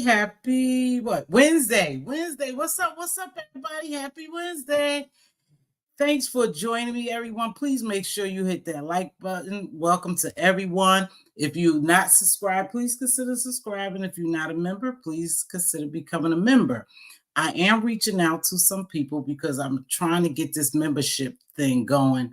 happy what? Wednesday. Wednesday. What's up? What's up, everybody? Happy Wednesday. Thanks for joining me, everyone. Please make sure you hit that like button. Welcome to everyone. If you're not subscribed, please consider subscribing. If you're not a member, please consider becoming a member. I am reaching out to some people because I'm trying to get this membership thing going.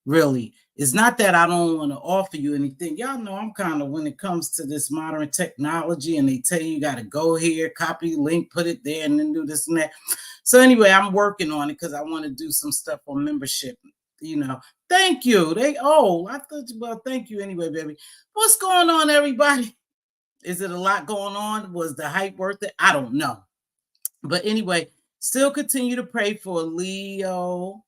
Really, it's not that I don't want to offer you anything. Y'all know I'm kind of, when it comes to this modern technology and they tell you got to go here, copy the link, put it there, and then do this and that. So anyway, I'm working on it because I want to do some stuff on membership. Thank you. Well, thank you anyway, baby. What's going on, everybody? Is it a lot going on? Was the hype worth it? I don't know. But anyway, still continue to pray for Leo.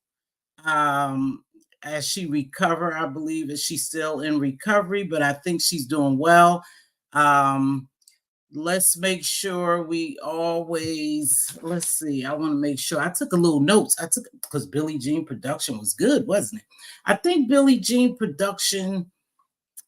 As she recover, I believe that she's still in recovery, but I think she's doing well. Let's make sure we always, let's see, I want to make sure. I took a little notes. Because Billie Jean production was good, wasn't it? I think Billie Jean production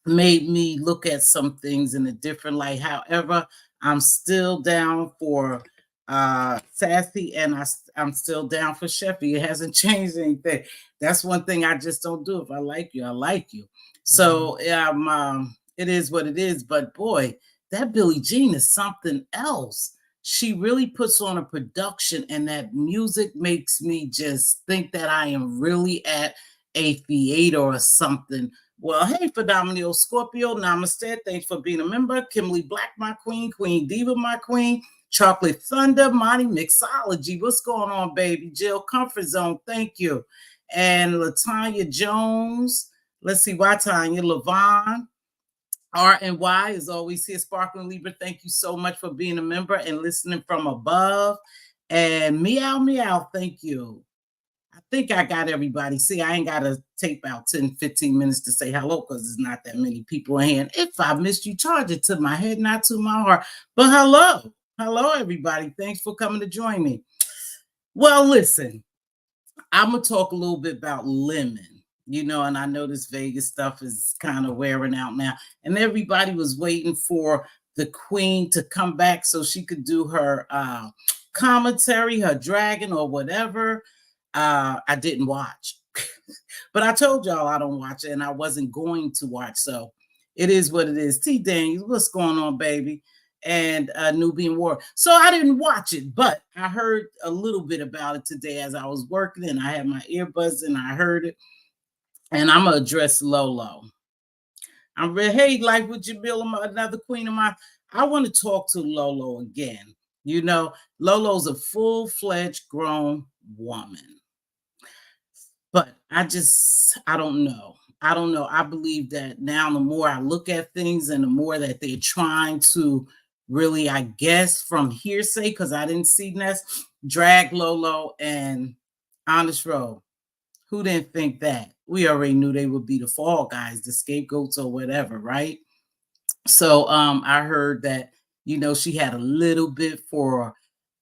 made me look at some things in a different light. However, I'm still down for Sassy, and I'm still down for Sheffy. It hasn't changed anything. That's one thing I just don't do. If I like you, I like you. So it is what it is. But boy, that Billie Jean is something else. She really puts on a production, and that music makes me just think that I am really at a theater or something. Well, hey, Phenomenal Scorpio, namaste. Thanks for being a member. Kimberly Black, my queen. Queen Diva, my queen. Chocolate Thunder, Monty Mixology. What's going on, baby? Jill Comfort Zone, thank you. And Latanya Jones. Let's see, why Tanya? Levon. R&Y is always here. Sparkling Libra, thank you so much for being a member and listening from above. And Meow Meow, thank you. I think I got everybody. See, I ain't got to take about 10, 15 minutes to say hello because there's not that many people in here. And if I missed you, charge it to my head, not to my heart. But hello. Hello, everybody. Thanks for coming to join me. Well, listen, I'm going to talk a little bit about Lemon, and I know this Vegas stuff is kind of wearing out now. And everybody was waiting for the queen to come back so she could do her commentary, her dragon or whatever. I didn't watch. But I told y'all I don't watch it, and I wasn't going to watch. So it is what it is. T. Daniels, what's going on, baby? And Nubian War. So I didn't watch it, but I heard a little bit about it today as I was working, and I had my earbuds and I heard it. And I'm gonna address Lolo. I'm ready. Hey, like with Jamila, another queen of mine. I want to talk to Lolo again. Lolo's a full-fledged grown woman. But I don't know. I believe that now the more I look at things and the more that they're trying to really, I guess, from hearsay, because I didn't see Ness, drag Lolo and Honest Road. Who didn't think that? We already knew they would be the fall guys, the scapegoats or whatever, right? So I heard that, she had a little bit for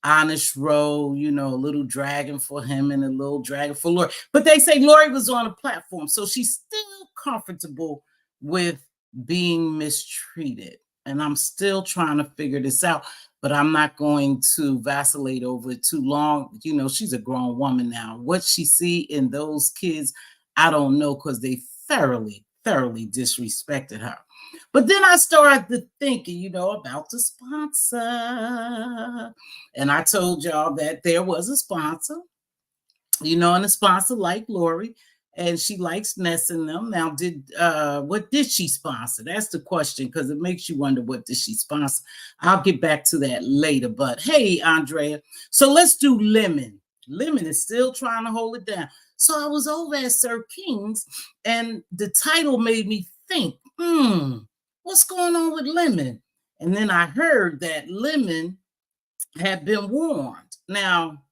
Honest Road, a little dragon for him and a little dragon for Lori. But they say Lori was on a platform, so she's still comfortable with being mistreated. And I'm still trying to figure this out, but I'm not going to vacillate over it too long. She's a grown woman now. What she see in those kids, I don't know, because they thoroughly disrespected her. But then I started thinking, about the sponsor. And I told y'all that there was a sponsor, and a sponsor like Lori. And she likes Ness and them. Now, what did she sponsor? That's the question, because it makes you wonder, what did she sponsor? I'll get back to that later. But hey, Andrea, so let's do Lemon. Lemon is still trying to hold it down. So I was over at Sir King's, and the title made me think, what's going on with Lemon? And then I heard that Lemon had been warned. Now,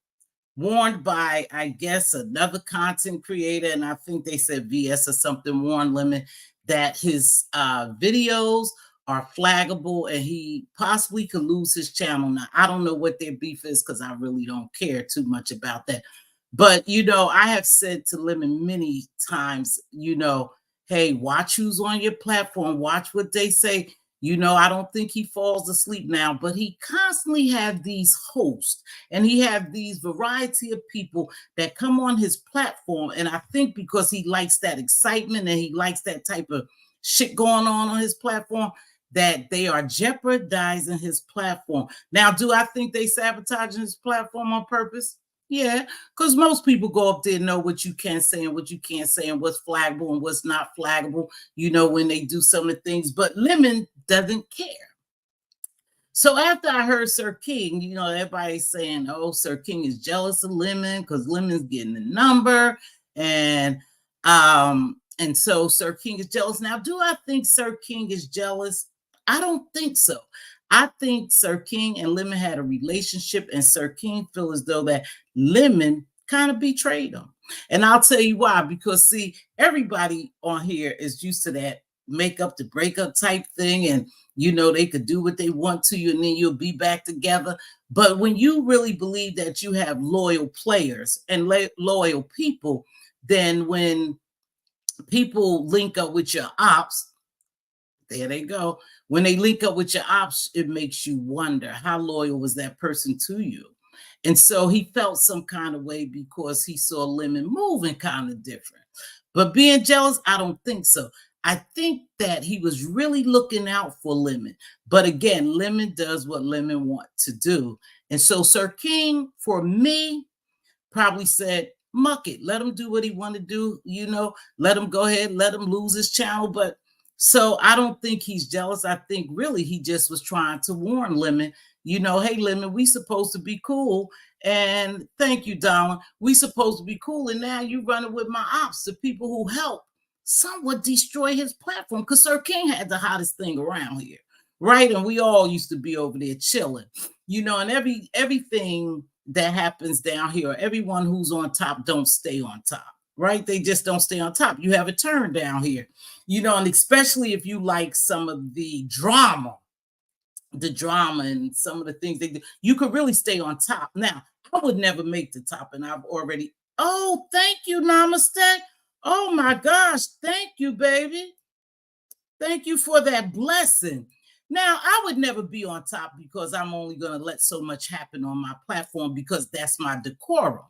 warned by, I guess, another content creator, and I think they said VS or something, warned Lemon that his videos are flaggable and he possibly could lose his channel. Now, I don't know what their beef is because I really don't care too much about that. But, I have said to Lemon many times, hey, watch who's on your platform. Watch what they say. I don't think he falls asleep now, but he constantly had these hosts and he had these variety of people that come on his platform. And I think because he likes that excitement and he likes that type of shit going on his platform, that they are jeopardizing his platform. Now, do I think they sabotaging his platform on purpose? Yeah, because most people go up there and know what you can say and what you can't say and what's flaggable and what's not flaggable, when they do some of the things. But Lemon doesn't care. So after I heard Sir King, everybody's saying, oh, Sir King is jealous of Lemon because Lemon's getting the number. And so Sir King is jealous. Now, do I think Sir King is jealous? I don't think so. I think Sir King and Lemon had a relationship, and Sir King feel as though that Lemon kind of betrayed him. And I'll tell you why. Because, see, everybody on here is used to that make up the breakup type thing, and they could do what they want to you and then you'll be back together. But when you really believe that you have loyal players and loyal people, then when people link up with your ops, there they go. When they link up with your ops, it makes you wonder, how loyal was that person to you? And so he felt some kind of way because he saw Lemon moving kind of different. But being jealous, I don't think so. I think that he was really looking out for Lemon. But again, Lemon does what Lemon wants to do. And so Sir King, for me, probably said, muck it. Let him do what he want to do. Let him go ahead, let him lose his channel. But so I don't think he's jealous. I think really he just was trying to warn Lemon, hey, Lemon, we supposed to be cool. And thank you, darling. We supposed to be cool. And now you running with my ops, the people who help somewhat destroy his platform, because Sir King had the hottest thing around here, right? And we all used to be over there chilling, and everything that happens down here, everyone who's on top don't stay on top, right? They just don't stay on top. You have a turn down here, and especially if you like some of the drama and some of the things they do, you could really stay on top. Now, I would never make the top, and I've already, oh, thank you, Namaste. Oh my gosh, thank you, baby. Thank you for that blessing. Now, I would never be on top because I'm only going to let so much happen on my platform because that's my decorum.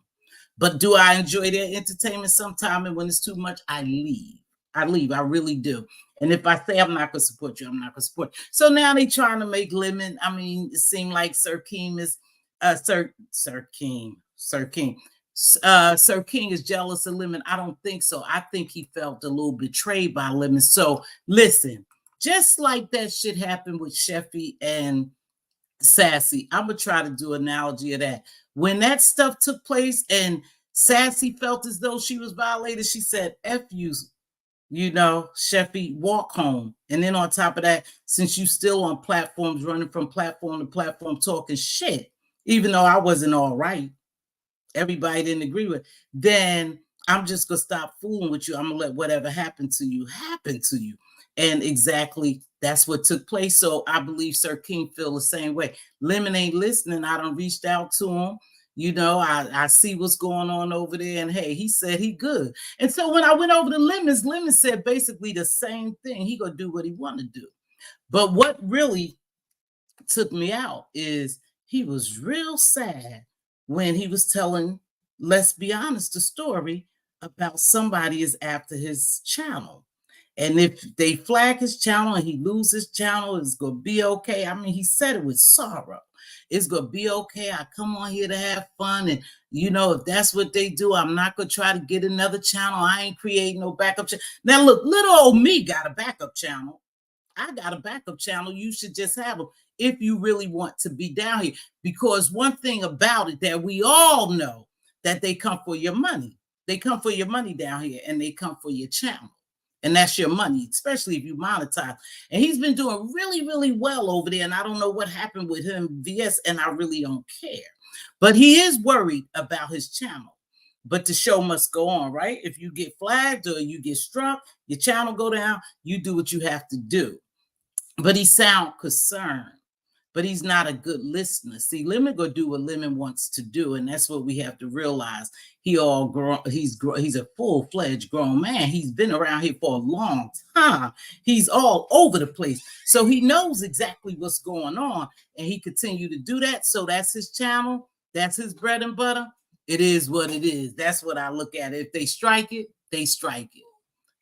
But do I enjoy their entertainment sometime? And when it's too much, I leave. I really do. And if I say I'm not going to support you, I'm not going to support you. So now they trying to make Lemon, it seemed like Sir King is, Sir King. Sir King is jealous of Lemon. I don't think so. I think he felt a little betrayed by Lemon. So listen, just like that shit happened with Sheffy and Sassy, I'm going to try to do an analogy of that. When that stuff took place and Sassy felt as though she was violated, she said, F you, Sheffy, walk home. And then on top of that, since you still on platforms, running from platform to platform, talking shit, even though I wasn't all right, everybody didn't agree with, then I'm just going to stop fooling with you. I'm going to let whatever happened to you happen to you. And exactly that's what took place. So I believe Sir King feel the same way. Lemon ain't listening. I done reached out to him. I see what's going on over there. And hey, he said he good. And so when I went over to Lemon said basically the same thing. He gonna do what he want to do. But what really took me out is he was real sad when he was telling, let's be honest, the story about somebody is after his channel. And if they flag his channel and he loses his channel, it's going to be okay. He said it with sorrow. It's going to be okay. I come on here to have fun. And, if that's what they do, I'm not going to try to get another channel. I ain't creating no backup channel. Now, look, little old me got a backup channel. I got a backup channel. You should just have them if you really want to be down here. Because one thing about it that we all know, that they come for your money. They come for your money down here, and they come for your channel. And that's your money, especially if you monetize. And he's been doing really, really well over there. And I don't know what happened with him, VS, and I really don't care. But he is worried about his channel. But the show must go on, right? If you get flagged or you get struck, your channel go down, you do what you have to do. But he sound concerned but he's not a good listener. See, Lemon gonna do what Lemon wants to do, and that's what we have to realize. He's a full-fledged grown man. He's been around here for a long time. He's all over the place, so he knows exactly what's going on, and he continue to do that. So that's his channel. That's his bread and butter. It is what it is. That's what I look at. If they strike it, they strike it.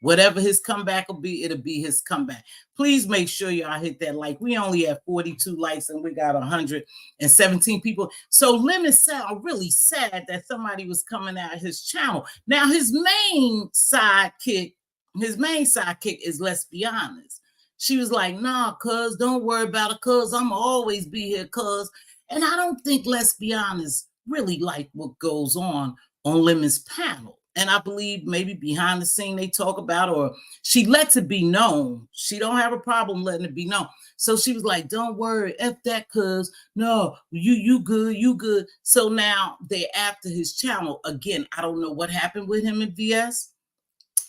Whatever his comeback will be, it'll be his comeback. Please make sure y'all hit that like. We only have 42 likes and we got 117 people. So Lemon sound really sad that somebody was coming out of his channel. Now his main sidekick is Let's Be Honest. She was like, nah, cuz, don't worry about it, cuz I'm always be here, cuz. And I don't think Let's Be Honest really like what goes on Lemon's panel. And I believe maybe behind the scene they talk about, or she lets it be known. She don't have a problem letting it be known. So she was like, don't worry, F that, cuz, no, you good, you good. So now they're after his channel. Again, I don't know what happened with him in VS,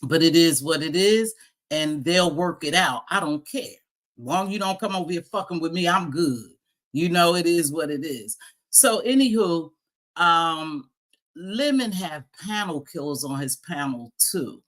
but it is what it is, and they'll work it out. I don't care. As long as you don't come over here fucking with me, I'm good. You know, it is what it is. So anywho, Lemon have panel killers on his panel too.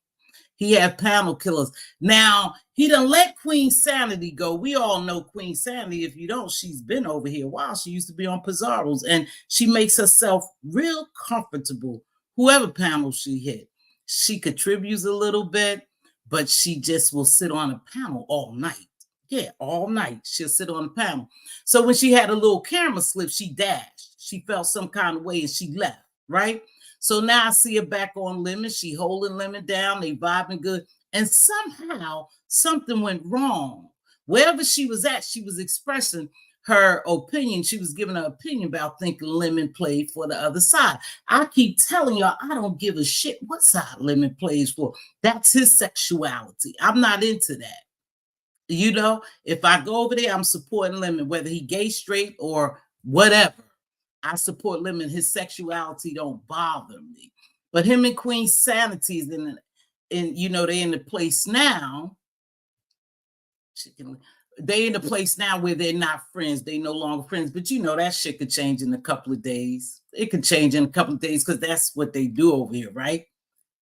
He had panel killers. Now, he done let Queen Sanity go. We all know Queen Sanity. If you don't, she's been over here a while. She used to be on Pizarro's, and she makes herself real comfortable, whoever panel she hit. She contributes a little bit, but she just will sit on a panel all night. Yeah, all night. She'll sit on the panel. So when she had a little camera slip, she dashed. She felt some kind of way and she left. Right? So now I see her back on Lemon. She holding Lemon down. They vibing good. And somehow something went wrong. Wherever she was at, she was expressing her opinion. She was giving her opinion about thinking Lemon played for the other side. I keep telling y'all, I don't give a shit what side Lemon plays for. That's his sexuality. I'm not into that. You know, if I go over there, I'm supporting Lemon, whether he gay, straight, or whatever. I support Lemon. His sexuality don't bother me. But him and Queen Sanity is you know, they're in the place now. They're in the place now where they're not friends. They no longer friends. But you know, that shit could change in a couple of days. It could change in a couple of days because that's what they do over here, right?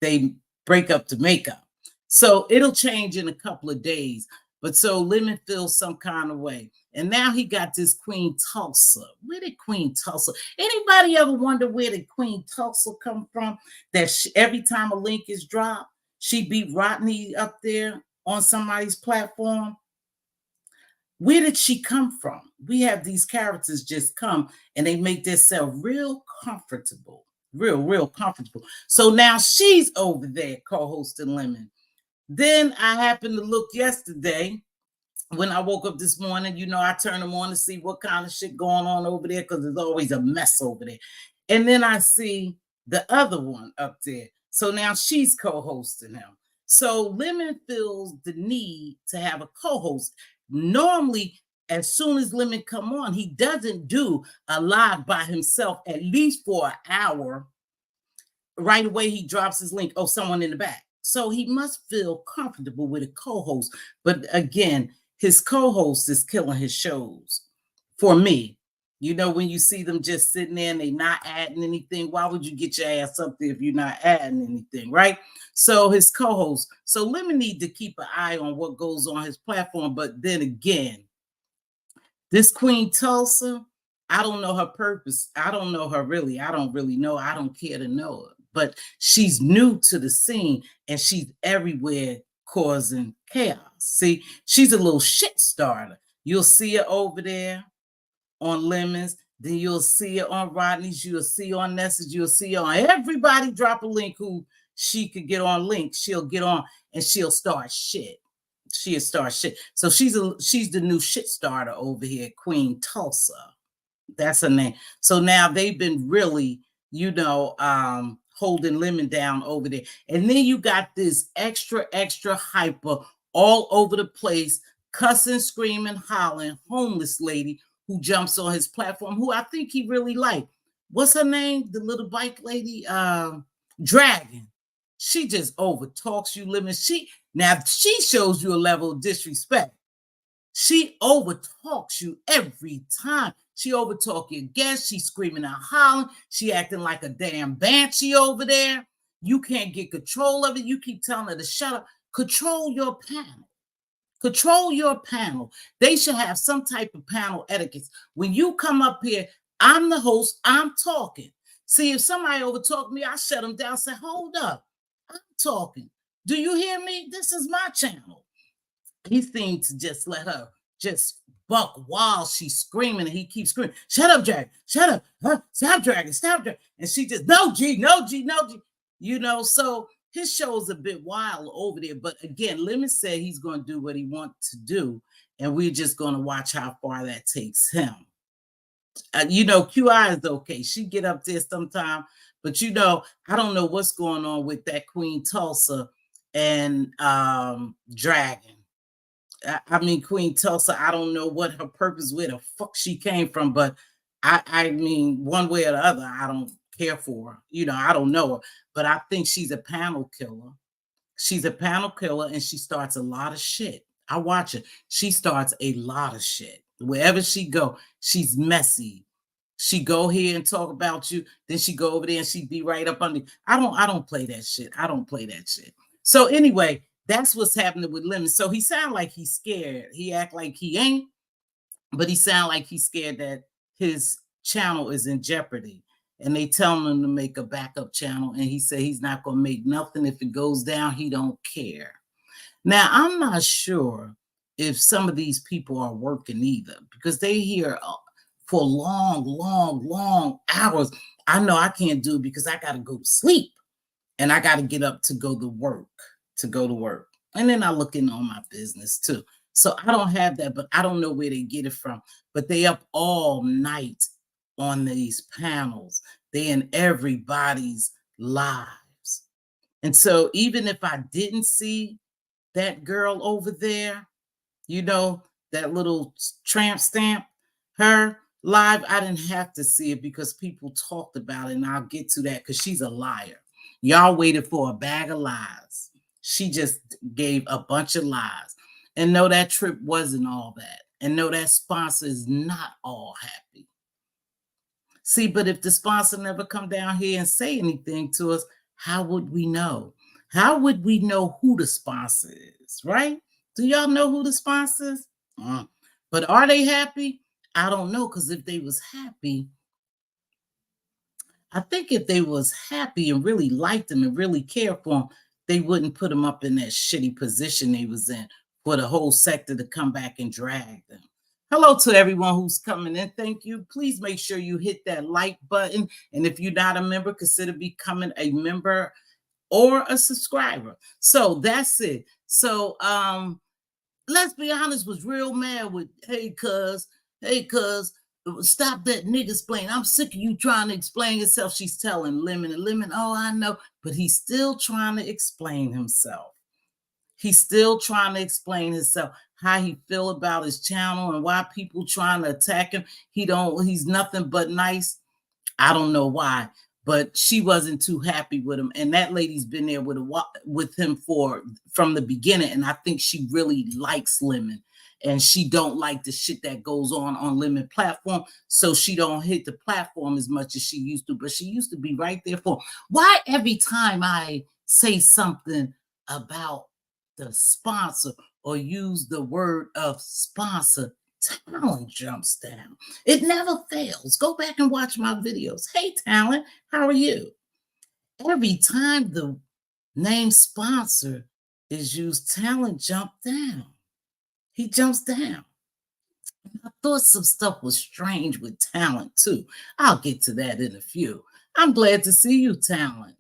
They break up to make up. So it'll change in a couple of days. But so Lemon feels some kind of way. And now he got this Queen Tulsa. Where did Queen Tulsa? Anybody ever wonder where did Queen Tulsa come from? That every time a link is dropped, she beat Rodney up there on somebody's platform. Where did she come from? We have these characters just come and they make themselves real comfortable. Real comfortable. So now she's over there co-hosting Lemon. Then I happened to look yesterday when I woke up this morning. You know, I turn them on to see what kind of shit going on over there because there's always a mess over there. And then I see the other one up there. So now she's co-hosting him. So Lemon feels the need to have a co-host. Normally, as soon as Lemon come on, he doesn't do a live by himself, at least for an hour. Right away, he drops his link. Oh, someone in the back. So he must feel comfortable with a co-host. But again, his co-host is killing his shows for me. You know, when you see them just sitting there and they not adding anything, why would you get your ass up there if you're not adding anything, right? So his co-host. So Lemon need to keep an eye on what goes on his platform. But then again, this Queen Tulsa, I don't know her purpose. I don't know her really. I don't really know. I don't care to know her. But she's new to the scene and she's everywhere causing chaos. See, she's a little shit starter. You'll see her over there on Lemons. Then you'll see her on Rodney's. You'll see her on Ness's. You'll see her on everybody drop a link who she could get on link. She'll get on and she'll start shit. She'll start shit. So she's the new shit starter over here, Queen Tulsa. That's her name. So now they've been really, you know, holding Lemon down over there. And then you got this extra hyper all over the place, cussing, screaming, hollering, homeless lady who jumps on his platform, who I think he really liked. What's her name? The little bike lady? Dragon. She just over talks you, Lemon. She shows you a level of disrespect. She overtalks you every time. She overtalk your guests. She's screaming and hollering. She acting like a damn banshee over there. You can't get control of it. You keep telling her to shut up. Control your panel. Control your panel. They should have some type of panel etiquette. When you come up here, I'm the host. I'm talking. See, if somebody overtalk me, I shut them down. Say, hold up. I'm talking. Do you hear me? This is my channel. He seemed to just let her just buck while she's screaming, and he keeps screaming, shut up, Dragon, shut up, huh? Stop, Dragon, stop, Dragon. And she just, no, G, no, G, no, G. You know, so his show's a bit wild over there. But again, Lemon said he's going to do what he wants to do, and we're just going to watch how far that takes him. You know, QI is okay. She get up there sometime, but you know, I don't know what's going on with that Queen Tulsa and Dragon. I mean, Queen Tulsa, I don't know what her purpose, where the fuck she came from, but I mean, one way or the other, I don't care for her. You know, I don't know her, but I think she's a panel killer. She's a panel killer, and she starts a lot of shit. I watch her. She starts a lot of shit. Wherever she go, she's messy. She go here and talk about you, then she go over there and she be right up under. I don't play that shit. I don't play that shit. So anyway, that's what's happening with Lemon. So he sound like he's scared. He act like he ain't, but he sound like he's scared that his channel is in jeopardy. And they telling him to make a backup channel. And he said he's not going to make nothing. If it goes down, he don't care. Now, I'm not sure if some of these people are working either, because they hear for long hours. I know I can't do it because I got to go to sleep. And I got to get up to go to work. And then I look in on my business too. So I don't have that, but I don't know where they get it from. But they up all night on these panels. They in everybody's lives. And so even if I didn't see that girl over there, you know, that little tramp stamp, her live, I didn't have to see it because people talked about it. And I'll get to that because she's a liar. Y'all waited for a bag of lies. She just gave a bunch of lies. And no, that trip wasn't all that. And no, that sponsor is not all happy. See, but if the sponsor never come down here and say anything to us, how would we know? How would we know who the sponsor is, right? Do y'all know who the sponsor is? But are they happy? I don't know, because if they was happy, I think if they was happy and really liked them and really cared for them, they wouldn't put them up in that shitty position they was in for the whole sector to come back and drag them. Hello to everyone who's coming in. Thank you. Please make sure you hit that like button. And if you're not a member, consider becoming a member or a subscriber. So that's it. So let's be honest, was real mad with, hey, cuz, stop that nigga explain. I'm sick of you trying to explain yourself. She's telling Lemon, and Lemon, oh, I know, but he's still trying to explain himself. He's still trying to explain himself, how he feel about his channel and why people trying to attack him. He's nothing but nice. I don't know why, but she wasn't too happy with him. And that lady's been there with him from the beginning. And I think she really likes Lemon. And she don't like the shit that goes on Lemon platform. So she don't hit the platform as much as she used to. But she used to be right there for him. Why every time I say something about the sponsor or use the word of sponsor, Talent jumps down? It never fails. Go back and watch my videos. Hey, Talent, how are you? Every time the name sponsor is used, Talent jump down. He jumps down. I thought some stuff was strange with Talent too. I'll get to that in a few. I'm glad to see you, Talent.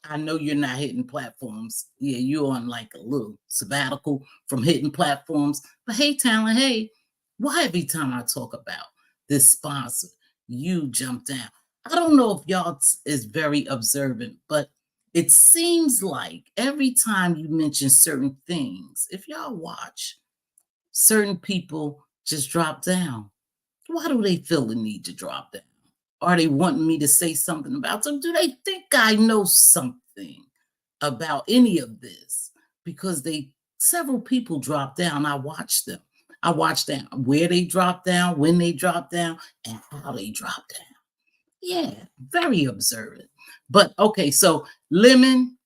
I know you're not hitting platforms. Yeah, you're on like a little sabbatical from hitting platforms. But hey, Talent, hey, why every time I talk about this sponsor, you jump down? I don't know if y'all is very observant, but it seems like every time you mention certain things, if y'all watch, certain people just drop down. Why do they feel the need to drop down? Are they wanting me to say something about them? Do they think I know something about any of this? Because several people dropped down. I watched them. I watched them where they dropped down, when they dropped down, and how they dropped down. Yeah, very observant. But okay, so Lemon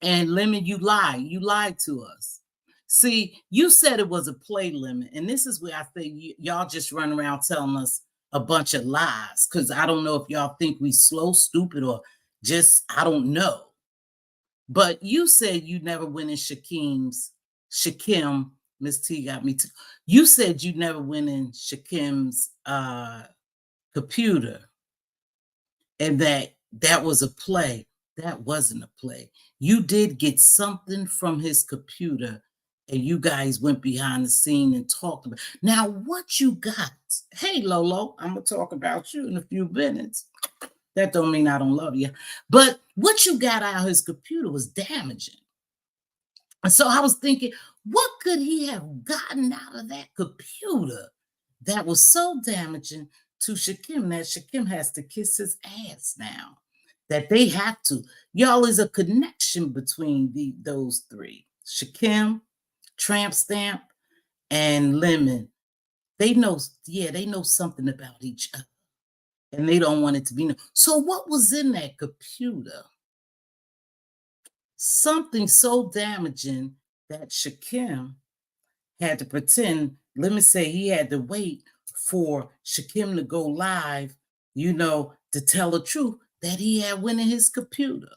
and Lemon, you lied. You lied to us. See, you said it was a play, Lemon, and this is where I think y'all just run around telling us a bunch of lies. Because I don't know if y'all think we slow, stupid, or just I don't know. But you said you never went in Shakim, Miss T got me too. You said you never went in Shakim's computer and that was a play. That wasn't a play. You did get something from his computer and you guys went behind the scene and talked about. Now, what you got? Hey, Lolo, I'm going to talk about you in a few minutes. That don't mean I don't love you. But what you got out of his computer was damaging. And so I was thinking, what could he have gotten out of that computer that was so damaging to Shakim that Shakim has to kiss his ass now? That they have to. Y'all, is a connection between those three. Shakim, Tramp Stamp, and Lemon. They know, yeah, they know something about each other. And they don't want it to be known. So what was in that computer? Something so damaging that Shakim had to pretend, let me say he had to wait for Shakim to go live, to tell the truth that he had went in his computer.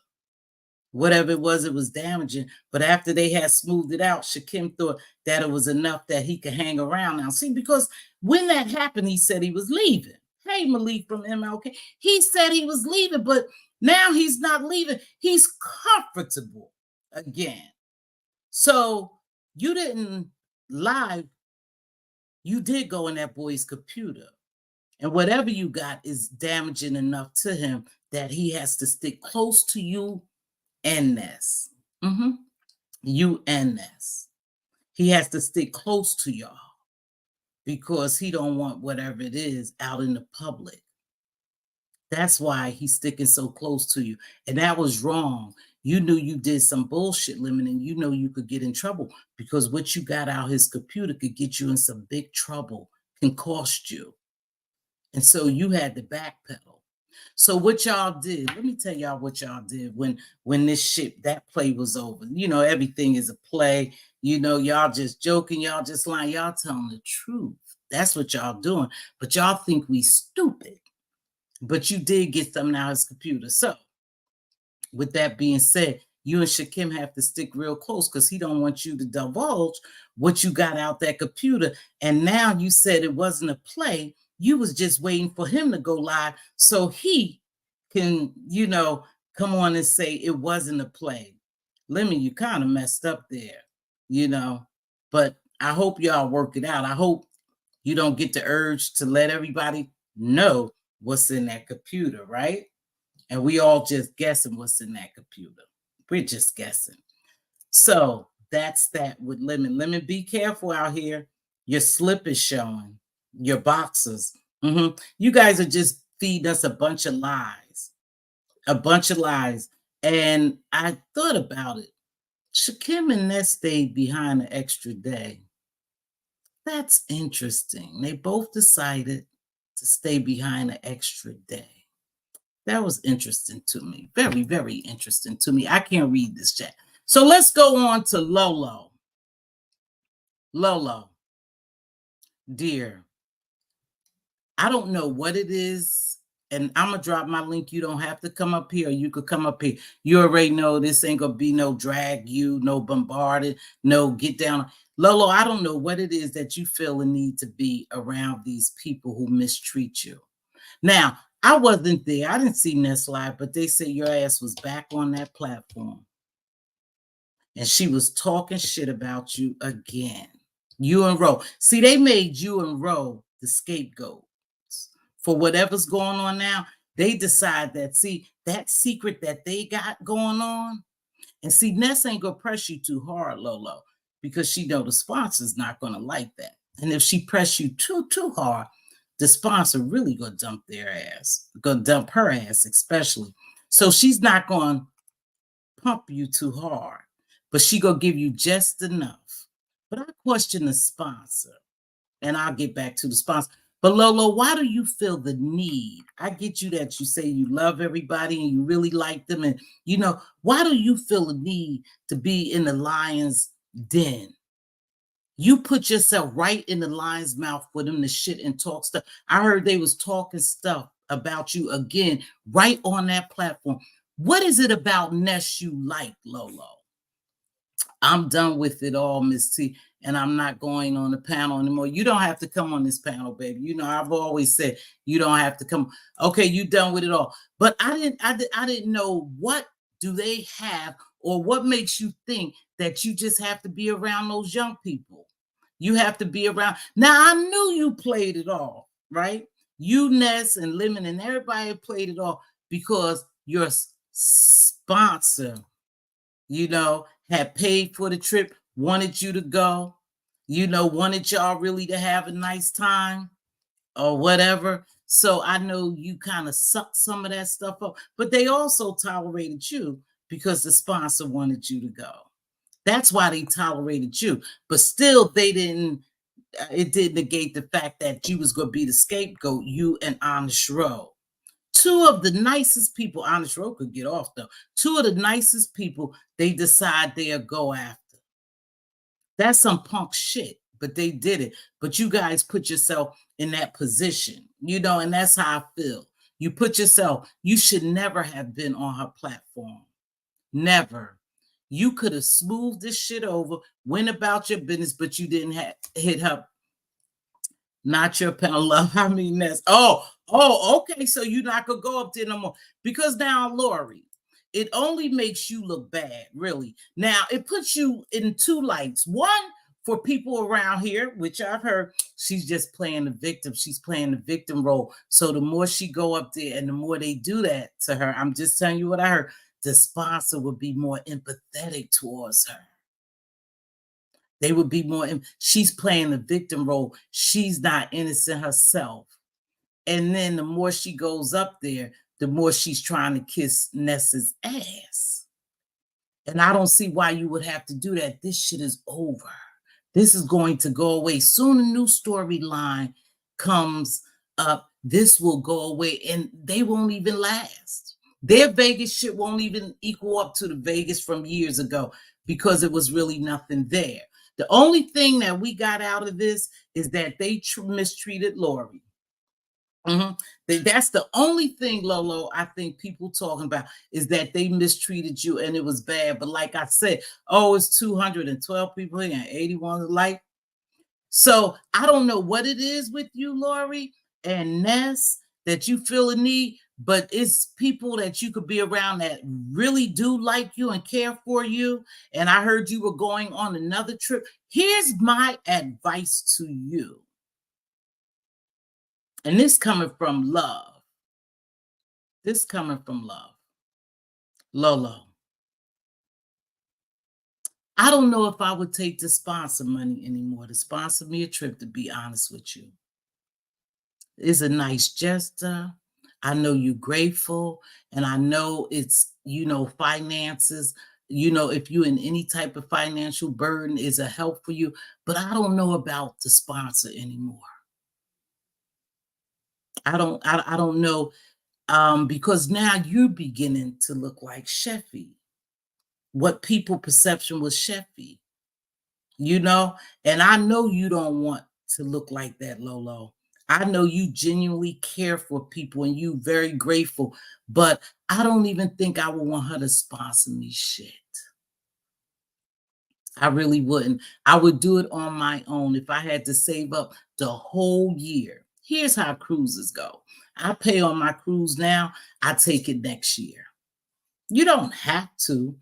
Whatever it was damaging. But after they had smoothed it out, Shakim thought that it was enough that he could hang around now. See, because when that happened, he said he was leaving. Hey, Malik from MLK. He said he was leaving, but now he's not leaving. He's comfortable again. So you didn't lie. You did go in that boy's computer. And whatever you got is damaging enough to him that he has to stick close to you and Ness. You and Ness. He has to stick close to y'all because he don't want whatever it is out in the public. That's why he's sticking so close to you. And that was wrong. You knew you did some bullshit, Lemon, and you know you could get in trouble because what you got out his computer could get you in some big trouble, can cost you. And so you had to backpedal. So what y'all did, let me tell y'all what y'all did when that play was over. Everything is a play. Y'all just joking, y'all just lying, y'all telling the truth. That's what y'all doing. But y'all think we stupid. But you did get something out of his computer. So with that being said, you and Shakim have to stick real close because he don't want you to divulge what you got out that computer. And now you said it wasn't a play. You was just waiting for him to go live so he can, come on and say it wasn't a play. Lemon, you kind of messed up there, But I hope y'all work it out. I hope you don't get the urge to let everybody know what's in that computer, right? And we all just guessing what's in that computer. We're just guessing. So that's that with Lemon. Lemon, be careful out here. Your slip is showing. Your boxers. You guys are just feeding us a bunch of lies. A bunch of lies. And I thought about it. Shakim and Ness stayed behind an extra day. That's interesting. They both decided to stay behind an extra day. That was interesting to me. Very, very interesting to me. I can't read this chat. So let's go on to Lolo. Lolo, dear, I don't know what it is. And I'm going to drop my link. You don't have to come up here. You could come up here. You already know this ain't going to be no drag you, no bombarded, no get down. Lolo, I don't know what it is that you feel a need to be around these people who mistreat you. Now, I wasn't there. I didn't see Ness live, but they said your ass was back on that platform. And she was talking shit about you again. You and Ro. See, they made you and Ro the scapegoats for whatever's going on now. They decide that, see, that secret that they got going on. And see, Ness ain't going to press you too hard, Lolo, because she know the sponsor's not going to like that. And if she press you too hard, the sponsor really gonna dump their ass, gonna dump her ass especially. So she's not gonna pump you too hard, but she gonna give you just enough. But I question the sponsor. And I'll get back to the sponsor. But Lolo, why do you feel the need? I get you that you say you love everybody and you really like them. And, why do you feel the need to be in the lion's den? You put yourself right in the lion's mouth for them to shit and talk stuff. I heard they was talking stuff about you again, right on that platform. What is it about Ness you like, Lolo? I'm done with it all, Miss T, and I'm not going on the panel anymore. You don't have to come on this panel, baby. I've always said you don't have to come. Okay, you done with it all. But I didn't know, what do they have, or what makes you think that you just have to be around those young people? You have to be around. Now, I knew you played it all, right? You, Ness, and Lemon, and everybody played it all because your sponsor, had paid for the trip, wanted you to go, wanted y'all really to have a nice time or whatever. So I know you kind of sucked some of that stuff up, but they also tolerated you because the sponsor wanted you to go. That's why they tolerated you. But still, it didn't negate the fact that you was going to be the scapegoat, you and Honest Row. Two of the nicest people, Honest Row could get off though. Two of the nicest people they decide they'll go after. That's some punk shit, but they did it. But you guys put yourself in that position, and that's how I feel. You put yourself, you should never have been on her platform. Never. You could have smoothed this shit over, went about your business, but you didn't hit her. Not your pen of love. I mean, that's okay. So you're not gonna go up there no more. Because now, Lori, it only makes you look bad, really. Now it puts you in two lights. One, for people around here, which I've heard, she's just playing the victim. She's playing the victim role. So the more she go up there and the more they do that to her, I'm just telling you what I heard, the sponsor would be more empathetic towards her. They would be more, she's playing the victim role. She's not innocent herself. And then the more she goes up there, the more she's trying to kiss Ness's ass. And I don't see why you would have to do that. This shit is over. This is going to go away. Soon a new storyline comes up. This will go away and they won't even last. Their Vegas shit won't even equal up to the Vegas from years ago because it was really nothing there. The only thing that we got out of this is that they mistreated Lori. That's the only thing, Lolo, I think people talking about is that they mistreated you and it was bad. But like I said, it's 212 people here and 81 alike. So I don't know what it is with you, Lori and Ness, that you feel a need, but it's people that you could be around that really do like you and care for you. And I heard you were going on another trip. Here's my advice to you. And this coming from love. This coming from love. Lolo. I don't know if I would take the sponsor money anymore to sponsor me a trip, to be honest with you. It's a nice gesture. I know you're grateful, and I know it's, finances, if you're in any type of financial burden is a help for you, but I don't know about the sponsor anymore. I don't know, because now you're beginning to look like Sheffy. What people perception was Sheffy, and I know you don't want to look like that, Lolo. I know you genuinely care for people and you very grateful, but I don't even think I would want her to sponsor me shit. I really wouldn't. I would do it on my own if I had to save up the whole year. Here's how cruises go. I pay on my cruise now. I take it next year. You don't have to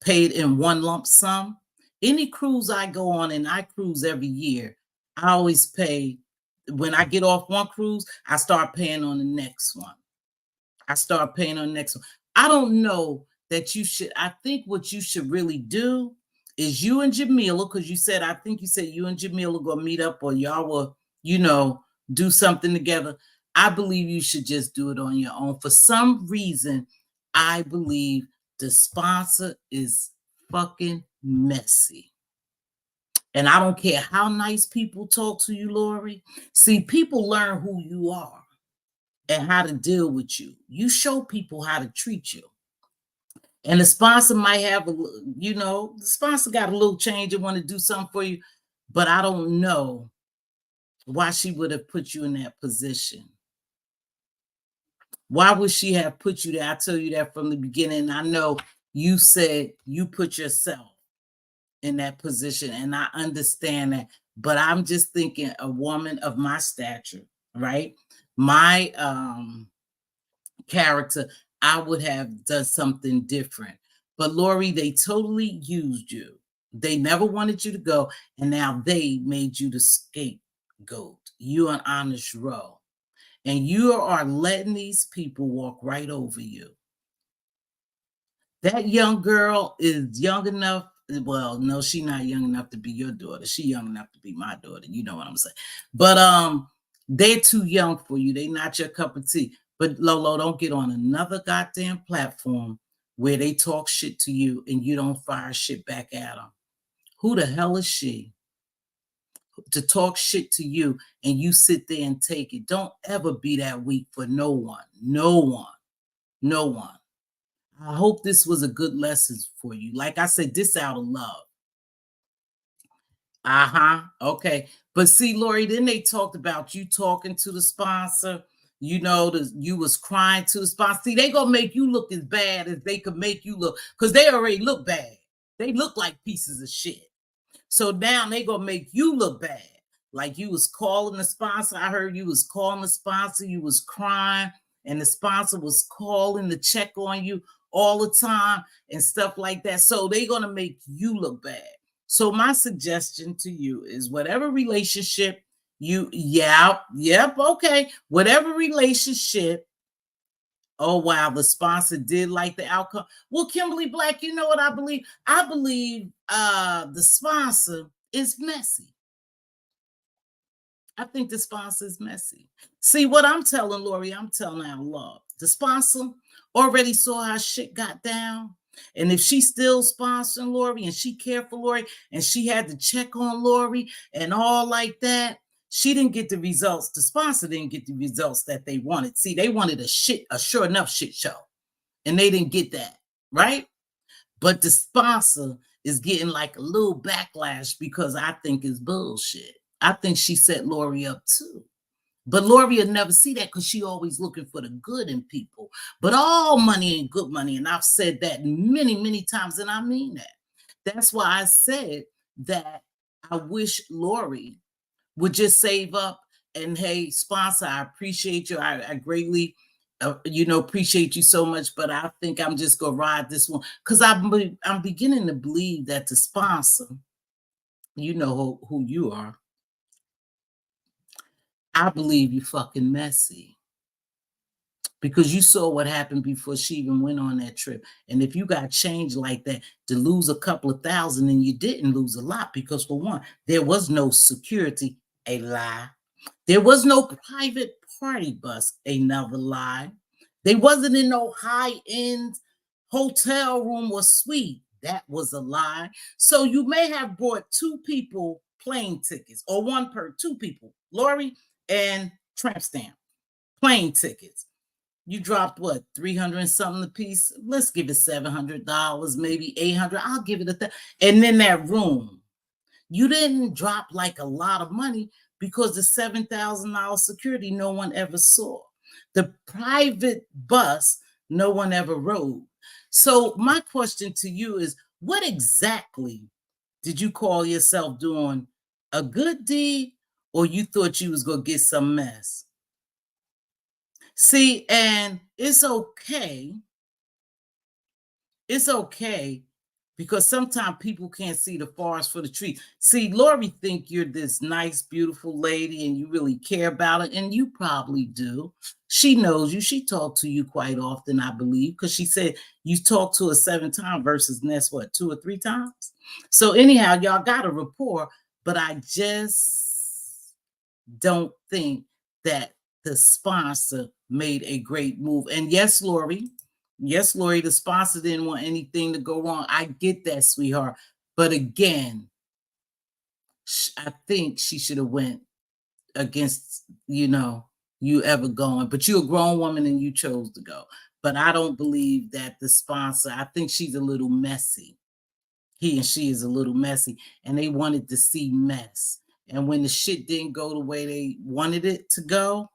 pay it in one lump sum. Any cruise I go on, and I cruise every year, I always pay. When I get off one cruise, I start paying on the next one. I don't know that you should. I think what you should really do is you and Jamila, because I think you said you and Jamila are going to meet up, or y'all will, do something together. I believe you should just do it on your own. For some reason, I believe the sponsor is fucking messy. And I don't care how nice people talk to you, Lori. See, people learn who you are and how to deal with you. You show people how to treat you. And the sponsor might have the sponsor got a little change and want to do something for you, but I don't know why she would have put you in that position. Why would she have put you there? I tell you that from the beginning. I know you said you put yourself in that position, and I understand that. But I'm just thinking a woman of my stature, right? My character, I would have done something different. But Lori, they totally used you. They never wanted you to go, and now they made you the scapegoat. You an honest row. And you are letting these people walk right over you. That young girl is young enough. Well, no, she's not young enough to be your daughter. She's young enough to be my daughter. You know what I'm saying? But they're too young for you. They're not your cup of tea. But Lolo, don't get on another goddamn platform where they talk shit to you and you don't fire shit back at them. Who the hell is she to talk shit to you and you sit there and take it? Don't ever be that weak for no one. No one. No one. I hope this was a good lesson for you. Like I said, this out of love. Okay. But see, Lori, then they talked about you talking to the sponsor. You know, you was crying to the sponsor. See, they gonna make you look as bad as they could make you look, because they already look bad. They look like pieces of shit. So now they gonna make you look bad. Like you was calling the sponsor. I heard you was calling the sponsor. You was crying, and the sponsor was calling to check on you all the time and stuff like that. So they gonna make you look bad. So my suggestion to you is whatever relationship okay. Whatever relationship, oh wow, the sponsor did like the outcome. Well, Kimberly Black, you know what I believe? I believe the sponsor is messy. I think the sponsor is messy. See, what I'm telling Lori, I'm telling our love. The sponsor already saw how shit got down. And if she's still sponsoring Lori and she cared for Lori and she had to check on Lori and all like that, she didn't get the results. The sponsor didn't get the results that they wanted. See, they wanted a sure enough shit show. And they didn't get that, right? But the sponsor is getting like a little backlash because I think it's bullshit. I think she set Lori up too. But Lori will never see that because she always looking for the good in people. But all money ain't good money. And I've said that many, many times, and I mean that. That's why I said that I wish Lori would just save up and, hey, sponsor, I appreciate you. I greatly, appreciate you so much, but I think I'm just going to ride this one. Because I'm beginning to believe that the sponsor, you know who you are, I believe you fucking messy. Because you saw what happened before she even went on that trip. And if you got change like that to lose a couple of thousand, and you didn't lose a lot, because for one, there was no security, a lie. There was no private party bus, another lie. They wasn't in no high-end hotel room or suite. That was a lie. So you may have brought two people plane tickets, or two people, Lori and Tramp Stamp, plane tickets. You dropped what, 300 and something a piece? Let's give it $700, maybe 800. I'll give it and then that room. You didn't drop like a lot of money because the $7,000 security no one ever saw. The private bus no one ever rode. So my question to you is, what exactly did you call yourself doing? A good deed, or you thought you was gonna get some mess? See, and it's okay. It's okay, because sometimes people can't see the forest for the trees. See, Lori think you're this nice, beautiful lady and you really care about it, and you probably do. She knows you. She talked to you quite often, I believe, because she said you talked to her 7 times versus Ness, what, 2 or 3 times? So anyhow, y'all got a rapport, but I just don't think that the sponsor made a great move. And yes, Lori, the sponsor didn't want anything to go wrong. I get that, sweetheart. But again, I think she should have went against, you ever going, but you're a grown woman and you chose to go. But I don't believe that the sponsor, I think she's a little messy. He and she is a little messy, and they wanted to see mess. And when the shit didn't go the way they wanted it to go,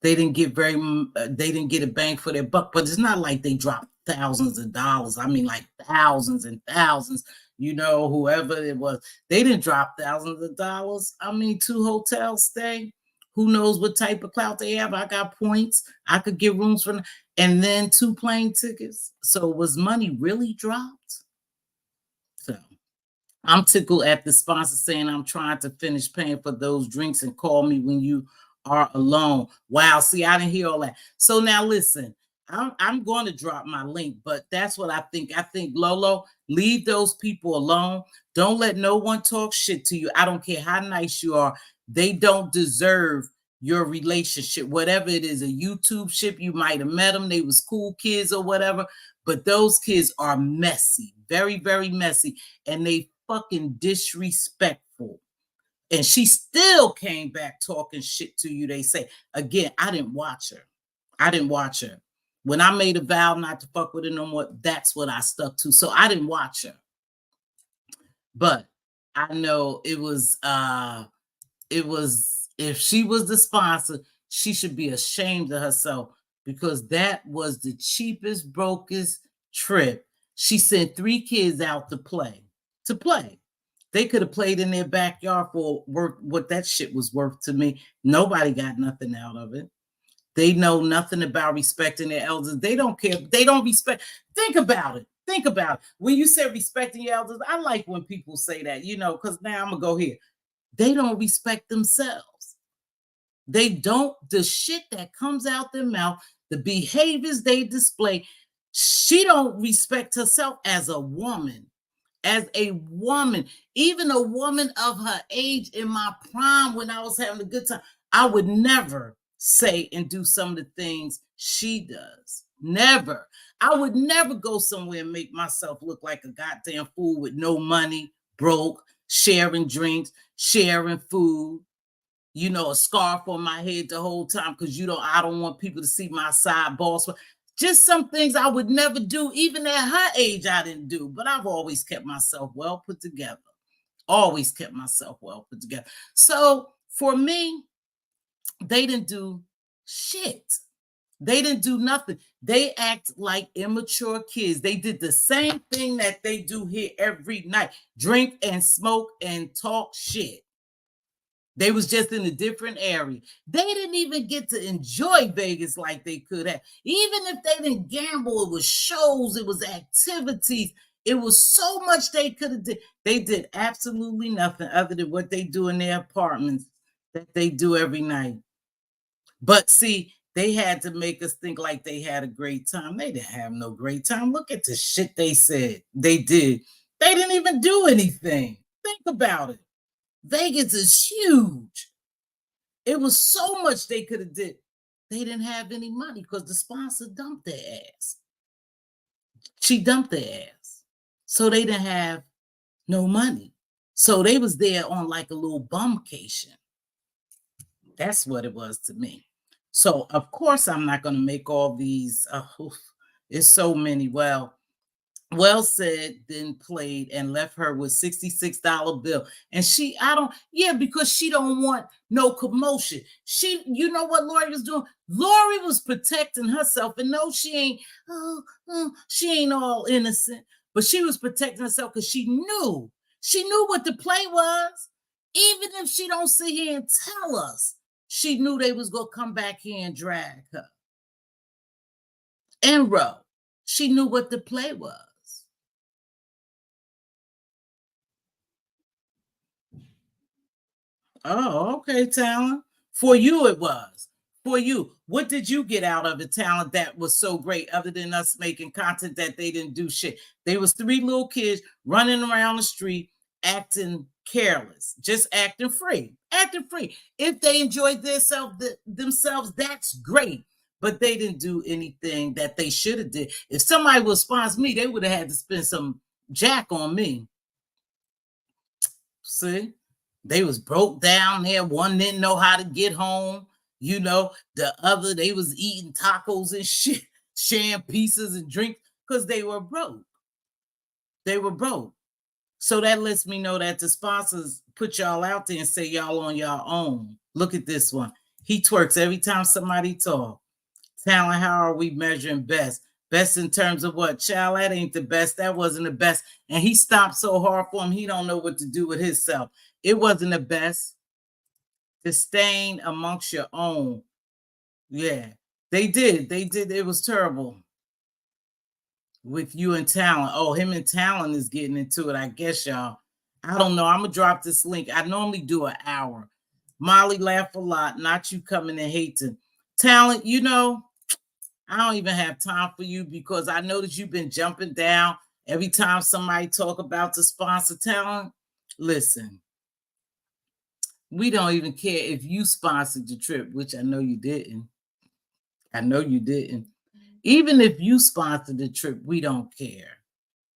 they didn't get they didn't get a bang for their buck. But it's not like they dropped thousands of dollars. I mean, like thousands and thousands. Whoever it was, they didn't drop thousands of dollars. I mean, 2 hotel stay. Who knows what type of clout they have? I got points. I could get rooms for, and then 2 plane tickets. So was money really dropped? So I'm tickled at the sponsor saying I'm trying to finish paying for those drinks and call me when you are alone. Wow. See, I didn't hear all that. So now listen, I'm going to drop my link, but that's what I think. I think, Lolo, leave those people alone. Don't let no one talk shit to you. I don't care how nice you are. They don't deserve your relationship, whatever it is, a YouTube ship. You might have met them. They was cool kids or whatever, but those kids are messy, very, very messy. And they fucking disrespectful. And she still came back talking shit to you. They say, again, I didn't watch her. When I made a vow not to fuck with her no more, that's what I stuck to. So I didn't watch her. But I know it was, if she was the sponsor, she should be ashamed of herself, because that was the cheapest, brokest trip. She sent 3 kids out to play. They could have played in their backyard for what that shit was worth to me. Nobody got nothing out of it. They know nothing about respecting their elders. They don't care. They don't respect. Think about it. When you say respecting your elders, I like when people say that, because now I'm going to go here. They don't respect themselves. They don't. The shit that comes out their mouth, the behaviors they display, she don't respect herself as a woman. Even a woman of her age in my prime, when I was having a good time, I would never say and do some of the things she does. Never. I would never go somewhere and make myself look like a goddamn fool with no money, broke, sharing drinks, sharing food, a scarf on my head the whole time, because I don't want people to see my side boss. Just some things I would never do. Even at her age, I didn't do. But I've always kept myself well put together. So for me, they didn't do shit. They didn't do nothing. They act like immature kids. They did the same thing that they do here every night. Drink and smoke and talk shit. They was just in a different area. They didn't even get to enjoy Vegas like they could have. Even if they didn't gamble, it was shows, it was activities. It was so much they could have did. They did absolutely nothing other than what they do in their apartments that they do every night. But see, they had to make us think like they had a great time. They didn't have no great time. Look at the shit they said they did. They didn't even do anything. Think about it. Vegas is huge. It was so much they could have did. They didn't have any money because the sponsor dumped their ass. She dumped their ass. So they didn't have no money. So they was there on like a little bumcation. That's what it was to me. So of course I'm not going to make all these. It's so many. Well said, then played and left her with $66 bill. And because she don't want no commotion. You know what Lori was doing? Lori was protecting herself, and no, she ain't all innocent, but she was protecting herself because she knew what the play was. Even if she don't sit here and tell us, she knew they was going to come back here and drag her. And she knew what the play was. Oh, okay, Talent. For you, it was. For you, what did you get out of it, Talent, that was so great, other than us making content that they didn't do shit? They was 3 little kids running around the street, acting careless, just acting free. If they enjoyed themselves, that's great. But they didn't do anything that they should have did. If somebody would sponsor me, they would have had to spend some jack on me. See, they was broke down there. One didn't know how to get home. The other, they was eating tacos and shit, sharing pieces and drinks because they were broke. They were broke. So that lets me know that the sponsors put y'all out there and say y'all on your own. Look at this one. He twerks every time somebody talk. Talent, how are we measuring best? Best in terms of what? Child, that ain't the best. That wasn't the best. And he stopped so hard for him, he don't know what to do with himself. It wasn't the best. Disdain amongst your own. Yeah, they did. They did. It was terrible with you and Talent. Oh, him and Talent is getting into it, I guess, y'all. I don't know. I'm going to drop this link. I normally do an hour. Molly laugh a lot, not you coming and hating. Talent, I don't even have time for you because I know that you've been jumping down every time somebody talk about the sponsor. Talent. Listen, we don't even care if you sponsored the trip, which I know you didn't. I know you didn't. Even if you sponsored the trip, we don't care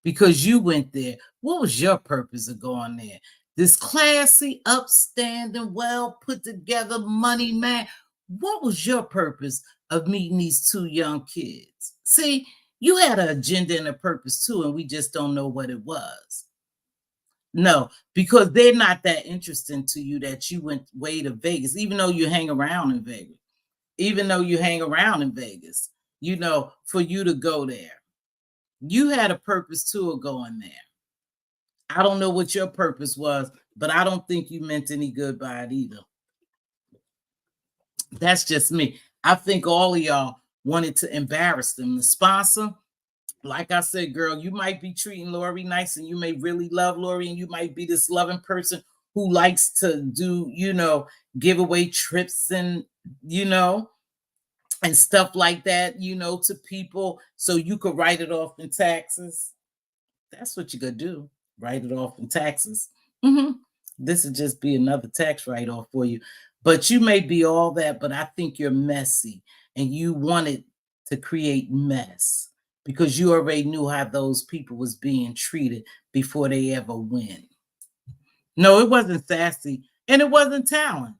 because you went there. What was your purpose of going there? This classy, upstanding, well put together money man. What was your purpose of meeting these two young kids? See, you had an agenda and a purpose too, and we just don't know what it was. No, because they're not that interesting to you that you went way to Vegas, even though you hang around in Vegas. Even though you hang around in Vegas, for you to go there. You had a purpose too of going there. I don't know what your purpose was, but I don't think you meant any good by it either. That's just me. I think all of y'all wanted to embarrass them. The sponsor, like I said, girl, you might be treating Lori nice and you may really love Lori and you might be this loving person who likes to do, give away trips and, and stuff like that, to people so you could write it off in taxes. That's what you could do. Write it off in taxes. This would just be another tax write-off for you. But you may be all that, but I think you're messy and you wanted to create mess because you already knew how those people was being treated before they ever win. No, it wasn't sassy and it wasn't talent.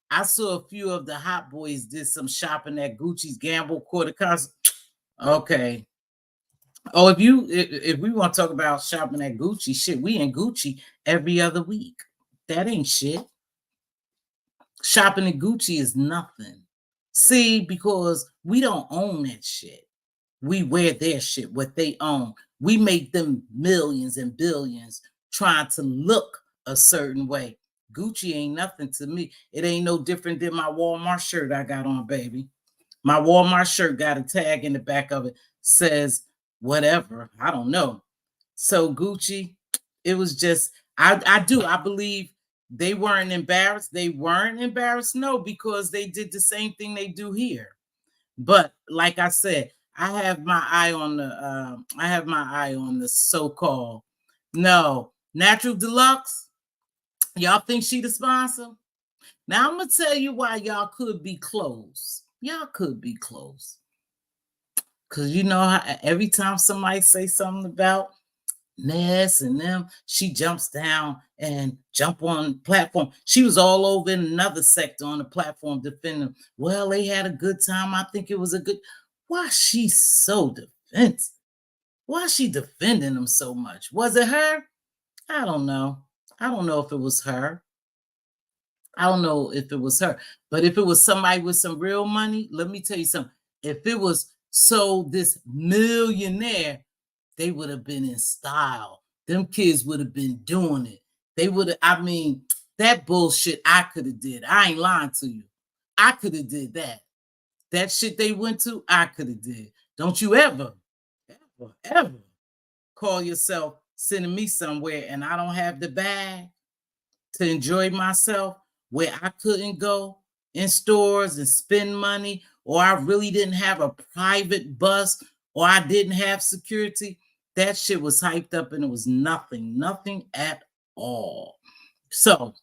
I saw a few of the hot boys did some shopping at Gucci's Gamble Quarter Concert. Okay. Oh, if we want to talk about shopping at Gucci, shit, we in Gucci every other week. That ain't shit. Shopping at Gucci is nothing. See, because we don't own that shit. We wear their shit, what they own. We make them millions and billions trying to look a certain way. Gucci ain't nothing to me. It ain't no different than my Walmart shirt I got on, baby. My Walmart shirt got a tag in the back of it, says whatever. I don't know. So Gucci, it was just, I believe they weren't embarrassed. They weren't embarrassed, no, because they did the same thing they do here. But like I said, I have my eye on the so-called Natural Deluxe. Y'all think she the sponsor? Now I'm gonna tell you why y'all could be close. Y'all could be close. Cause you know how every time somebody say something about Ness and them, she jumps down and jump on platform. She was all over in another sector on the platform defending them. Well, they had a good time. I think it was a good. Why she so defensive? Why she defending them so much? Was it her? I don't know. I don't know if it was her. I don't know if it was her. But if it was somebody with some real money, let me tell you something. If it was this millionaire, they would have been in style. Them kids would have been doing it. They would have, that bullshit I could have did. I ain't lying to you. I could have did that. That shit they went to, I could have did. Don't you ever call yourself sending me somewhere and I don't have the bag to enjoy myself where I couldn't go in stores and spend money, or I really didn't have a private bus, or I didn't have security. That shit was hyped up and it was nothing at all. So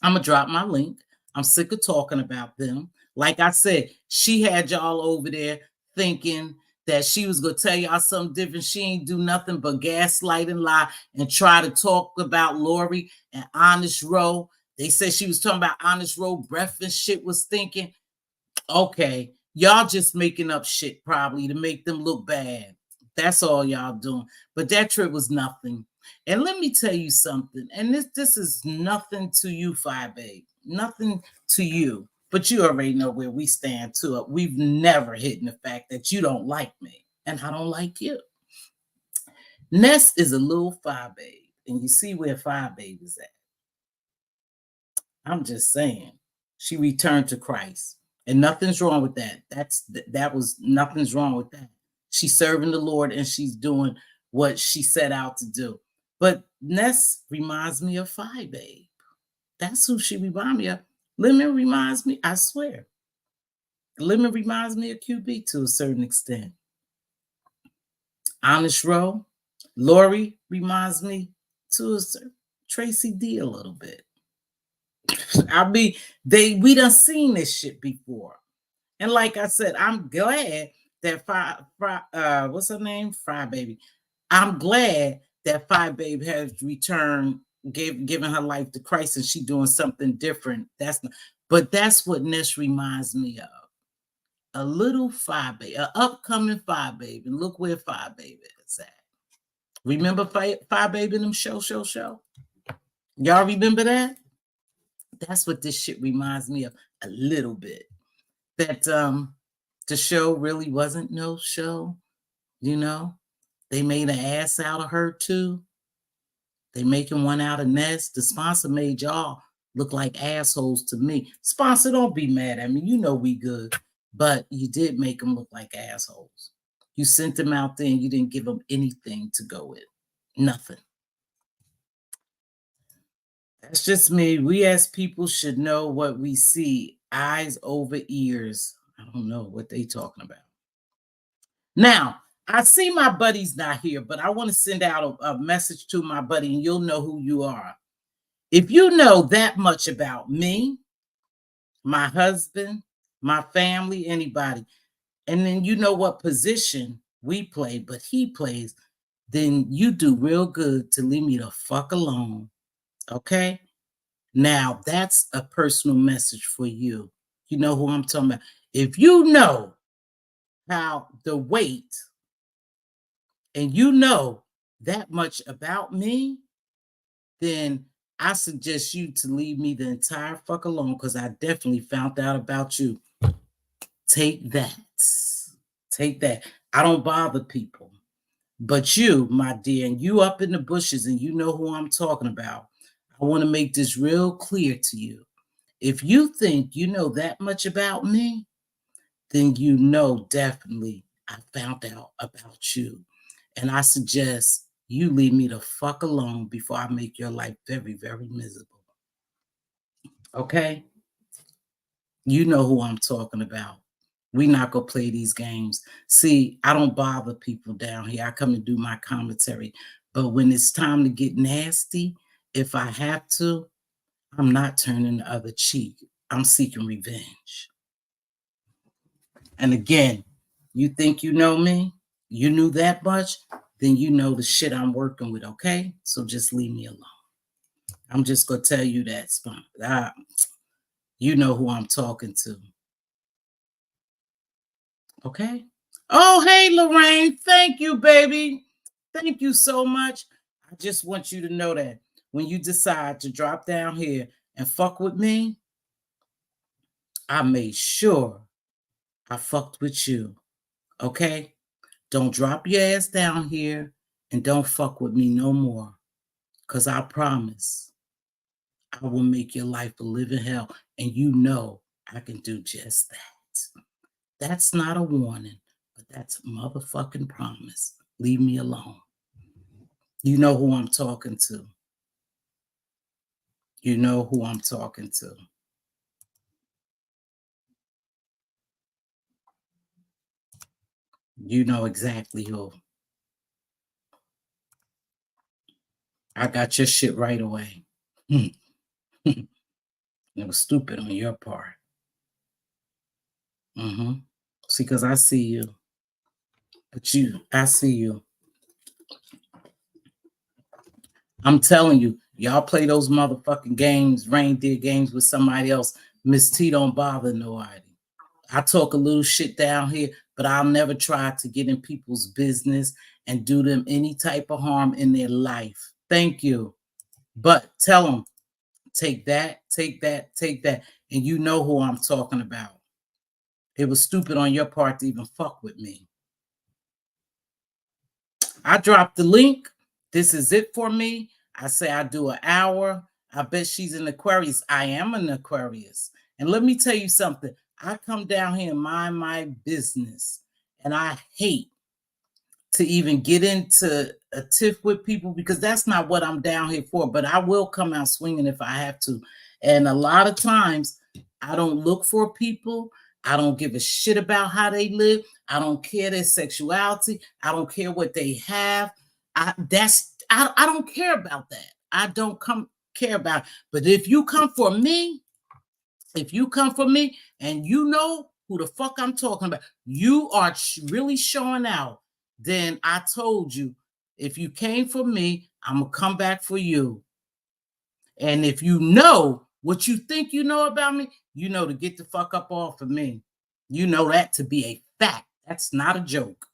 I'm going to drop my link. I'm sick of talking about them. Like I said, she had y'all over there thinking that she was going to tell y'all something different. She ain't do nothing but gaslight and lie and try to talk about Lori and Honest Row. They said she was talking about Honest Row breath and shit was thinking. Okay, y'all just making up shit probably to make them look bad. That's all y'all doing. But that trip was nothing. And let me tell you something. And this is nothing to you, Five Babe. Nothing to you. But you already know where we stand too. We've never hidden the fact that you don't like me. And I don't like you. Ness is a little Five Babe. And you see where Five Babe is at. I'm just saying. She returned to Christ. And nothing's wrong with that. That was nothing's wrong with that. She's serving the Lord and she's doing what she set out to do. But Ness reminds me of Five Babe. That's who she reminds me of. Lemon reminds me, I swear. Lemon reminds me of QB to a certain extent. Honest Row, Lori reminds me to a certain Tracy D a little bit. I mean, we done seen this shit before. And like I said, I'm glad that what's her name? Fry Baby. I'm glad that Five Babe has returned, given her life to Christ, and she doing something different. But that's what Ness reminds me of. A little Five Babe, an upcoming Five Babe. And look where Five Babe is at. Remember Five Babe in them show? Y'all remember that? That's what this shit reminds me of a little bit. That the show really wasn't no show, you know. They made an ass out of her too. They making one out of Ness. The sponsor made y'all look like assholes to me. Sponsor, don't be mad at me. You know we good. But you did make them look like assholes. You sent them out there and you didn't give them anything to go with. Nothing. That's just me. We as people should know what we see. Eyes over ears. I don't know what they talking about. Now, I see my buddy's not here, but I want to send out a message to my buddy, and you'll know who you are. If you know that much about me, my husband, my family, anybody, and then you know what position we play, but he plays, then you do real good to leave me the fuck alone. Okay? Now, that's a personal message for you. You know who I'm talking about. If you know how the weight and you know that much about me, then I suggest you to leave me the entire fuck alone, because I definitely found out about you. Take that. Take that. I don't bother people. But you, my dear, and you up in the bushes, and you know who I'm talking about. I want to make this real clear to you. If you think you know that much about me, then you know definitely I found out about you. And I suggest you leave me the fuck alone before I make your life very, very miserable. Okay? You know who I'm talking about. We not gonna play these games. See, I don't bother people down here. I come to do my commentary. But when it's time to get nasty, if I have to, I'm not turning the other cheek. I'm seeking revenge. And again, you think you know me? You knew that much? Then you know the shit I'm working with, okay? So just leave me alone. I'm just going to tell you that, Spunk. You know who I'm talking to. Okay? Oh, hey, Lorraine. Thank you, baby. Thank you so much. I just want you to know that when you decide to drop down here and fuck with me, I made sure I fucked with you. Okay? Don't drop your ass down here and don't fuck with me no more. Because I promise I will make your life a living hell. And you know I can do just that. That's not a warning, but that's a motherfucking promise. Leave me alone. You know who I'm talking to. You know who I'm talking to. You know exactly who. I got your shit right away. It was stupid on your part. See, because I see you. But I see you. I'm telling you, y'all play those motherfucking games, reindeer games with somebody else. Miss T don't bother nobody. I talk a little shit down here, but I'll never try to get in people's business and do them any type of harm in their life. Thank you. But tell them, take that, take that, take that. And you know who I'm talking about. It was stupid on your part to even fuck with me. I dropped the link. This is it for me. I say I do an hour. I bet she's an Aquarius. I am an Aquarius. And let me tell you something. I come down here and mind my business. And I hate to even get into a tiff with people because that's not what I'm down here for. But I will come out swinging if I have to. And a lot of times I don't look for people. I don't give a shit about how they live. I don't care their sexuality. I don't care what they have. I don't care about that. I don't care about it. But if you come for me and you know who the fuck I'm talking about, you are really showing out, then I told you, if you came for me, I'm going to come back for you. And if you know what you think you know about me, you know to get the fuck up off of me. You know that to be a fact. That's not a joke.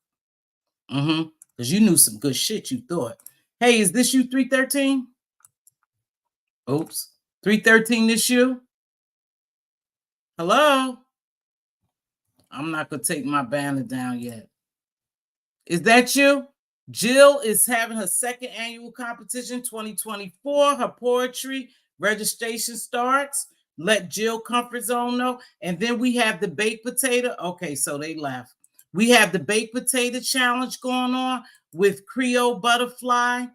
Because you knew some good shit, you thought. Hey, is this you, 313? Oops. 313, this you? Hello? I'm not going to take my banner down yet. Is that you? Jill is having her second annual competition, 2024. Her poetry registration starts. Let Jill Comfort Zone know. And then we have the baked potato. Okay, so they left. We have the baked potato challenge going on with Creole Butterfly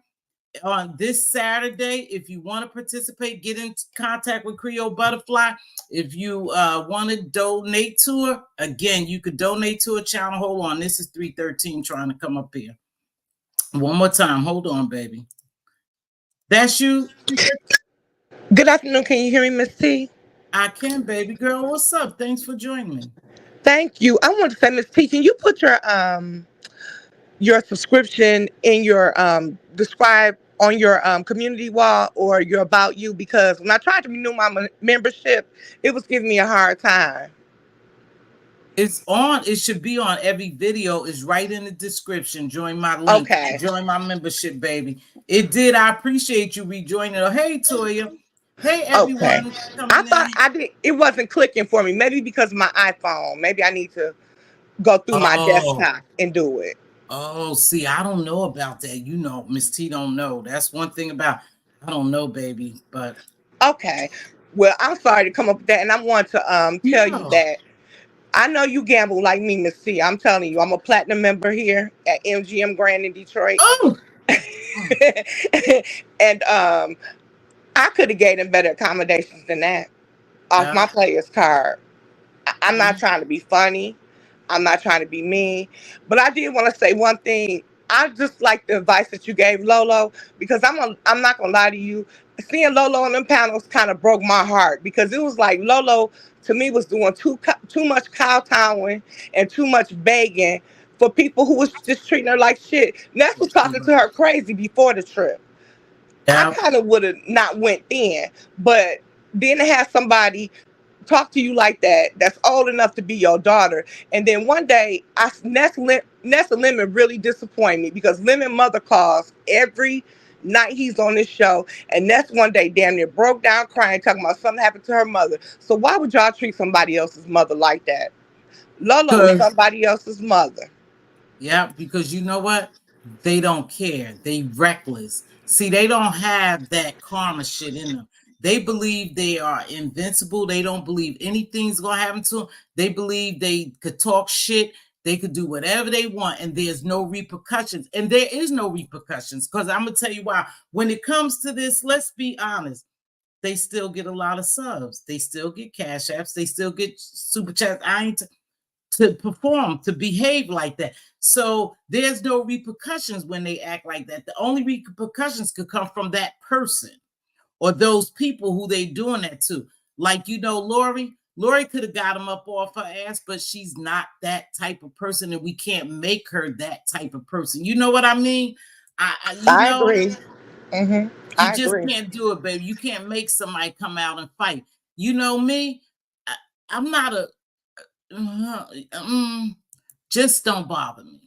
on this Saturday. If you want to participate, get in contact with Creole Butterfly. If you want to donate to her, again, you could donate to her channel. Hold on. This is 313 trying to come up here. One more time. Hold on, baby. That's you. Good afternoon. Can you hear me, Miss T? I can, baby girl. What's up? Thanks for joining me. Thank you. I want to say, Miss T, can you put your subscription in your describe on your community wall or your about you? Because when I tried to renew my membership, it was giving me a hard time. It's on. It should be on every video. It's right in the description. Join my link. Okay. Join my membership, baby. It did. I appreciate you rejoining. Oh, hey, Toya. Hey, Okay. everyone I coming thought in. I did. It wasn't clicking for me. Maybe because of my iPhone. Maybe I need to go through my Oh, desktop and do it. oh, see, I don't know about that. You know, Miss T don't know. That's one thing about I don't know, baby. But Okay. Well, I'm sorry to come up with that, and I want to tell you no. that I know you gamble like me, Miss C. I'm telling you, I'm a platinum member here at MGM Grand in Detroit. Oh, And I could have gave them better accommodations than that off yeah. my player's card. I'm not trying to be funny. I'm not trying to be mean. But I did want to say one thing. I just like the advice that you gave Lolo because I'm not gonna lie to you. Seeing Lolo on them panels kind of broke my heart because it was like Lolo to me was doing too much kowtowing and too much begging for people who was just treating her like shit. Ness was talking to her crazy before the trip. I Yeah. kind of would have not went then, but then to have somebody talk to you like that that's old enough to be your daughter, and then one day Nessa Lemon really disappointed me because Lemon mother calls every night he's on this show, and Ness one day damn near broke down crying talking about something happened to her mother. So why would y'all treat somebody else's mother like that? Lolo is Because somebody else's mother. yeah, because you know what? They don't care. They reckless. See, they don't have that karma shit in them. They believe they are invincible. They don't believe anything's gonna happen to them. They believe they could talk shit. They could do whatever they want, and there's no repercussions. And there is no repercussions because I'm gonna tell you why. When it comes to this, let's be honest. They still get a lot of subs. They still get cash apps. They still get super chats. I ain't to perform, to behave like that. So there's no repercussions when they act like that. The only repercussions could come from that person or those people who they doing that to. Like, you know, Lori, Lori could have got him up off her ass, but she's not that type of person, and we can't make her that type of person. You know what I mean? I agree. You I just agree. can't do it, baby. You can't make somebody come out and fight. You know me? I'm not a just don't bother me.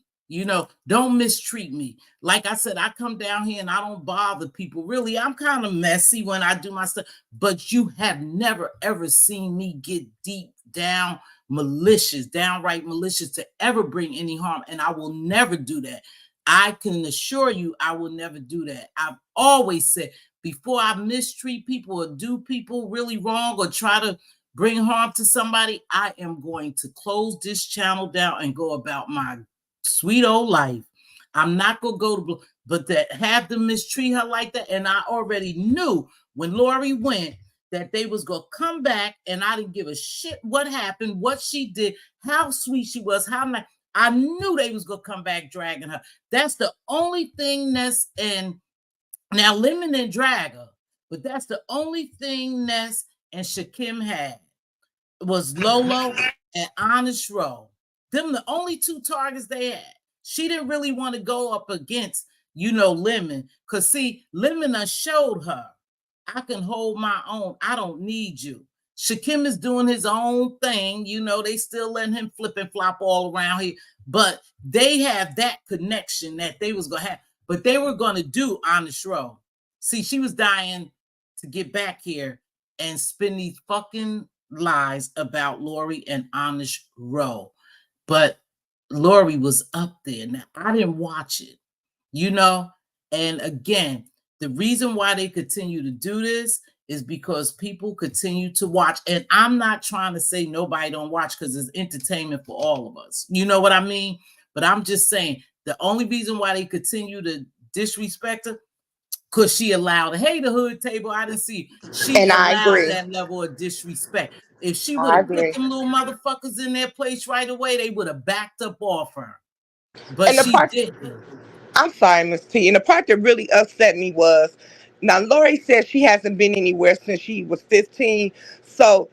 Don't mistreat me. Like I said, I come down here and I don't bother people. Really, I'm kind of messy when I do my stuff, but you have never ever seen me get deep down malicious, downright malicious to ever bring any harm. And I will never do that. I can assure you I will never do that. I've always said before I mistreat people or do people really wrong or try to bring harm to somebody, I am going to close this channel down and go about my sweet old life. I'm not going to go to, but that have them mistreat her like that. And I already knew when Lori went that they was going to come back, and I didn't give a shit what happened, what she did, how sweet she was, how nice. I knew they was going to come back dragging her. That's the only thing that's in. Now, Lemon didn't drag her, but that's the only thing Ness and Shakim had was Lolo and Honest Row. Them the only two targets they had. She didn't really want to go up against, Lemon. Because, see, Lemon showed her, I can hold my own. I don't need you. Shakim is doing his own thing. They still letting him flip and flop all around here. But they have that connection that they was going to have. But they were going to do Honest Row. See, she was dying to get back here and spin these fucking lies about Lori and Honest Row. But Lori was up there. Now, I didn't watch it, And again, the reason why they continue to do this is because people continue to watch. And I'm not trying to say nobody don't watch because it's entertainment for all of us. You know what I mean? But I'm just saying the only reason why they continue to disrespect her, because she allowed, hey, the hood table, I didn't see. She And I allowed agree. that level of disrespect. If she would I have put agree. them little motherfuckers in their place right away, they would have backed up off her. But And the she part, didn't. I'm sorry, Miss T. And the part that really upset me was, now Lori said she hasn't been anywhere since she was 15. So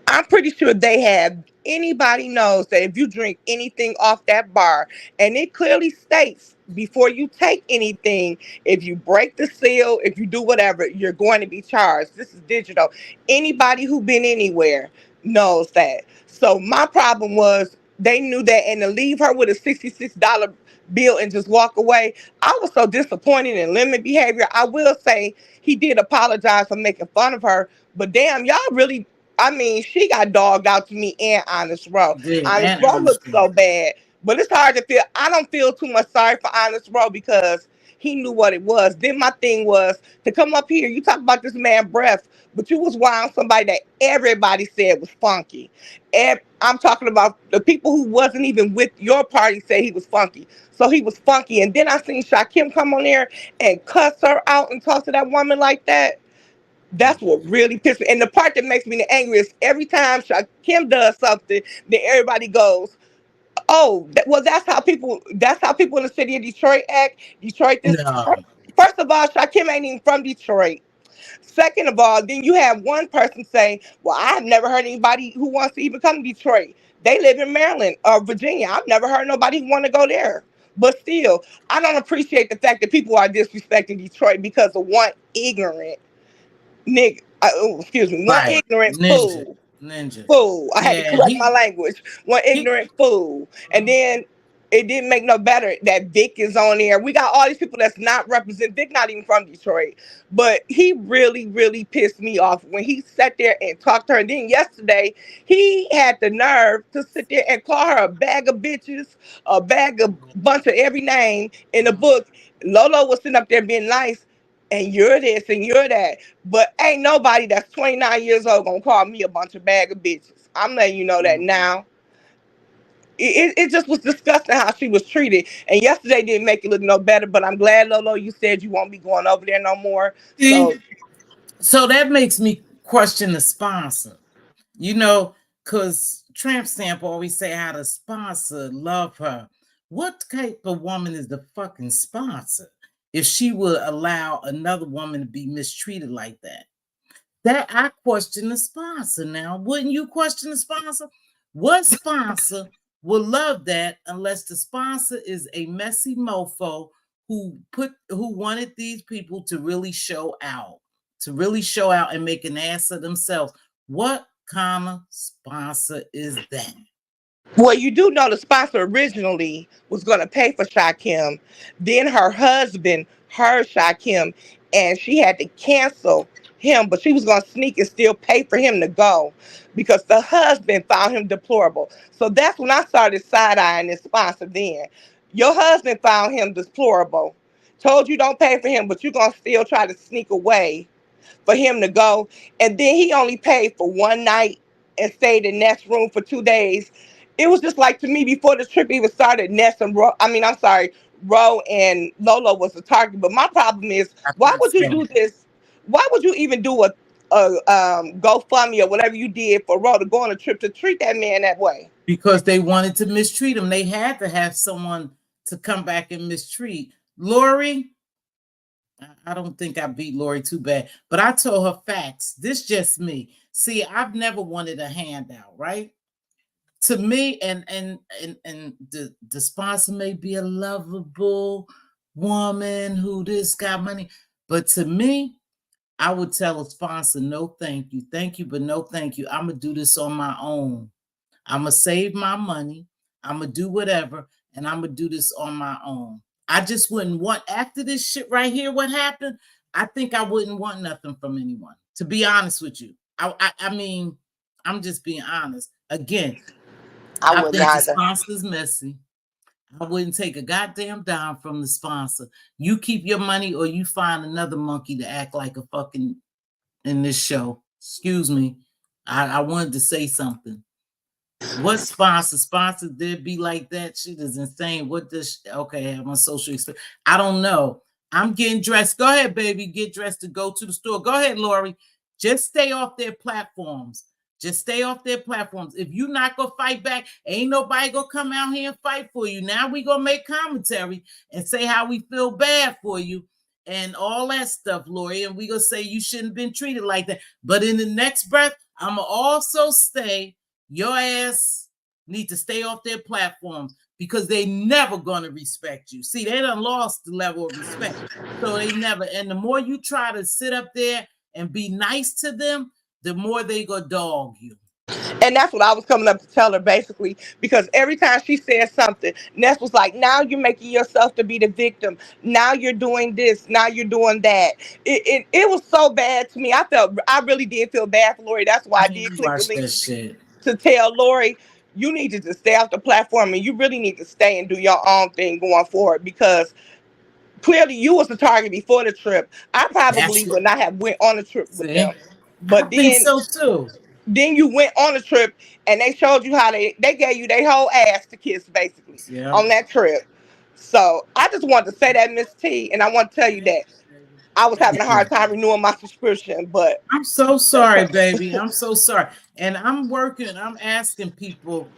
I'm pretty sure they have. Anybody knows that if you drink anything off that bar, and it clearly states before you take anything, if you break the seal, if you do whatever, you're going to be charged. This is digital. Anybody who been anywhere knows that. So my problem was they knew that, and to leave her with a $66 bill and just walk away. I was so disappointed in Lemon behavior. I will say he did apologize for making fun of her, but damn, y'all really, I mean, she got dogged out to me and Honest Row. Did Honest and Row looks honestly. so bad. But it's hard to feel. I don't feel too much sorry for Honest Row because he knew what it was. Then my thing was to come up here. You talk about this man breath, but you was wild somebody that everybody said was funky. And I'm talking about the people who wasn't even with your party say he was funky. So he was funky. And then I seen Shakim come on there and cuss her out and talk to that woman like that. That's what really pissed me. And the part that makes me the angriest, every time Kim does something, then everybody goes, "Oh, well, That's how people in the city of Detroit act. Detroit, this. No. First of all, Shakim ain't even from Detroit. Second of all, then you have one person say, "Well, I've never heard anybody who wants to even come to Detroit. They live in Maryland or Virginia. I've never heard nobody who want to go there." But still, I don't appreciate the fact that people are disrespecting Detroit because of one ignorant nigga. Excuse me, one Right. ignorant Ninja. fool. Ninja. Fool. I had to Yeah, correct my language. One he ignorant fool. And then it didn't make no better that Vic is on there. We got all these people that's not represent. Vic not even from Detroit, but he really, really pissed me off when he sat there and talked to her. And then yesterday he had the nerve to sit there and call her a bag of bitches, a bag of bunch of every name in the book. Lolo was sitting up there being nice, and you're this and you're that. But ain't nobody that's 29 years old gonna call me a bunch of bag of bitches. I'm letting you know that now. It just was disgusting how she was treated. And yesterday didn't make it look no better, but I'm glad, Lolo, you said you won't be going over there no more. see. So, So that makes me question the sponsor. Because Tramp Stamp always say how the sponsor love her. What type of woman is the fucking sponsor if she would allow another woman to be mistreated like that? That I question the sponsor now. Wouldn't you question the sponsor? What sponsor will love that unless the sponsor is a messy mofo who wanted these people to really show out, and make an ass of themselves? What kind of sponsor is that? Well, you do know the sponsor originally was going to pay for Shakim. Then her husband heard Shakim and she had to cancel him, but she was going to sneak and still pay for him to go because the husband found him deplorable. So that's when I started side eyeing this sponsor then. Your husband found him deplorable, told you don't pay for him, but you're going to still try to sneak away for him to go. And then he only paid for one night and stayed in Ness room for 2 days. It was just like to me before the trip even started, Ness and Ro and Lolo was the target. But my problem is, I why couldn't would you stand do it. this? Why would you even do a GoFundMe or whatever you did for Ro to go on a trip to treat that man that way? Because they wanted to mistreat him. They had to have someone to come back and mistreat. Lori, I don't think I beat Lori too bad, but I told her facts. This just me. See, I've never wanted a handout, right? To me, and the sponsor may be a lovable woman who just got money, but to me, I would tell a sponsor, no, thank you, but no, thank you. I'm gonna do this on my own. I'm gonna save my money. I'm gonna do whatever, and I'm gonna do this on my own. I just wouldn't want after this shit right here. What happened? I think I wouldn't want nothing from anyone. To be honest with you, I mean, I'm just being honest. Again, I I wouldn't think the either. sponsor's messy. I wouldn't take a goddamn dime from the sponsor. You keep your money, or you find another monkey to act like a fucking in this show. Excuse me. I wanted to say something. What sponsor did be like that? Shit is insane. What does okay, I'm on social experience. I don't know. I'm getting dressed. Go ahead, baby. Get dressed to go to the store. Go ahead, Lori. Just stay off their platforms. Just stay off their platforms. If you not gonna fight back, ain't nobody gonna come out here and fight for you. Now we gonna make commentary and say how we feel bad for you and all that stuff, Lori. And we gonna say you shouldn't have been treated like that. But in the next breath, I'm gonna also say your ass need to stay off their platforms because they never gonna respect you. See, they done lost the level of respect. So they never, and the more you try to sit up there and be nice to them, the more they go dog you. And that's what I was coming up to tell her basically, because every time she said something, Ness was like, now you're making yourself to be the victim. Now you're doing this. Now you're doing that. It was so bad to me. I really did feel bad for Lori. That's why I I need did to click the watch link that shit. to tell Lori, you need to just stay off the platform and you really need to stay and do your own thing going forward because clearly you was the target before the trip. I That's probably what would not have went on the trip with see. them. I But think so too. then you went on a trip and they showed you how they gave you their whole ass to kiss basically Yeah. on that trip. So I just wanted to say that, Miss T, and I want to tell you that I was Thank having a you. hard time renewing my subscription, but I'm so sorry, baby. I'm so sorry. And I'm working, I'm asking people,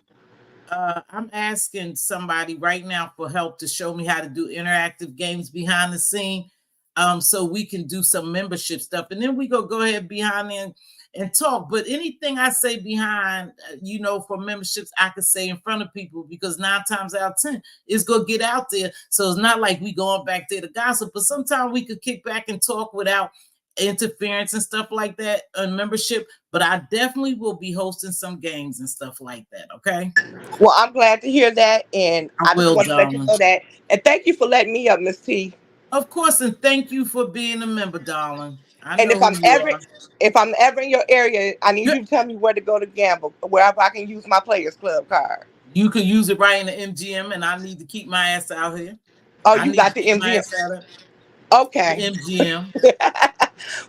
I'm asking somebody right now for help to show me how to do interactive games behind the scene. So we can do some membership stuff. And then we go ahead behind there and talk. But anything I say behind, for memberships, I could say in front of people because 9 times out of 10, it's gonna get out there. So it's not like we going back there to gossip, but sometimes we could kick back and talk without interference and stuff like that on membership. But I definitely will be hosting some games and stuff like that. Okay. well, I'm glad to hear that, and I I just will, want to let you darling. know that. And thank you for letting me up, Miss T. Of course, and thank you for being a member, darling. I And know who you are. if I'm ever in your area, I need You, you to tell me where to go to gamble, wherever I can use my Players Club card. you could use it right in the MGM, and I need to keep my ass out here. Oh, I you need to got the keep my MGM. ass out of the Okay. MGM.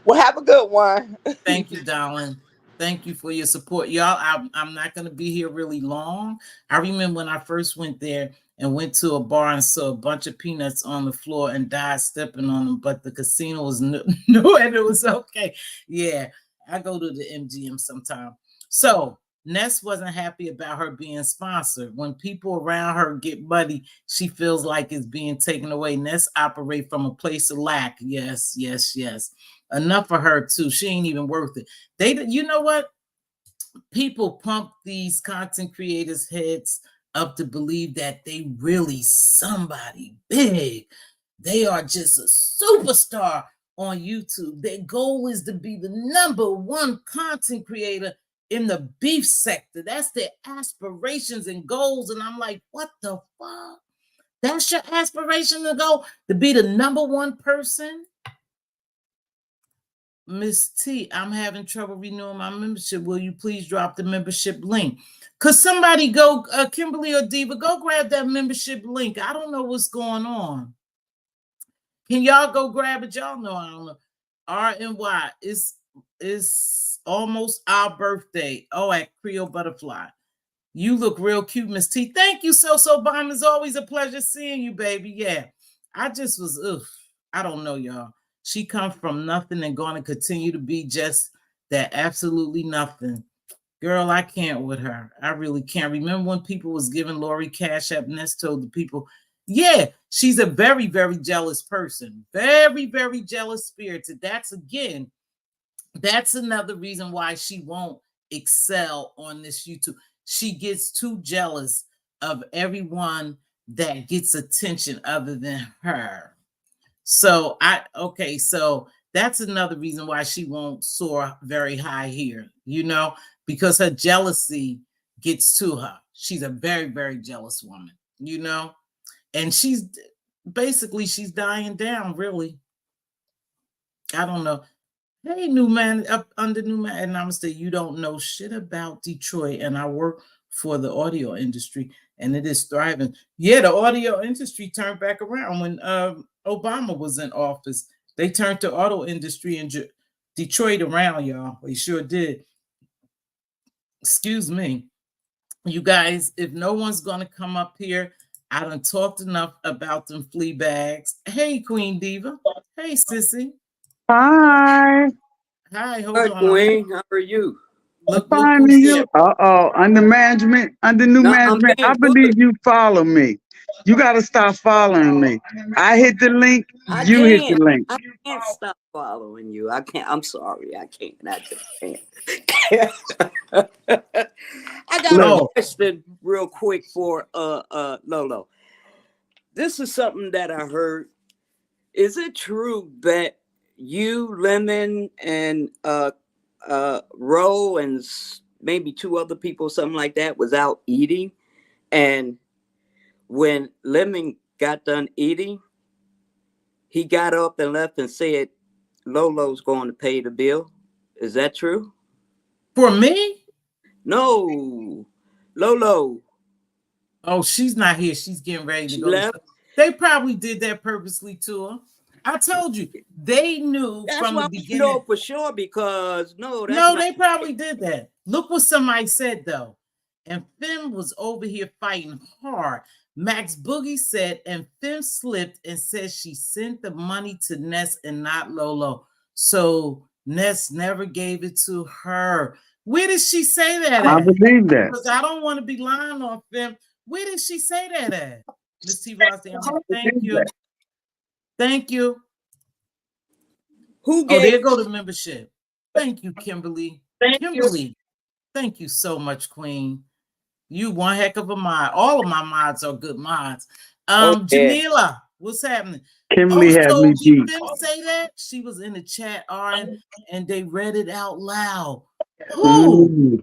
Well, have a good one. Thank you, darling. Thank you for your support. Y'all, I'm not going to be here really long. I remember when I first went there and went to a bar and saw a bunch of peanuts on the floor and died stepping on them, but the casino was new and it was okay. Yeah, I go to the MGM sometime. So Ness wasn't happy about her being sponsored. When people around her get money, she feels like it's being taken away. Ness operate from a place of lack. Yes, yes, yes. Enough of her too. She ain't even worth it. You know what? People pump these content creators' heads up to believe that they really somebody big. They are just a superstar on YouTube. Their goal is to be the #1 content creator in the beef sector. That's their aspirations and goals. And I'm like, what the fuck? That's your aspiration to go to be the #1 person? Miss T, I'm having trouble renewing my membership. Will you please drop the membership link? Could somebody go, Kimberly or Diva, go grab that membership link. I don't know what's going on. Can y'all go grab it? Y'all know I don't know. RNY, it's almost our birthday. Oh, at Creole Butterfly. You look real cute, Miss T. Thank you, So Bomb. It's always a pleasure seeing you, baby. Yeah, I just was, I don't know, y'all. She comes from nothing and going to continue to be just that, absolutely nothing. Girl, I can't with her. I really can't. Remember when people was giving Lori Cash App, Ness told the people, yeah, she's a very, very jealous person. Very, very jealous spirited. That's another reason why she won't excel on this YouTube. She gets too jealous of everyone that gets attention other than her. So that's another reason why she won't soar very high here, because her jealousy gets to her. She's a very, very jealous woman, and she's dying down, really. I don't know. Hey, new man, up under new man, and I'm saying you don't know shit about Detroit, and I work for the audio industry, and it is thriving. Yeah, the audio industry turned back around when Obama was in office. They turned the auto industry in Detroit around, y'all. They sure did. Excuse me. You guys, if no one's going to come up here, I done talked enough about them flea bags. Hey, Queen Diva. Hey, Sissy. Hi. Hi, hold Hi, on. Queen. How are you? Look Finding you. Under management, under new management. I believe you follow me. You got to stop following me. I hit the link. You hit the link. I can't stop following you. I can't. I'm sorry. I can't. I just can't. I got a question real quick for Lolo. This is something that I heard. Is it true that you, Lemon, and Ro, and maybe 2 other people, something like that, was out eating, and when Lemon got done eating, he got up and left and said Lolo's going to pay the bill? Is that true? For me? No, Lolo. Oh, she's not here. She's getting ready to go. Left. They probably did that purposely to her. I told you, they knew from the beginning. No, for sure, because they probably did that. Look what somebody said though. And Fem was over here fighting hard. Max Boogie said, and Fem slipped and said she sent the money to Ness and not Lolo. So Ness never gave it to her. Where did she say that at? I believe that. Because I don't want to be lying on Fem. Where did she say that at? Mz.Teavalocity, thank you. Thank you. Who gave? There go the membership. Thank you, Kimberly. Kimberly, thank you so much, Queen. You one heck of a mod. All of my mods are good mods. Janila, what's happening? Kimberly had me beat. Didn't say that. She was in the chat, and they read it out loud. Who?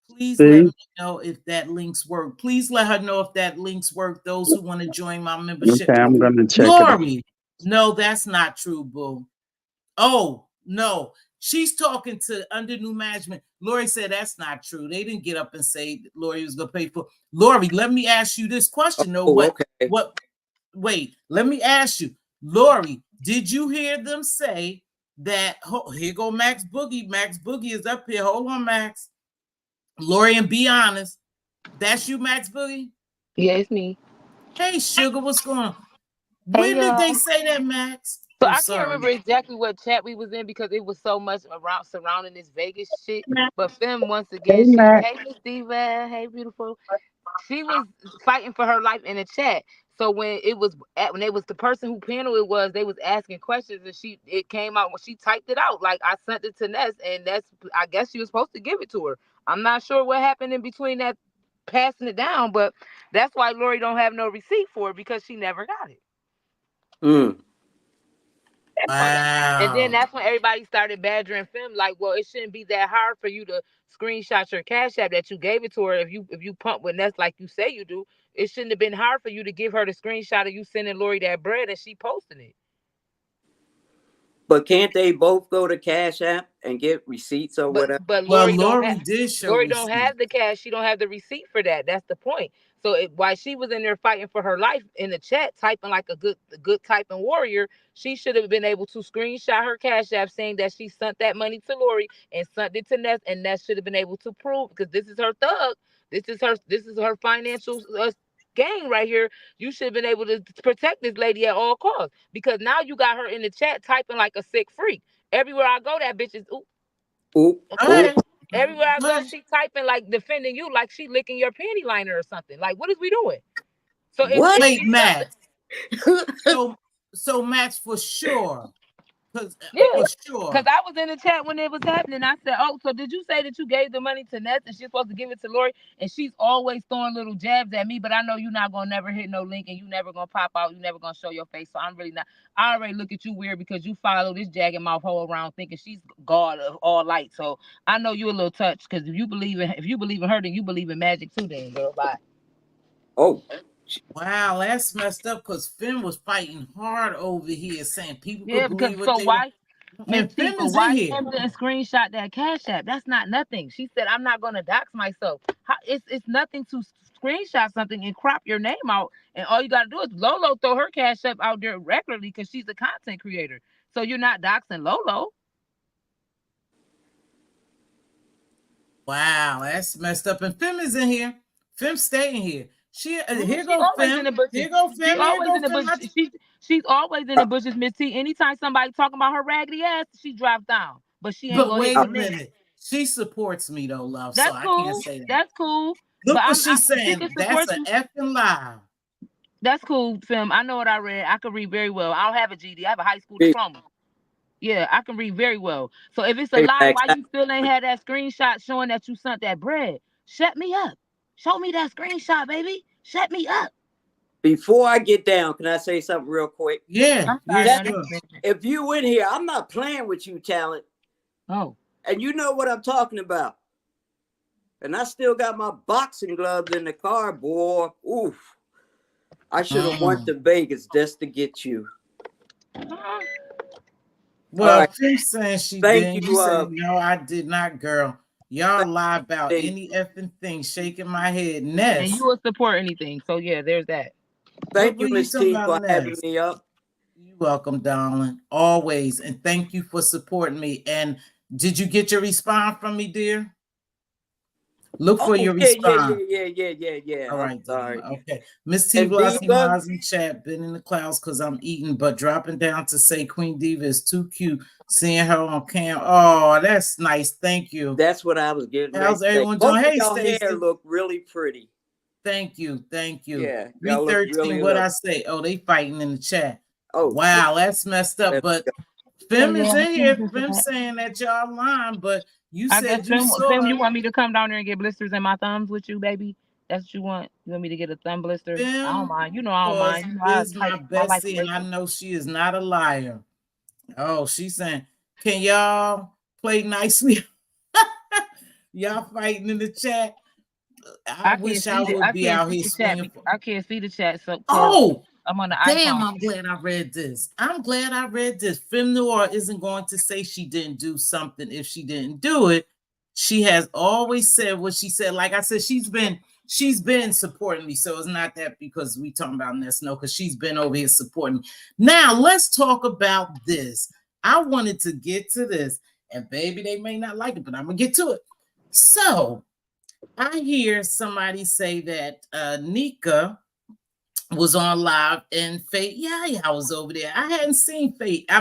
Please let me know if that links work. Please let her know if that links work. Those who want to join my membership. Okay, I'm gonna check Lori, no, that's not true, boo. Oh no, she's talking to under new management. Lori said that's not true. They didn't get up and say Lori was gonna pay for. Lori, let me ask you this question. Wait, let me ask you, Lori, did you hear them say that? Here go Max Boogie. Max Boogie is up here. Hold on, Max. Lori, and be honest, that's you, Max Boogie? Yeah, it's me. Hey, sugar, what's going on? When did they say that, Max? So I can't remember exactly what chat we was in because it was so much around surrounding this Vegas shit. But Fem, once again, hey Miss Diva, hey beautiful. She was fighting for her life in the chat. So when it was the person who panel it was, they was asking questions, and it came out when she typed it out. Like, I sent it to Ness, and I guess she was supposed to give it to her. I'm not sure what happened in between that passing it down, but that's why Lori don't have no receipt for it, because she never got it. Wow. And then that's when everybody started badgering Fem, like, well, it shouldn't be that hard for you to screenshot your Cash App that you gave it to her. If you pump with Ness like you say you do, it shouldn't have been hard for you to give her the screenshot of you sending Lori that bread and she posting it. But can't they both go to Cash App and get receipts or whatever? But Well, Lori did show Lori receipt. don't have the cash. She don't have the receipt for that. That's the point. So while she was in there fighting for her life in the chat, typing like a good typing warrior, she should have been able to screenshot her Cash App saying that she sent that money to Lori and sent it to Ness, and Ness should have been able to prove, because this is her thug. This is her financial gang right here. You should have been able to protect this lady at all costs, because now you got her in the chat typing like a sick freak. Everywhere I go, that bitch is everywhere I go, she typing like defending you, like she licking your panty liner or something. Like, what is we doing? So what? Wait, Max. so Max, for sure. For sure. Because I was in the chat when it was happening. I said, "Oh, so did you say that you gave the money to Ness and she's supposed to give it to Lori?" And she's always throwing little jabs at me, but I know you're not gonna never hit no link, and you never gonna pop out. You never gonna show your face. So I'm really not. I already look at you weird because you follow this jagged mouth hole around thinking she's God of all light. So I know you a little touched, because if you believe in her, then you believe in magic too. Then, girl, bye. Oh. Wow, that's messed up, because Finn was fighting hard over here saying people Yeah, could believe because what they why? And Finn is in Why here. Fem didn't screenshot that Cash App? That's not nothing. She said, "I'm not gonna dox myself." It's nothing to screenshot something and crop your name out, and all you gotta do is Lolo throw her Cash App out there regularly because she's a content creator. So you're not doxing Lolo. Wow, that's messed up. And Fem is in here. Fem's staying here. Here go always Fem. in the bushes. Here go Fem. She's always in the bushes. She's always in the bushes, Miss T. Anytime somebody talking about her raggedy ass, she drops down. But she ain't gonna wait a minute. She supports me though, love. That's so cool. I can't say that. That's cool. Look but what she's saying. That's an effing lie. That's cool, Fem. I know what I read. I can read very well. I don't have a GD. I have a high school diploma. Yeah, I can read very well. So if it's a lie, why you still ain't had that screenshot showing that you sent that bread? Shut me up. Show me that screenshot, baby. Shut me up. Before I get down, can I say something real quick? Yeah. If you in here, I'm not playing with you, talent. Oh. And you know what I'm talking about. And I still got my boxing gloves in the car, boy. Oof. I should have went to Vegas just to get you. Well, right. She's saying she did. You said, no, I did not, girl. Y'all lie about any effing thing, shaking my head. Ness. And you will support anything. So, yeah, there's that. Thank you, Mz.T, for having me up. You're welcome, darling. Always. And thank you for supporting me. And did you get your response from me, dear? Look for your response. Yeah. All right. Sorry. Okay. Mz.Teavalocity in chat. Been in the clouds because I'm eating, but dropping down to say Queen Diva is too cute. Seeing her on cam. Oh, that's nice. Thank you. That's what I was getting. How's everyone doing? Hey, Stacey. Hair look really pretty. Thank you. Yeah. 313. Really what I say? Oh, they fighting in the chat. Oh, wow. That's messed up. But Fem is in here. Fem saying that y'all lying, but you said you saw. Fem, you want me to come down there and get blisters in my thumbs with you, baby? That's what you want? You want me to get a thumb blister? Fem, I don't mind. You know I don't mind. You know, is my bestie, and I know she is not a liar. Oh, she's saying, can y'all play nicely? Y'all fighting in the chat. I wish I would be out here swinging. I can't see the chat. So I'm on the iPhone. Damn, I'm glad I read this. Fem Noir isn't going to say she didn't do something if she didn't do it. She has always said what she said. Like I said, she's been supporting me. So it's not that because we talking about this, no, because she's been over here supporting me. Now let's talk about this. I wanted to get to this, and baby, they may not like it, but I'm gonna get to it. So I hear somebody say that Nika was on live and Fate I was over there. I hadn't seen Fate. I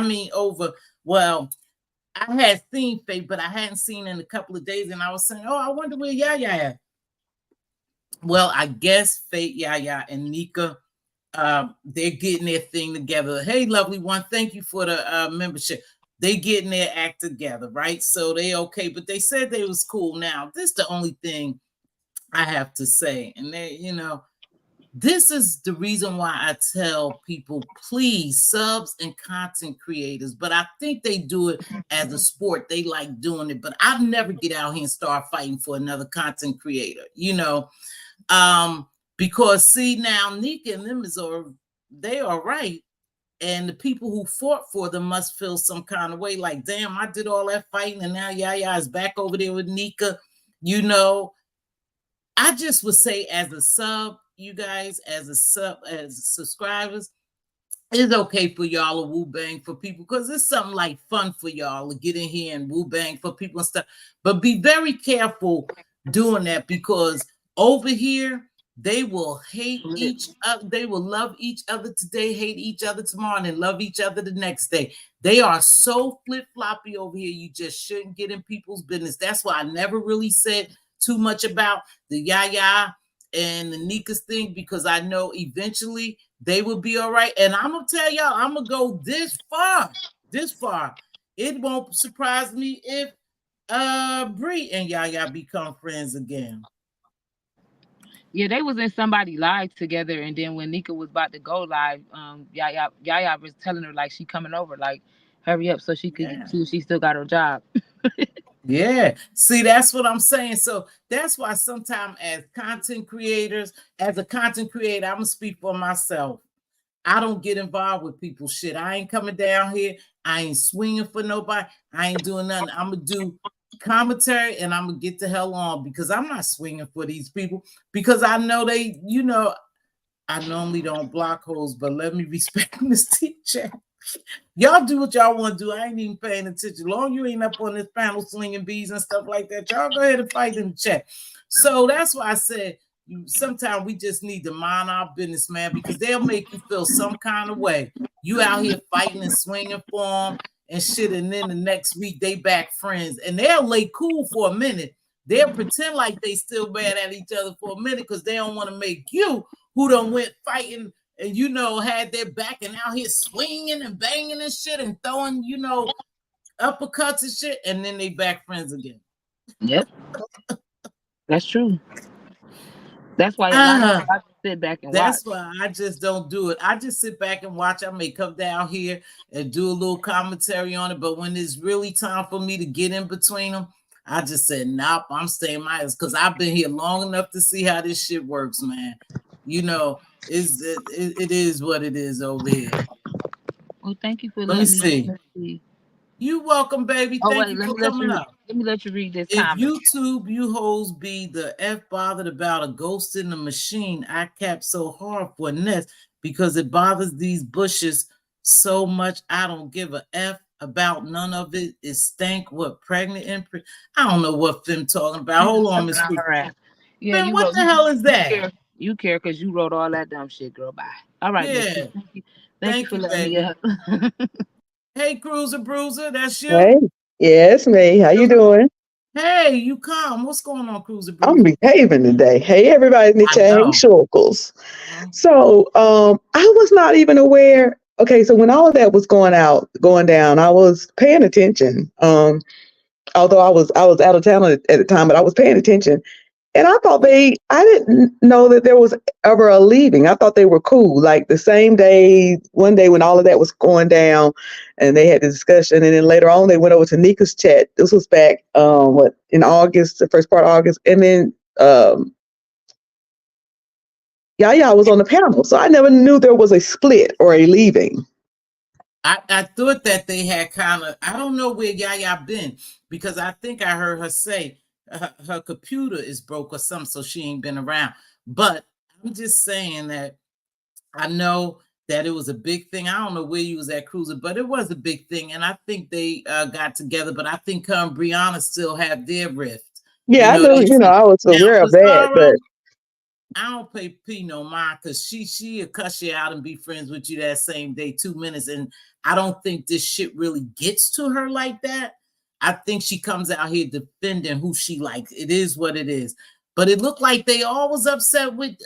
had seen Fate, but I hadn't seen in a couple of days, and I was saying, oh, I wonder where Yaya at. Well, I guess Fate, Yaya, and Nika they're getting their thing together. Hey, lovely one, thank you for the membership. They getting their act together, right? So they okay, but they said they was cool. Now, this is the only thing I have to say. And they, this is the reason why I tell people, please, subs and content creators, but I think they do it as a sport. They like doing it, but I'd never get out here and start fighting for another content creator, because see, now Nika and them they are right. And the people who fought for them must feel some kind of way, like, damn, I did all that fighting and now Yaya is back over there with Nika. I just would say, as a sub, you guys, as subscribers, it's okay for y'all to woo bang for people, because it's something like fun for y'all to get in here and woo bang for people and stuff. But be very careful doing that, because over here, they will hate each other. They will love each other today, hate each other tomorrow, and then love each other the next day. They are so flip-floppy over here. You just shouldn't get in people's business. That's why I never really said too much about the Yaya and the Nika's thing, because I know eventually they will be all right. And I'm gonna tell y'all, I'm gonna go this far. It won't surprise me if Bree and Yaya become friends again. Yeah, they was in somebody live together, and then when Nika was about to go live, Yaya was telling her like she coming over, like hurry up so she could see if she still got her job. Yeah, see, that's what I'm saying. So that's why sometimes as a content creator, I'm gonna speak for myself. I don't get involved with people's shit. I ain't coming down here. I ain't swinging for nobody. I ain't doing nothing. I'm gonna do commentary and I'm gonna get the hell on, because I'm not swinging for these people, because I know they, I normally don't block hoes, but let me respect Ms. Teacher. Y'all do what y'all want to do. I ain't even paying attention. Long you ain't up on this panel slinging bees and stuff like that, y'all go ahead and fight in the chat. So that's why I said sometimes we just need to mind our business, man, because they'll make you feel some kind of way. You out here fighting and swinging for them and shit, and then the next week they back friends, and they'll lay cool for a minute. They'll pretend like they still mad at each other for a minute, because they don't want to make you, who done went fighting and had their back and out here swinging and banging and shit and throwing, uppercuts and shit, and then they back friends again. Yep. That's true. That's why a lot of times I just sit back and watch. That's why I just don't do it. I just sit back and watch. I may come down here and do a little commentary on it, but when it's really time for me to get in between them, I just said, nope, I'm staying my ass, because I've been here long enough to see how this shit works, man. It is what it is over here. Well, thank you for Let me see. You welcome, baby. Thank you for coming up. Let me let you read this If comment. YouTube, you hoes be the F bothered about a ghost in the machine, I cap so hard for Ness because it bothers these bushes so much. I don't give a F about none of it. It stank. What, pregnant imprint? I don't know what Fim talking about. Hold on, Miss Fim. Yeah, What the hell is that? You care because you wrote all that dumb shit, girl. Bye. All right. Yeah. Thank you for letting me up. Hey, Cruiser Bruiser, that's you? Hey, yes, me. How you doing? Hey, you calm. What's going on, Cruiser Bruiser? I'm behaving today. Hey, everybody in the chat. Hey, Shorkles. So, I was not even aware. Okay, so when all of that was going down, I was paying attention. Although I was out of town at the time, but I was paying attention. And I thought I didn't know that there was ever a leaving. I thought they were cool. Like the same day, one day when all of that was going down and they had the discussion. And then later on, they went over to Nika's chat. This was back, in August, the first part of August. And then Yaya was on the panel. So I never knew there was a split or a leaving. I thought that they had I don't know where Yaya been, because I think I heard her say, her computer is broke or something, so she ain't been around. But I'm just saying that I know that it was a big thing. I don't know where you was at, Cruiser, but it was a big thing. And I think they got together, but I think her and Brianna still have their rift. Yeah, I knew, I was aware of that, but I don't pay P no mind, because she'll cuss you out and be friends with you that same day, 2 minutes. And I don't think this shit really gets to her like that. I think she comes out here defending who she likes. It is what it is. But it looked like they all was upset with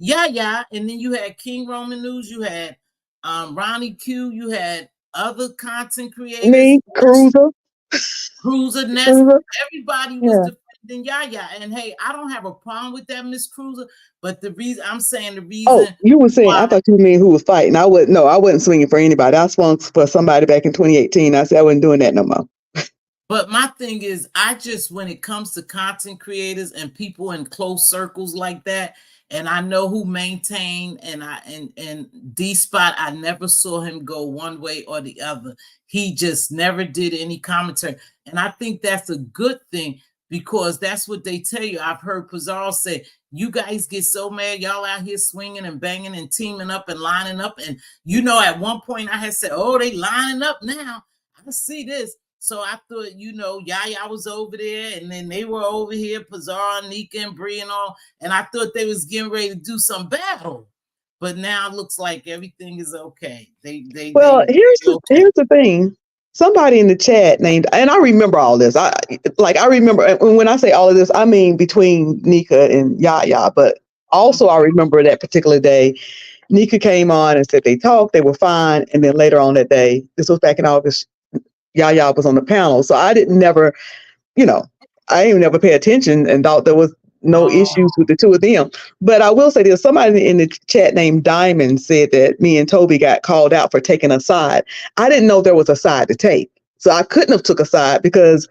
Yeah, and then you had King Roman News, you had Ronnie Q, you had other content creators, Me, Cruiser, Ness, Cruiser. everybody was Yeah. defending Yaya. And hey, I don't have a problem with that, Miss Cruiser. But the reason I'm saying the Oh, reason you were saying, why, I thought you mean who was fighting. I wasn't swinging for anybody. I swung for somebody back in 2018. I said I wasn't doing that no more. but my thing is, I just, when it comes to content creators and people in close circles like that, and I know who maintain and D Spot, I never saw him go one way or the other. He just never did any commentary. And I think that's a good thing, because that's what they tell you. I've heard Pizarro say, you guys get so mad, y'all out here swinging and banging and teaming up and lining up. And, at one point I had said, oh, they lining up now. I see this. So I thought, Yaya was over there, and then they were over here, Pizarro, Nika, and Bree and all, and I thought they was getting ready to do some battle. But now it looks like everything is okay. Here's the thing. Somebody in the chat named, and I remember all this. I remember when I say all of this, I mean between Nika and Yaya, but also I remember that particular day, Nika came on and said they talked, they were fine, and then later on that day, this was back in August, Yaya was on the panel. So I didn't never pay attention and thought there was no issues with the two of them. But I will say there's somebody in the chat named Diamond said that me and Toby got called out for taking a side. I didn't know there was a side to take. So I couldn't have took a side because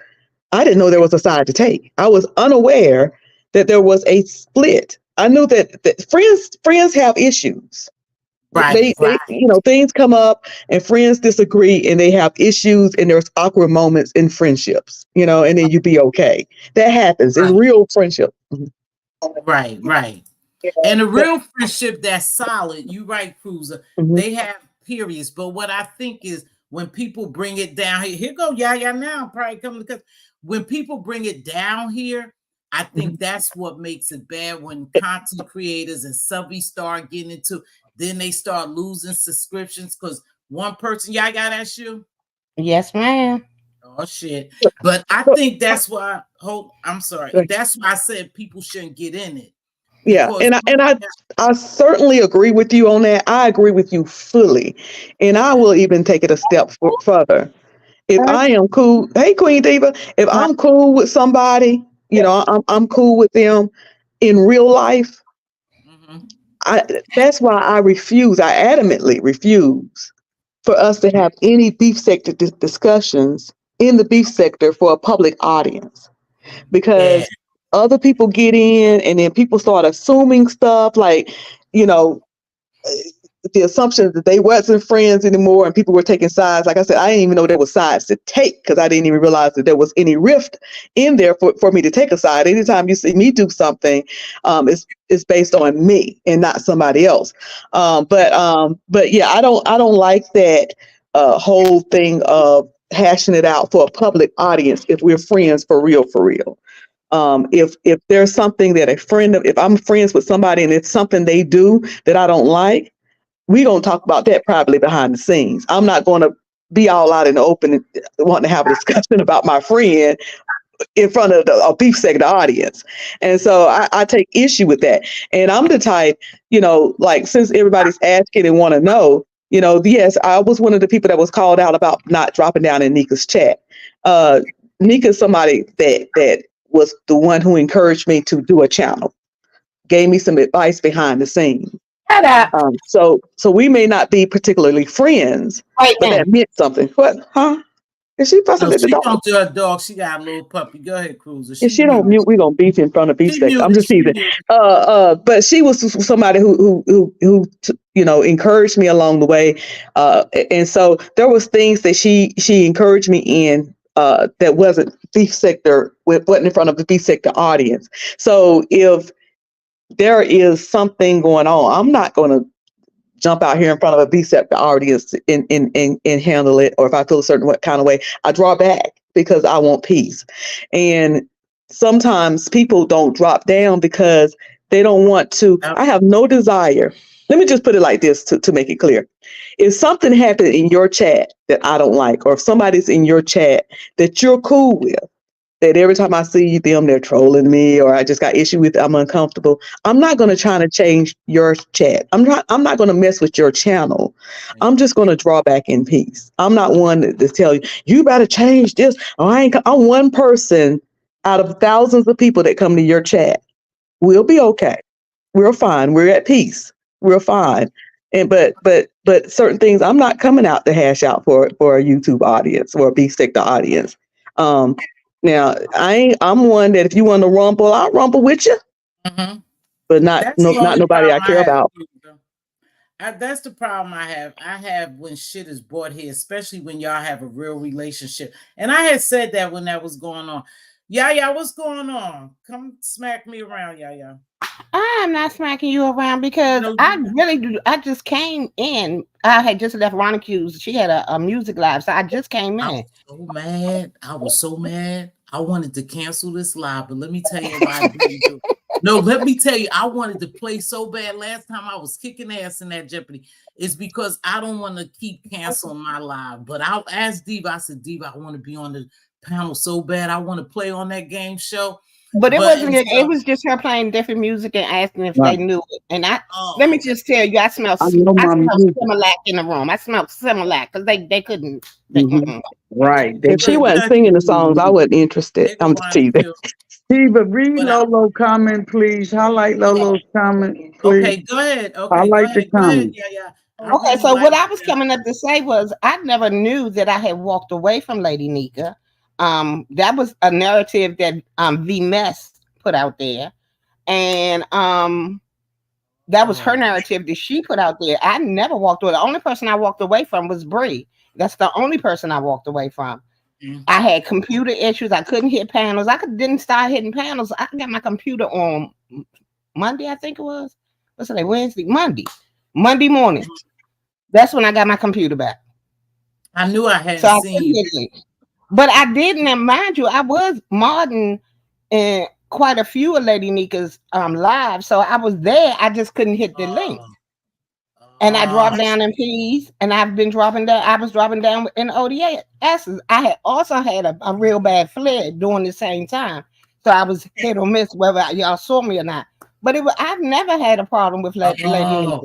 I didn't know there was a side to take. I was unaware that there was a split. I knew that friends have issues. Right. They things come up and friends disagree and they have issues and there's awkward moments in friendships, and then you be okay. That happens in real friendship. Right. And a real friendship that's solid, you right, Cruiser, they have periods. But what I think is when people bring it down here go Yaya now, probably coming because when people bring it down here, I think that's what makes it bad when content creators and subbies start getting into. Then they start losing subscriptions because one person, y'all got that shoe? Yes, ma'am. Oh shit. But I think that's why I'm sorry. That's why I said people shouldn't get in it. Yeah, and I certainly agree with you on that. I agree with you fully. And I will even take it a step further. If I am cool, hey Queen Diva, if I'm cool with somebody, I'm cool with them in real life. That's why I adamantly refuse for us to have any beef sector discussions in the beef sector for a public audience, because other people get in and then people start assuming stuff like, the assumption that they wasn't friends anymore and people were taking sides. Like I said, I didn't even know there was sides to take because I didn't even realize that there was any rift in there for me to take a side. Anytime you see me do something, it's based on me and not somebody else. But yeah, I don't like that whole thing of hashing it out for a public audience if we're friends for real. If there's something that if I'm friends with somebody and it's something they do that I don't like, we don't talk about that privately behind the scenes. I'm not going to be all out in the open and wanting to have a discussion about my friend in front of a beef sector audience. And so I take issue with that. And I'm the type, like since everybody's asking and want to know, yes, I was one of the people that was called out about not dropping down in Nika's chat. Nika's somebody that was the one who encouraged me to do a channel, gave me some advice behind the scenes. So we may not be particularly friends, but that meant something. What? Huh? Is she fussing at the dog? She don't do her dog. She got a little puppy. Go ahead, Cruiser. If she don't mute, we gonna beef in front of beef sector. I'm just teasing. But she was somebody who encouraged me along the way, and so there was things that she encouraged me in that wasn't beef sector, wasn't in front of the beef sector audience. So if there is something going on, I'm not going to jump out here in front of a beef sector audience and handle it. Or if I feel a certain kind of way, I draw back because I want peace. And sometimes people don't drop down because they don't want to. I have no desire. Let me just put it like this to make it clear. If something happened in your chat that I don't like, or if somebody's in your chat that you're cool with, that every time I see them, they're trolling me, or I just got issue with it, I'm uncomfortable. I'm not going to try to change your chat. I'm not going to mess with your channel. I'm just going to draw back in peace. I'm not one to tell you, you better change this. I'm one person out of thousands of people that come to your chat. We'll be okay. We're fine. We're at peace. We're fine. And but certain things I'm not coming out to hash out for a YouTube audience or a beef stick audience. Now I'm one that if you want to rumble, I'll rumble with you. Mm-hmm. But not nobody I care about. That's the problem I have. I have when shit is brought here, especially when y'all have a real relationship. And I had said that when that was going on. Yeah, what's going on? Come smack me around, yeah. I'm not smacking you around because I really do. I just came in. I had just left Ronnie Q's. She had a music live, so I just came in. I was so mad. I wanted to cancel this live, but let me tell you why I didn't do it. No, let me tell you, I wanted to play so bad. Last time I was kicking ass in that Jeopardy. It's because I don't want to keep canceling my live. But I asked Diva, I said, Diva, I want to be on the panel so bad. I want to play on that game show. But it wasn't. It was just her playing different music and asking if they knew it. And let me just tell you, I smelled Similac in the room. I smelled Similac because they couldn't. Right. If she wasn't singing the songs, I wasn't interested. I'm just teasing. Diva, read Lolo's comment, please. Highlight Lolo's comment, please. Okay, go ahead. Okay, highlight the comment. Yeah. Okay, so what I was coming up to say was I never knew that I had walked away from Lady Nika. That was a narrative that V Mess put out there, and that was her narrative that she put out there. I never walked away. The only person I walked away from was Bree. That's the only person I walked away from. I had computer issues. I couldn't hit panels. Didn't start hitting panels. I got my computer on Monday, I think it was. What's today? Wednesday, Monday morning. That's when I got my computer back. I knew I hadn't seen it. But I didn't, and mind you, I was modding in quite a few of Lady Nika's live, so I was there. I just couldn't hit the link. And I dropped down in P's, and I've been dropping down. I was dropping down in ODA S's. I had also had a real bad flare during the same time, so I was hit or miss whether y'all saw me or not. But I've never had a problem with Lady Nika.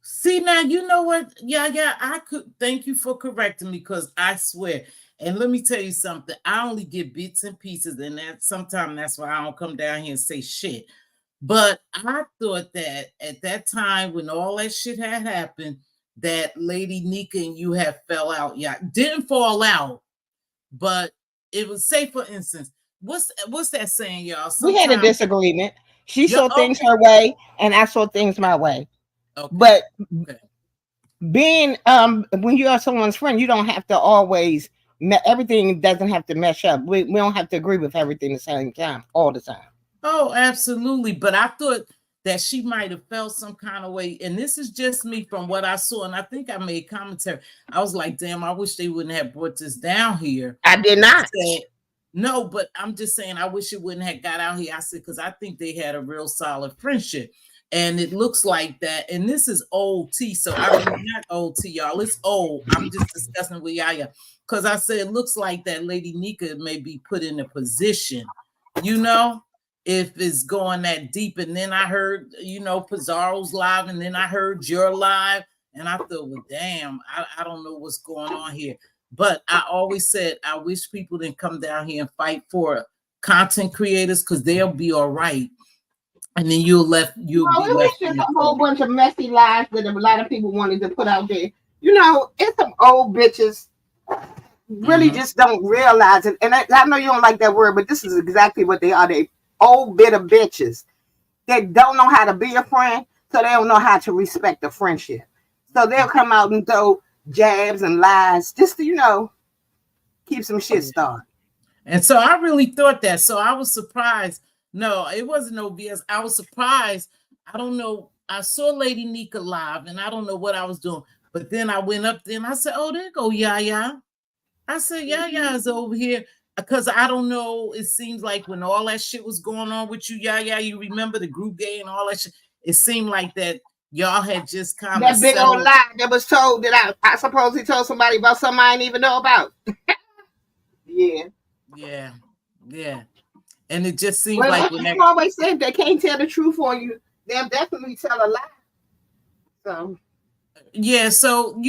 See, now you know what? Yeah. I could thank you for correcting me because I swear. And let me tell you something. I only get bits and pieces, and sometimes that's why I don't come down here and say shit. But I thought that at that time when all that shit had happened, that Lady Nika and you had fell out. Yeah, didn't fall out, but it was, say for instance, what's that saying, y'all? We had a disagreement. She saw things her way, and I saw things my way. Okay. But being when you are someone's friend, you don't have to always. Everything doesn't have to mesh up. We don't have to agree with everything the same time all the time. Oh, absolutely. But I thought that she might have felt some kind of way. And this is just me from what I saw. And I think I made commentary. I was like, damn, I wish they wouldn't have brought this down here. I did not. No, but I'm just saying, I wish it wouldn't have got out here. I said, because I think they had a real solid friendship. And it looks like that. And this is old tea. So I mean, not old tea, y'all. It's old. I'm just discussing with Yaya. Because I said, it looks like that Lady Nika may be put in a position, if it's going that deep. And then I heard, Pizarro's live, and then I heard your live. And I thought, well, damn, I don't know what's going on here. But I always said, I wish people didn't come down here and fight for content creators because they'll be all right. And then you'll be left. It's just a whole bunch of messy lies that a lot of people wanted to put out there. It's some old bitches really just don't realize it. And I know you don't like that word, but this is exactly what they are. They old bitter bitches that don't know how to be a friend, so they don't know how to respect a friendship. So they'll come out and throw jabs and lies just to, keep some shit started. And so I really thought that. So I was surprised. No, it wasn't no BS. I was surprised. I don't know. I saw Lady Nika live, and I don't know what I was doing. But then I went up there, and I said, oh, there go Yaya. I said, Yaya is over here. Because I don't know. It seems like when all that shit was going on with you, Yaya, you remember the group gay and all that shit. It seemed like that y'all had just kind of that big old lie that was told that I suppose he told somebody about something I didn't even know about. Yeah. Yeah. And it just seems Well, like like you always say, if they can't tell the truth on you, they'll definitely tell a lie. So yeah, so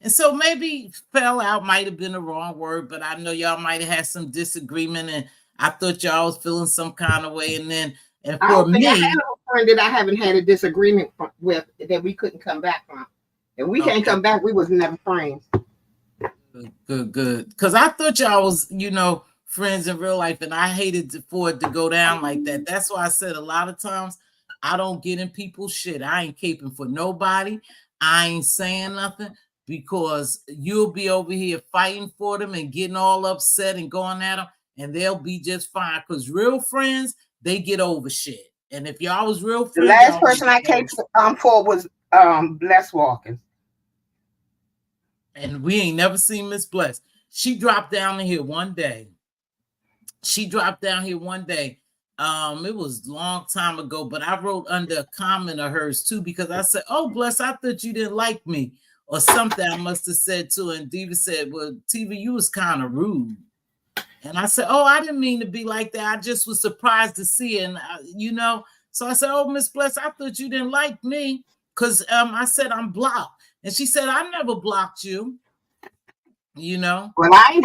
and so maybe fell out might have been the wrong word, but I know y'all might have had some disagreement, and I thought y'all was feeling some kind of way, and I for don't think I me, had a friend that I haven't had a disagreement with that we couldn't come back from. If we can't come back, we was never friends. Good. Because I thought y'all was, friends in real life, and I hated for it to go down like that. That's why I said a lot of times I don't get in people's shit. I ain't caping for nobody. I ain't saying nothing because you'll be over here fighting for them and getting all upset and going at them, and they'll be just fine. Because real friends, they get over shit. And if y'all was real friends, the last person I came for was Bless Walkins. And we ain't never seen Miss Bless. She dropped down here one day. It was a long time ago, but I wrote under a comment of hers too, because I said, "Oh, Bless, I thought you didn't like me," or something I must have said to her. And Diva said, "Well, TV, you was kind of rude." And I said, "Oh, I didn't mean to be like that. I just was surprised to see it." And so I said, "Oh, Miss Bless, I thought you didn't like me because I said I'm blocked." And she said, "I never blocked you." Well, I ain't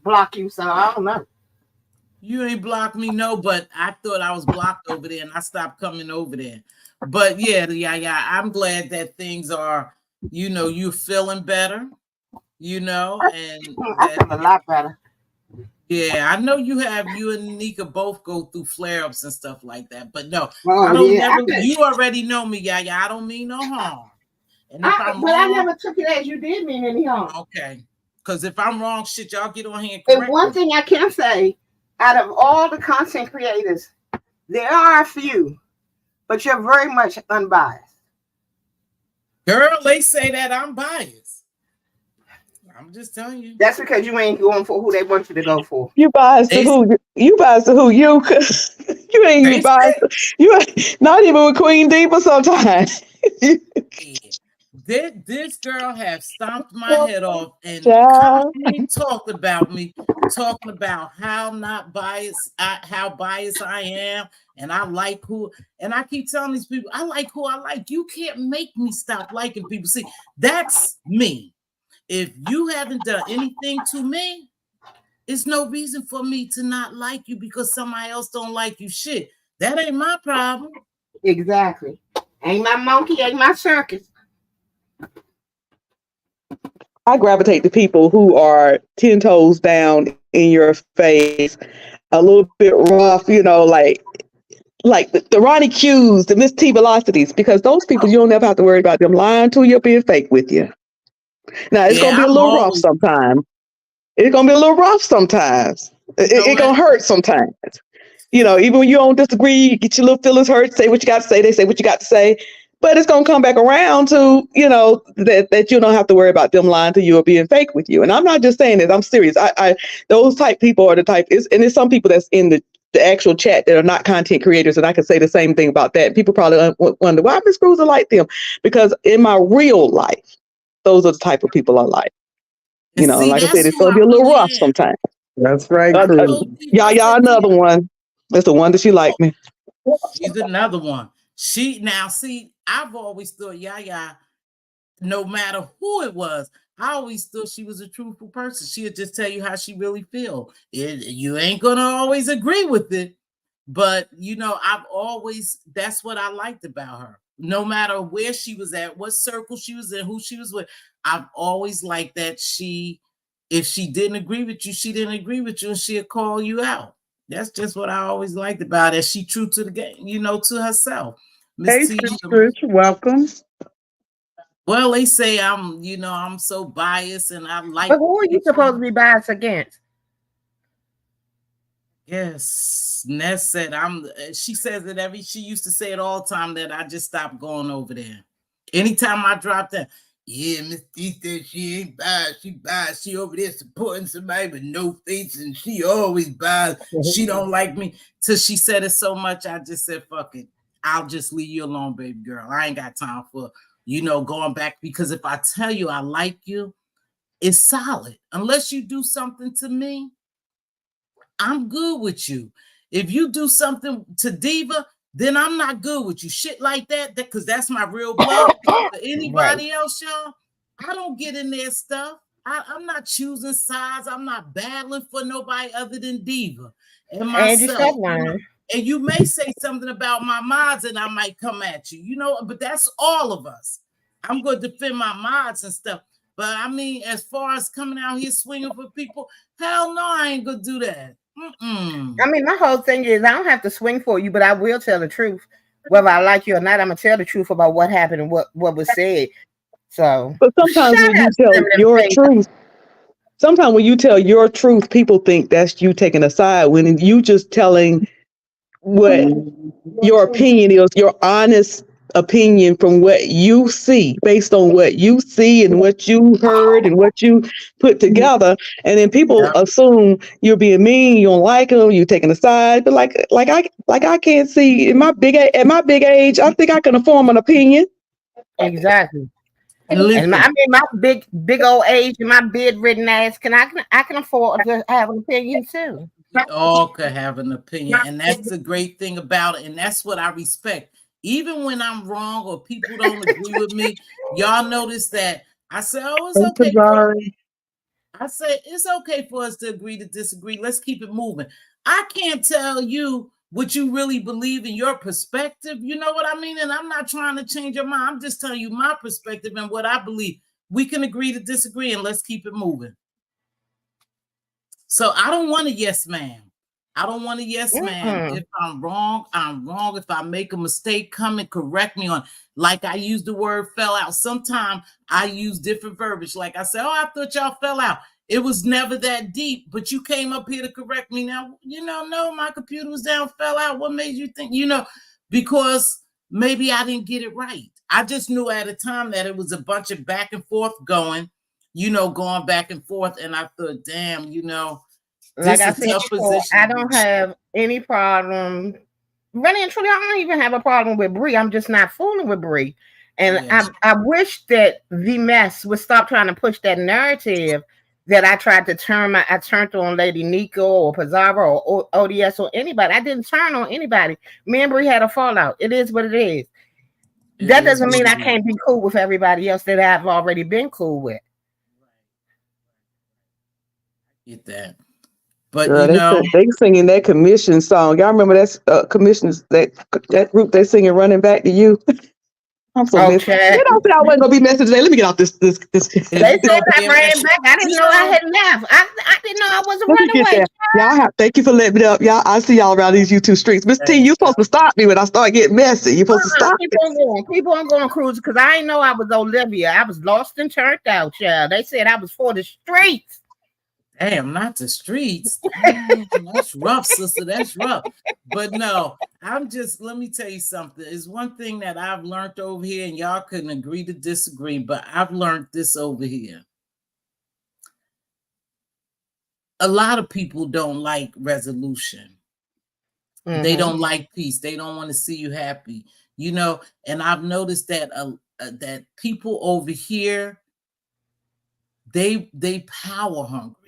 block you, so I don't know. You ain't blocked me, no, but I thought I was blocked over there, and I stopped coming over there. But yeah, I'm glad that things are, you're feeling better, and I feel a lot better. Yeah, I know you and Nika both go through flare-ups and stuff like that. But no, you already know me, I don't mean no harm. And if I'm wrong, I never took it as you did mean any harm. Okay. Because if I'm wrong, shit, y'all get on here and correct me. And one thing I can say, out of all the content creators, there are a few, but you're very much unbiased. Girl, they say that I'm biased. I'm just telling you. That's because you ain't going for who they want you to go for. You biased to who? You biased to who? You ain't even biased. You not even with Queen Diva sometimes. This girl have stomped my head off and constantly talked about me, talking about how not biased, how biased I am, and I like who. And I keep telling these people, I like who I like. You can't make me stop liking people. See, that's me. If you haven't done anything to me, it's no reason for me to not like you because somebody else don't like you. Shit, that ain't my problem. Exactly. Ain't my monkey, ain't my circus. I gravitate to people who are 10 toes down in your face, a little bit rough, like the Ronnie Q's, the Mz.Teavalocities, because those people, you don't ever have to worry about them lying to you or being fake with you. Now, it's going to be a little rough sometimes. It's going to be a little rough sometimes. It's going to hurt sometimes. Even when you don't disagree, you get your little feelings hurt, say what you got to say, they say what you got to say. But it's going to come back around to, that you don't have to worry about them lying to you or being fake with you. And I'm not just saying this, I'm serious. Those type people are the type, and there's some people that's in the actual chat that are not content creators, and I can say the same thing about that. People probably wonder why Miss Cruz are like them, because in my real life, those are the type of people I like. Like I said, it's going to be a little rough sometimes. That's right, Cruz. Y'all another one. That's the one that she liked me. She's another one. I've always thought Yaya, no matter who it was, I always thought she was a truthful person. She'll just tell you how she really feel. You ain't gonna always agree with it, but that's what I liked about her. No matter where she was at, what circle she was in, who she was with, I've always liked that if she didn't agree with you, she didn't agree with you, and she'll call you out. That's just what I always liked about her. She true to the game, to herself. Hey, sister, welcome. Well, they say I'm so biased, and I like. But who are you supposed to be biased against? Yes, Ness said she says it she used to say it all the time that I just stopped going over there. Anytime I drop that, yeah, Miss D said she ain't biased, she biased. She over there supporting somebody with no face, and she always biased. She don't like me. Till she said it so much, I just said, fuck it. I'll just leave you alone, baby girl. I ain't got time for, going back, because if I tell you I like you, it's solid. Unless you do something to me, I'm good with you. If you do something to Diva, then I'm not good with you. Shit like that, because that's my real blood. But anybody else, y'all, I don't get in their stuff. I'm not choosing sides. I'm not battling for nobody other than Diva and myself. And you may say something about my mods and I might come at you, but that's all of us. I'm going to defend my mods and stuff. But I mean, as far as coming out here swinging for people, hell no, I ain't going to do that. I mean, my whole thing is I don't have to swing for you, but I will tell the truth. Whether I like you or not, I'm going to tell the truth about what happened and what was said. So, but sometimes when you tell your truth, sometimes when you tell your truth, people think that's you taking a side when you just telling what your opinion is, your honest opinion from what you see, based on what you see and what you heard and what you put together. And then people assume you're being mean, you don't like them, you're taking a side. But like I can't see at my big age, I think I can form an opinion. Exactly. And my big old age and my bedridden ass I can afford to have an opinion too. We all could have an opinion, and that's the great thing about it, and that's what I respect. Even when I'm wrong or people don't agree with me, y'all notice that I say, "Oh, it's okay." I say it's okay for us to agree to disagree. Let's keep it moving. I can't tell you what you really believe in your perspective. You know what I mean? And I'm not trying to change your mind. I'm just telling you my perspective and what I believe. We can agree to disagree, and let's keep it moving. So I don't want a yes man. I don't want a yes man. If I'm wrong, I'm wrong. If I make a mistake, come and correct me on. Like I use the word fell out. Sometimes I use different verbiage. Like I said, I thought y'all fell out. It was never that deep, but you came up here to correct me. Now, no, my computer was down, fell out. What made you think, because maybe I didn't get it right. I just knew at a time that it was a bunch of back and forth going back and forth. And I thought, damn, like I said before, I don't have any problem. Really and truly, I don't even have a problem with Bree. I'm just not fooling with Bree. And I wish that the mess would stop trying to push that narrative that I tried to I turned on Lady Nico or Pizarro or ODS or anybody. I didn't turn on anybody. Me and Bree had a fallout. It is what it is. That doesn't mean I can't be cool with everybody else that I've already been cool with. Get that. But they singing that commission song. Y'all remember that commissions that group they singing "Running Back to You." I'm so messy. They don't say I wasn't gonna be messy today. Let me get off this. They said I ran back. I didn't know I had left. I didn't know I wasn't running away. Y'all thank you for letting me up. Y'all, I see y'all around these YouTube streets. Miss T, you supposed to stop me when I start getting messy. You supposed to stop me. People aren't going to cruise because I didn't know I was Olivia. I was lost and turned out, child. They said I was for the streets. Damn, not the streets. Damn, that's rough, sister. That's rough. But no, let me tell you something. It's one thing that I've learned over here, and y'all couldn't agree to disagree, but I've learned this over here. A lot of people don't like resolution. Mm-hmm. They don't like peace. They don't want to see you happy, and I've noticed that that people over here, they power hungry.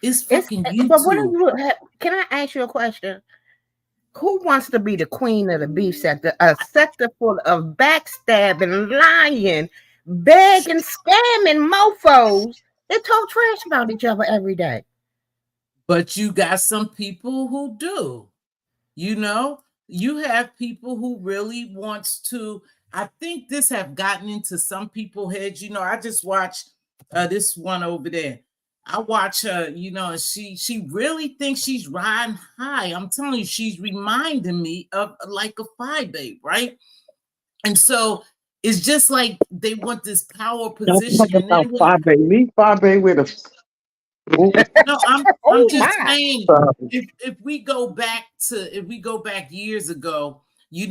It's fucking YouTube. But can I ask you a question? Who wants to be the queen of the beef sector? A sector full of backstabbing, lying, begging, scamming mofos that talk trash about each other every day. But you got some people who do. You have people who really wants to. I think this have gotten into some people's heads. I just watched this one over there. I watch her, and she really thinks she's riding high. I'm telling you, she's reminding me of like a Phi babe, right? And so it's just like they want this power position. Phi babe with a. No, I'm just saying. If we go back years ago,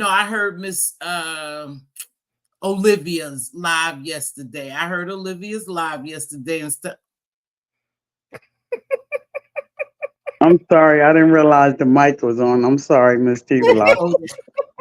I heard Miss Olivia's live yesterday. And stuff. I'm sorry, I didn't realize the mic was on. I'm sorry, Mz.Teavalocity.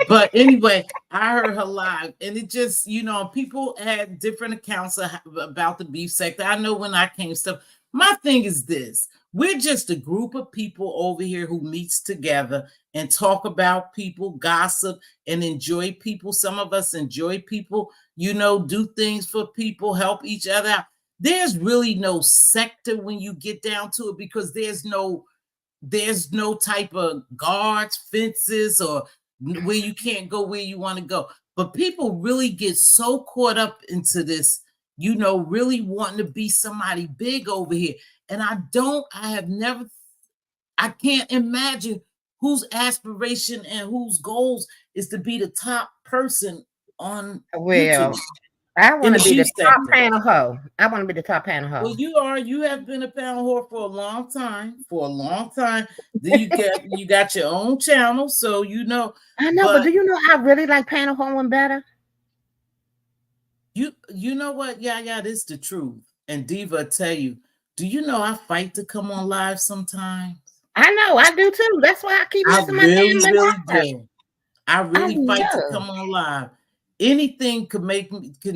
But anyway, I heard her live, and it just, people had different accounts about the beef sector. I know when I came stuff. My thing is this: We're just a group of people over here who meets together and talk about people, gossip, and enjoy people. Some of us enjoy people, do things for people, help each other out. There's really no sector when you get down to it, because there's no type of guards, fences, or where you can't go where you want to go. But people really get so caught up into this, really wanting to be somebody big over here. And I can't imagine whose aspiration and whose goals is to be the top person on YouTube. I want to be the top panel hoe. I want to be the top panel hoe. Well, you have been a panel whore for a long time. Then you got your own channel, so I know, but do you know I really like panel hoeing better? You know what? Yeah, this is the truth. And Diva, tell you, do you know I fight to come on live sometimes? I know, I do too. That's why I keep missing my really do. I really fight to come on live. Anything can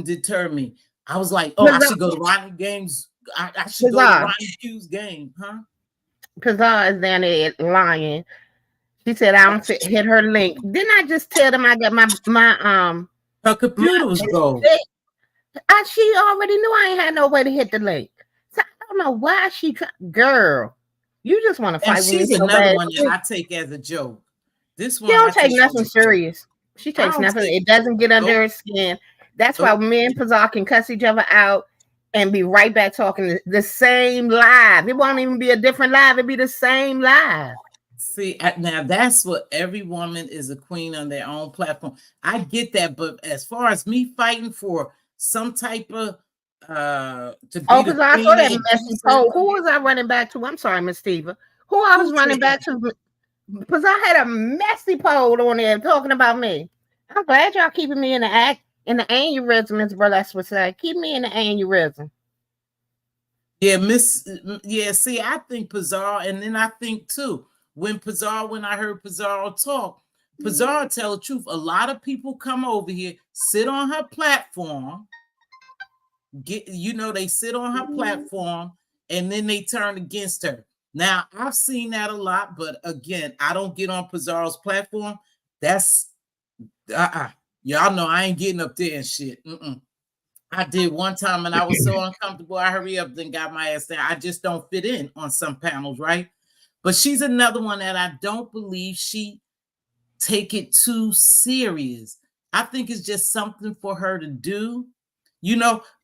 deter me. I was like, I should go to Ronnie Games. I should go to Ronnie Q's game, huh? Pizarre is down there lying. She said I don't hit her link. Didn't I just tell them I got my her computer was gold. She already knew I ain't had no way to hit the link. So I don't know why girl. You just want to fight with me. She's another one that I take as a joke. This one, she don't take nothing serious. She takes nothing. It doesn't get under her skin. That's why me and Pizarre can cuss each other out and be right back talking the same live. It won't even be a different live. It'll be the same live. See, now that's what every woman is, a queen on their own platform. I get that, but as far as me fighting for some type of because I saw that messy poll. Who was I running back to? I'm sorry, Miss Steva. Who I was running back to? Because I had a messy poll on there talking about me. I'm glad y'all keeping me in the aneurysm, as Burlesque would say. Keep me in the aneurysm. Yeah, see, I think Pizarre, and then I think too, when I heard Pizarre talk, Pizarre tell the truth. A lot of people come over here, sit on her platform, they sit on her platform, and then they turn against her. Now, I've seen that a lot, but again, I don't get on Pizarre's platform. That's y'all know I ain't getting up there and shit. I did one time, and I was so uncomfortable. I hurry up, then got my ass down. I just don't fit in on some panels, right? But she's another one that I don't believe she take it too serious. I think it's just something for her to do,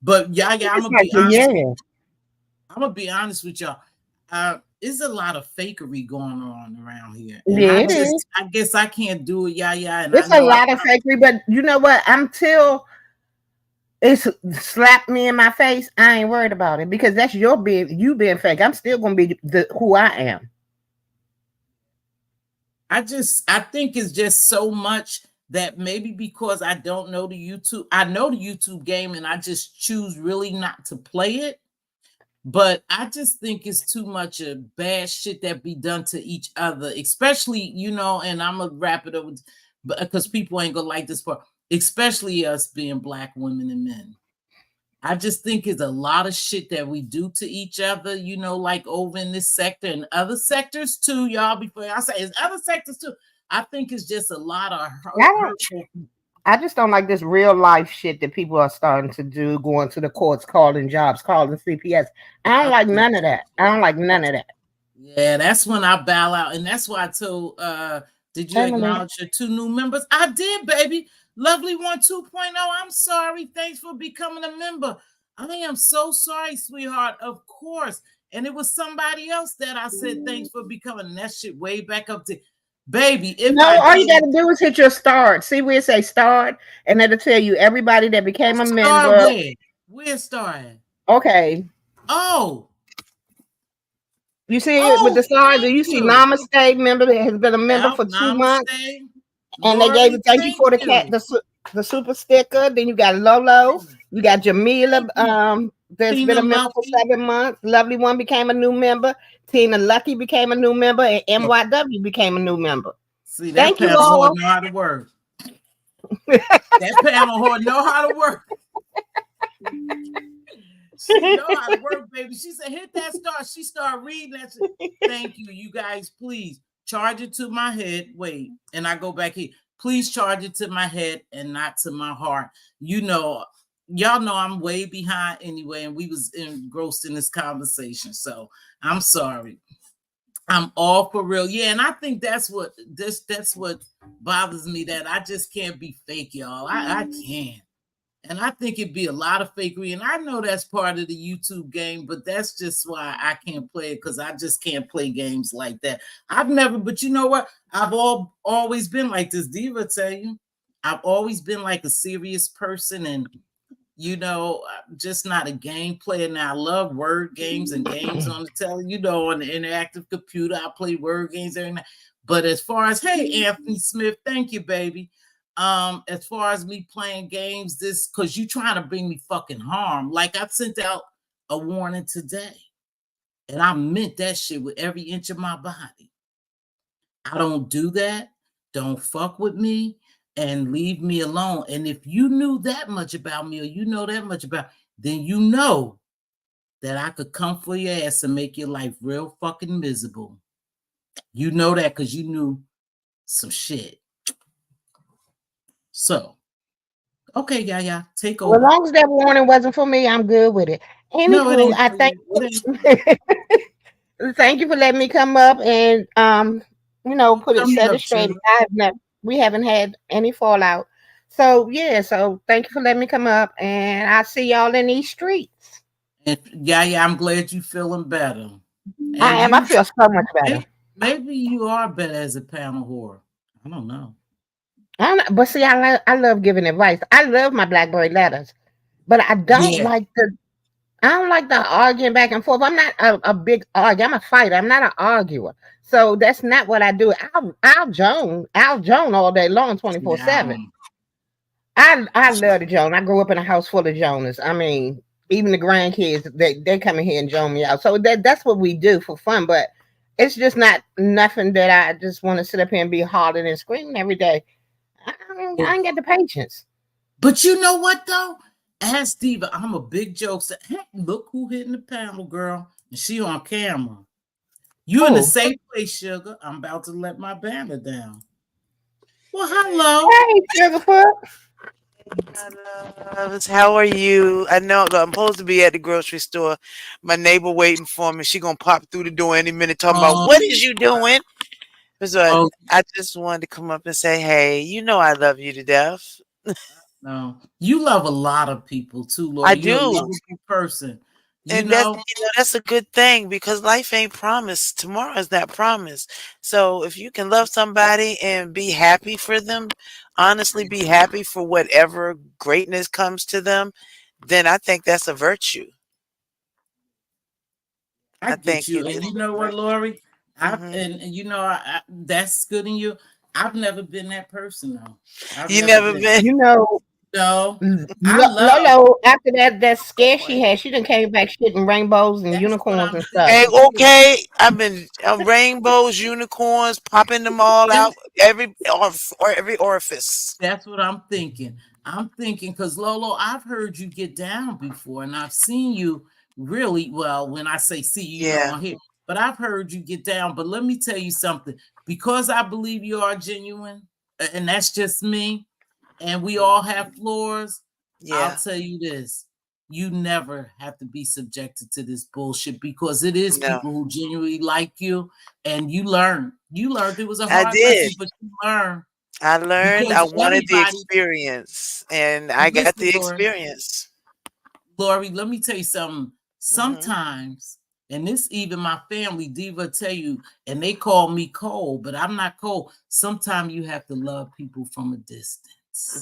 But I'm gonna be honest with y'all. There's a lot of fakery going on around here. And I guess I can't do it, And it's a lot of fakery, but you know what? Until it's slapped me in my face, I ain't worried about it, because that's you being fake. I'm still gonna be who I am. I think it's just so much that maybe because I don't know the YouTube, I know the YouTube game, and I just choose really not to play it. But I just think it's too much of bad shit that be done to each other, especially, and I'm going to wrap it up because people ain't going to like this part, especially us being Black women and men. I just think it's a lot of shit that we do to each other, like over in this sector and other sectors too, y'all. Before I say it's other sectors too, I think it's just a lot of hurtful. I just don't like this real life shit that people are starting to do, going to the courts, calling jobs, calling CPS. I don't like none of that. Yeah, that's when I bow out. And that's why I told, did you acknowledge your 2 new members? I did, baby. Lovely One 2.0. I'm sorry. Thanks for becoming a member. I am so sorry, sweetheart. Of course. And it was somebody else that I said thanks for becoming. That shit way back up to... Baby, all you gotta do is hit your start. See where it say start, and it'll tell you everybody that became a member. Where's starting? Okay. Oh, you see it with the stars. You see Namaste member that has been a member for 2 months, and they gave you thank you for the cat, the super sticker. Then you got Lolo, you got Jamila. That's been a member for 7 months. Lovely One became a new member. Tina Lucky became a new member, and MYW became a new member. See, that panel whore know how to work. That panel whore know how to work. She know how to work, baby. She said, hit that star. She started reading that shit. Thank you, you guys. Please charge it to my head. Wait, and I go back here. Please charge it to my head and not to my heart. You know, y'all know I'm way behind anyway, and we was engrossed in this conversation. So I'm sorry. I'm all for real. Yeah, and I think that's what bothers me, that I just can't be fake, y'all. I can't. And I think it'd be a lot of fakery. And I know that's part of the YouTube game, but that's just why I can't play it, because I just can't play games like that. I've never, but you know what? I've always been like this. Diva tell you, I've always been like a serious person, and you know, I'm just not a game player. Now I love word games and games on the telly, you know, on the interactive computer. I play word games every night. But as far as, hey, Anthony Smith, thank you, baby. As far as me playing games, this, because you trying to bring me fucking harm. Like I sent out a warning today, and I meant that shit with every inch of my body. I don't do that. Don't fuck with me and leave me alone. And if you knew that much about me, or you know that much about, then you know that I could come for your ass and make your life real fucking miserable. You know that because you knew some shit. So, okay, yeah, take over. Well, as long as that warning wasn't for me, I'm good with it. No, it Anywho, ain't I for thank you. thank you for letting me come up and you know, put it set it straight. We haven't had any fallout. So yeah, so thank you for letting me come up, and I'll see y'all in these streets. And yeah, I'm glad you feeling better. And I am. I feel so much better. Maybe you are better as a panel whore. I don't know. But see, I love giving advice. I love my BlackBerry letters, but I don't like the arguing back and forth. I'm not a big arguer. I'm a fighter. I'm not an arguer. So that's not what I do. I'll Joan all day long, 24/7. I love the Joan. I grew up in a house full of Jonas. I mean, even the grandkids, they come in here and Joan me out. So that's what we do for fun. But it's just not nothing that I just want to sit up here and be hollering and screaming every day. I ain't got the patience. But you know what though? As Diva, I'm a big jokester. Hey, look who hitting the panel, girl. And she on camera. You in the safe place, sugar. I'm about to let my banner down. Well, hello. Hey, Sugarfoot. How are you? I know I'm supposed to be at the grocery store. My neighbor waiting for me. She gonna pop through the door any minute talking about what is you doing? So I just wanted to come up and say, hey, you know I love you to death. No, you love a lot of people too, Lord. I You're do. a lovable person. And that's a good thing, because life ain't promised. Tomorrow is not promised. So if you can love somebody and be happy for them, honestly be happy for whatever greatness comes to them, then I think that's a virtue. I get you. And you know what, Lori? And you know, that's good in you. I've never been that person though. I've never been. You know, no. Lolo, after that scare she had, she done came back shitting rainbows and unicorns and stuff. Hey, okay, I've been rainbows, unicorns, popping them all out, every orifice. That's what I'm thinking. I'm thinking because Lolo, I've heard you get down before, and I've seen you really well. When I say see you, know, on here, but I've heard you get down. But let me tell you something, because I believe you are genuine, and that's just me. And we all have flaws. I'll tell you this. You never have to be subjected to this bullshit, because it is people who genuinely like you, and you learn. You learned it was a hard lesson, but you learn. I learned. I wanted the experience, and I got the experience. Lori, let me tell you something. Sometimes, and this even my family, Diva, tell you, and they call me cold, but I'm not cold. Sometimes you have to love people from a distance.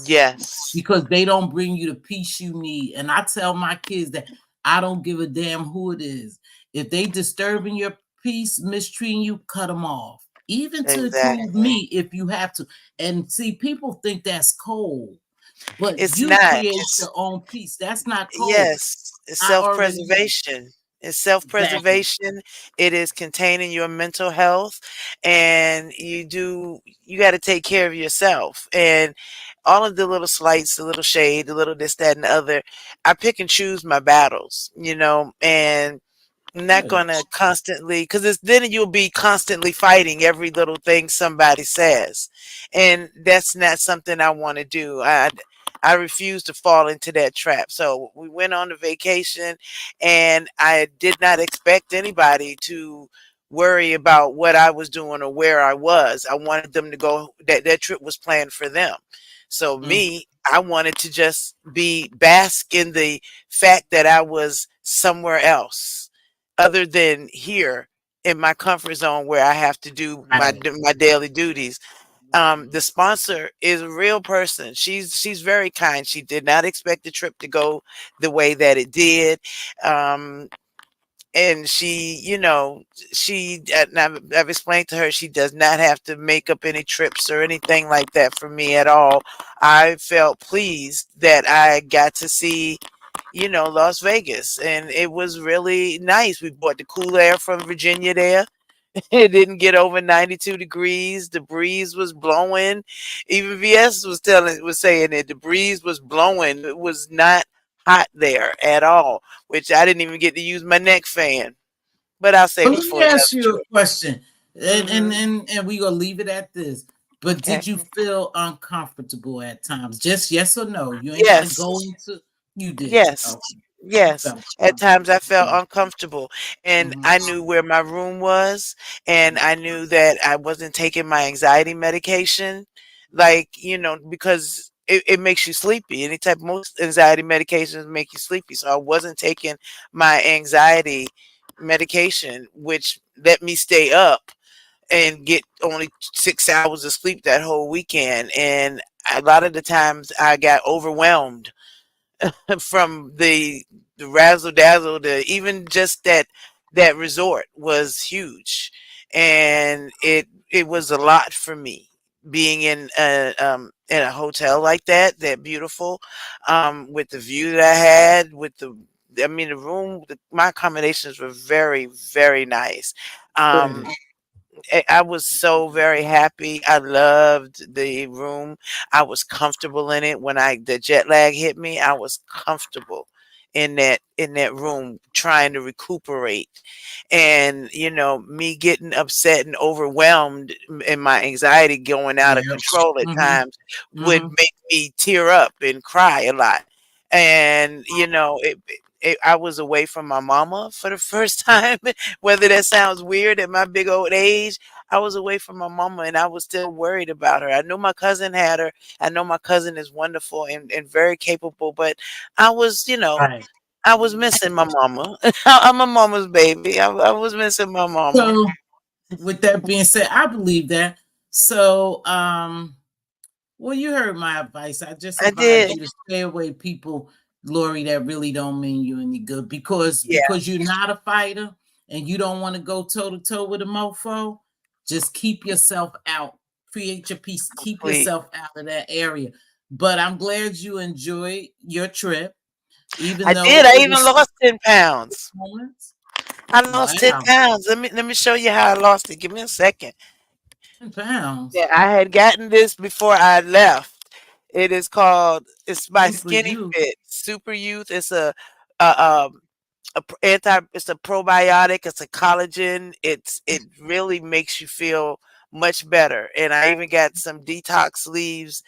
Yes. Because they don't bring you the peace you need. And I tell my kids that I don't give a damn who it is. If they disturbing your peace, mistreating you, cut them off. Even to include me if you have to. And see, people think that's cold. But it's you not. create your own peace. That's not cold. Yes. It's self-preservation. It's Exactly. self-preservation. It is containing your mental health, and you got to take care of yourself. And all of the little slights, the little shade, the little this, that, and the other, I pick and choose my battles, and I'm not Good. gonna constantly, because then you'll be constantly fighting every little thing somebody says, and that's not something I want to do. I refuse to fall into that trap. So we went on a vacation, and I did not expect anybody to worry about what I was doing or where I was. I wanted them to go. That trip was planned for them. So Mhm. me, I wanted to just be bask in the fact that I was somewhere else other than here in my comfort zone where I have to do Right. my daily duties. The Mhm. sponsor is a real person. She's very kind. She did not expect the trip to go the way that it did. Um, and and I've explained to her she does not have to make up any trips or anything like that for me at all. I felt pleased that I got to see Las Vegas, and it was really nice. We bought the cool air from Virginia there. It didn't get over 92 degrees. The breeze was blowing. Even VS was saying that the breeze was blowing. It was not hot there at all, which I didn't even get to use my neck fan. But I'll So save it let me for another ask you a trip. question, and and Hmm. and, and we gonna leave it at this. But Okay. did you feel uncomfortable at times? Just yes or no. You ain't got to Yes. go into. You did. Yes. Okay. You Yes. felt At times I felt uncomfortable. uncomfortable, and Mhm. I knew where my room was, and I knew that I wasn't taking my anxiety medication, like, because it makes you sleepy. Any type, most anxiety medications make you sleepy. So I wasn't taking my anxiety medication, which let me stay up and get only 6 hours of sleep that whole weekend. And a lot of the times I got overwhelmed from the razzle dazzle to even just that resort was huge, and it was a lot for me being in a hotel like that beautiful, with the view that I had, with the room, my accommodations were very, very nice. Good. um I was so very happy. I loved the room. I was comfortable in it. When the jet lag hit me, I was comfortable in that room trying to recuperate. And me getting upset and overwhelmed and my anxiety going out of Yeah. control at Mhm. times would Mhm. make me tear up and cry a lot. And I was away from my mama for the first time. Whether that sounds weird at my big old age, I was away from my mama, and I was still worried about her. I knew my cousin had her. I know my cousin is wonderful and very capable, but I was, Right. I was missing my mama. I'm a mama's baby. I was missing my mama. So with that being said, I believe that. So well, you heard my advice. I just I advise did. you to stay away people, Lori, that really don't mean you any good because Yeah, you're not a fighter and you don't want to go toe to toe with a mofo. Just keep yourself out. Create your peace. Keep complete. yourself out of that area. But I'm glad you enjoyed your trip, even I though did. I it even was lost 10 pounds. moments. I lost ten Wow, pounds. Let me show you how I lost it. Give me a second. 10 pounds. Yeah, I had gotten this before I left. It's by Super Skinny you. Fit Super Youth. A, um, it's a probiotic, it's a collagen. It really makes you feel much better. And I even got some detox leaves,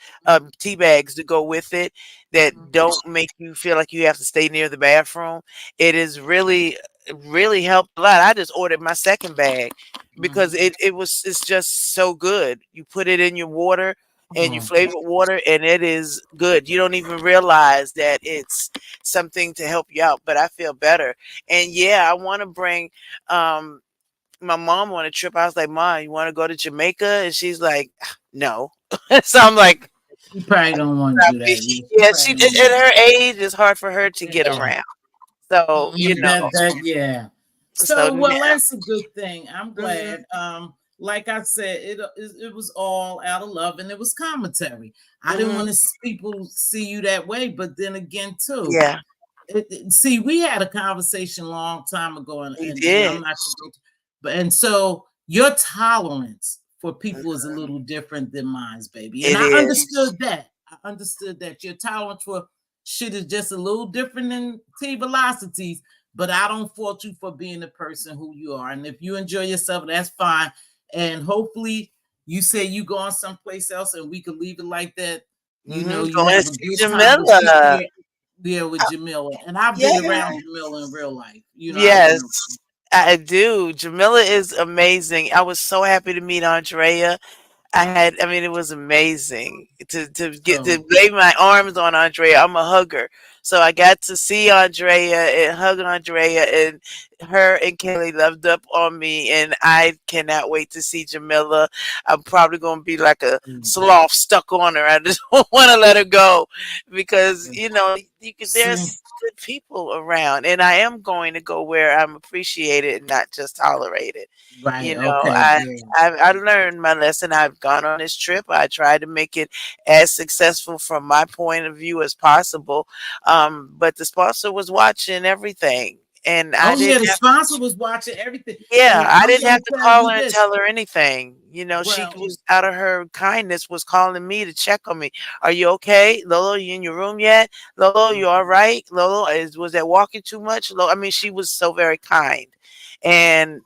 tea bags to go with it that don't make you feel like you have to stay near the bathroom. It is really helped a lot. I just ordered my second bag because Mhm. it's just so good. You put it in your water and you Oh, flavor water, and it is good. You don't even realize that it's something to help you out, but I feel better. And yeah, I want to bring um my mom on a trip. I was like, Mom, you want to go to Jamaica? And she's like, no. So I'm like, she probably don't want to do that. Yeah, she yeah, probably don't at want her age it's hard for her to to. get Yeah. around. So, Yeah. so So now, well, that's a good thing. I'm mhm, glad. Like I said, it was all out of love and it was commentary. I didn't mhm, want to people see you that way, but then again, too, yeah, See, we had a conversation a long time ago, and, We and I'm did. not, but and so your tolerance for people is a little different than mine's, baby. And It I is. understood that. I understood that your tolerance for shit is just a little different than T-Velocity's. But I don't fault you for being the person who you are. And if you enjoy yourself, that's fine. And hopefully, you say you going someplace else, and we could leave it like that. You know, you Going have to a see good time with Jamila. there with Jamila, and I've Yeah. been around Jamila in real life. You know, I've been Yes, around. I do. Jamila is amazing. I was so happy to meet Andrea. I mean, it was amazing to get So to lay my arms on Andrea. I'm a hugger. So I got to see Andrea and hug Andrea, and her and Kelly loved up on me, and I cannot wait to see Jamila. I'm probably going to be like a sloth stuck on her. I just don't want to let her go because, see, there's good people around, and I am going to go where I'm appreciated and not just tolerated. right, You know, okay, I yeah. I learned my lesson. I've gone on this trip. I tried to make it as successful from my point of view as possible. But the sponsor was watching everything, and I Oh yeah, didn't the have. sponsor was watching everything, Yeah, and I I'm didn't gonna have to tell call you her and this. tell her anything. She Well, was out of her kindness was calling me to check on me. Are you okay, Lolo? You in your room yet? Lolo, you all right? Lolo, was that walking too much? I mean, she was so very kind, and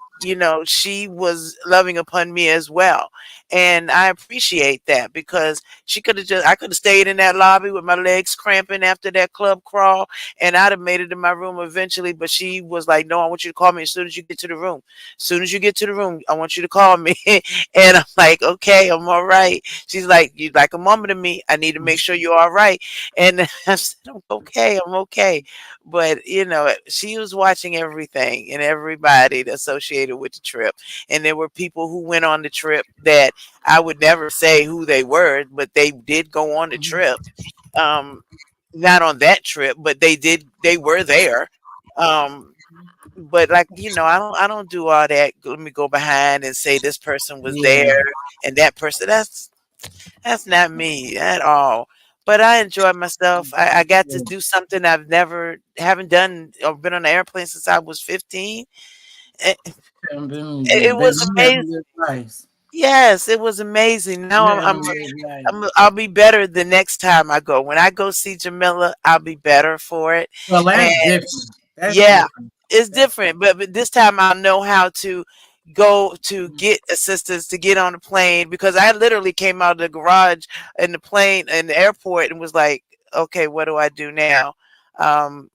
she was loving upon me as well, and I appreciate that because I could have stayed in that lobby with my legs cramping after that club crawl, and I'd have made it in my room eventually. But she was like, "No, I want you to call me as soon as you get to the room. As soon as you get to the room, I want you to call me." And I'm like, "Okay, I'm all right." She's like, "You like a mama to me. I need to make sure you're all right." And I said, "I'm okay. I'm okay." But she was watching everything and everybody associated with the trip. And there were people who went on the trip that I would never say who they were, but they did go on the trip. Um, Not on that trip, but they were there. Um, but like, I don't do all that. Let me go behind and say this person was yeah, there and that person. That's not me at all. But I enjoyed myself. I got to yeah. do something haven't done or been on an airplane since I was 15. It, Yeah, it baby, was you haven't amazing. lived life. Yes, it was amazing. Now You I'm, I'm haven't lived life. I'll be better the next time I go. When I go see Jamila, I'll be better for it. Well, And that's different. That's yeah, different. it's That's different, but this time I'll know how to go to get assistance to get on the plane because I literally came out of the garage in the plane in the airport and was like, okay, what do I do now?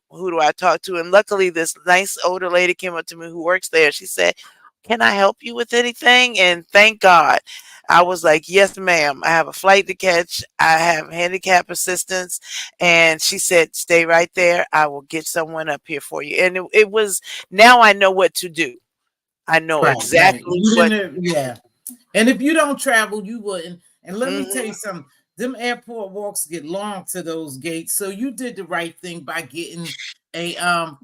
Who do I talk to? And luckily, this nice older lady came up to me who works there. She said, "Can I help you with anything?" And thank God. I was like, "Yes, ma'am. I have a flight to catch. I have handicap assistance." And she said, "Stay right there. I will get someone up here for you." And it was, now I know what to do. I know right, right. exactly You what. didn't, yeah. And if you don't travel, you wouldn't. And let me tell Hmm. you something. Them airport walks get long to those gates. So you did the right thing by getting a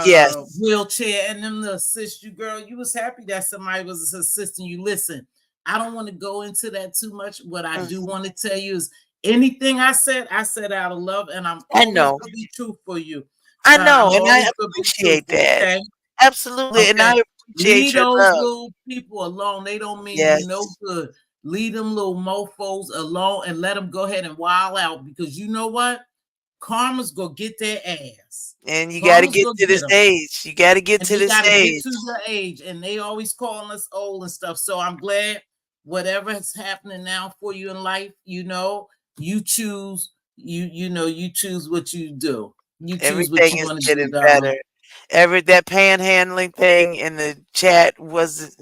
Yes. wheelchair and them to assist you, girl. You was happy that somebody was assisting you. Listen, I don't want to go into that too much. What I do Hmm. want to tell you is anything I said out of love, and I'm I always know. gonna be true for you. I I'm know. And I always gonna be appreciate truthful, that. okay? Absolutely. And Okay. I appreciate Leave your those love. little people alone. They don't mean you no Yes. good. Leave them little mofos alone and let them go ahead and wild out because you know what? Karma's gonna get their ass. And you got to Karma's get gonna to get this them. age. You got to get And to they this got to get age. to the age. And they always calling us old and stuff. So I'm glad whatever is happening now for you in life, you choose, you choose what you do. You choose what Everything you is want to do, getting darling. better. That panhandling thing in the chat was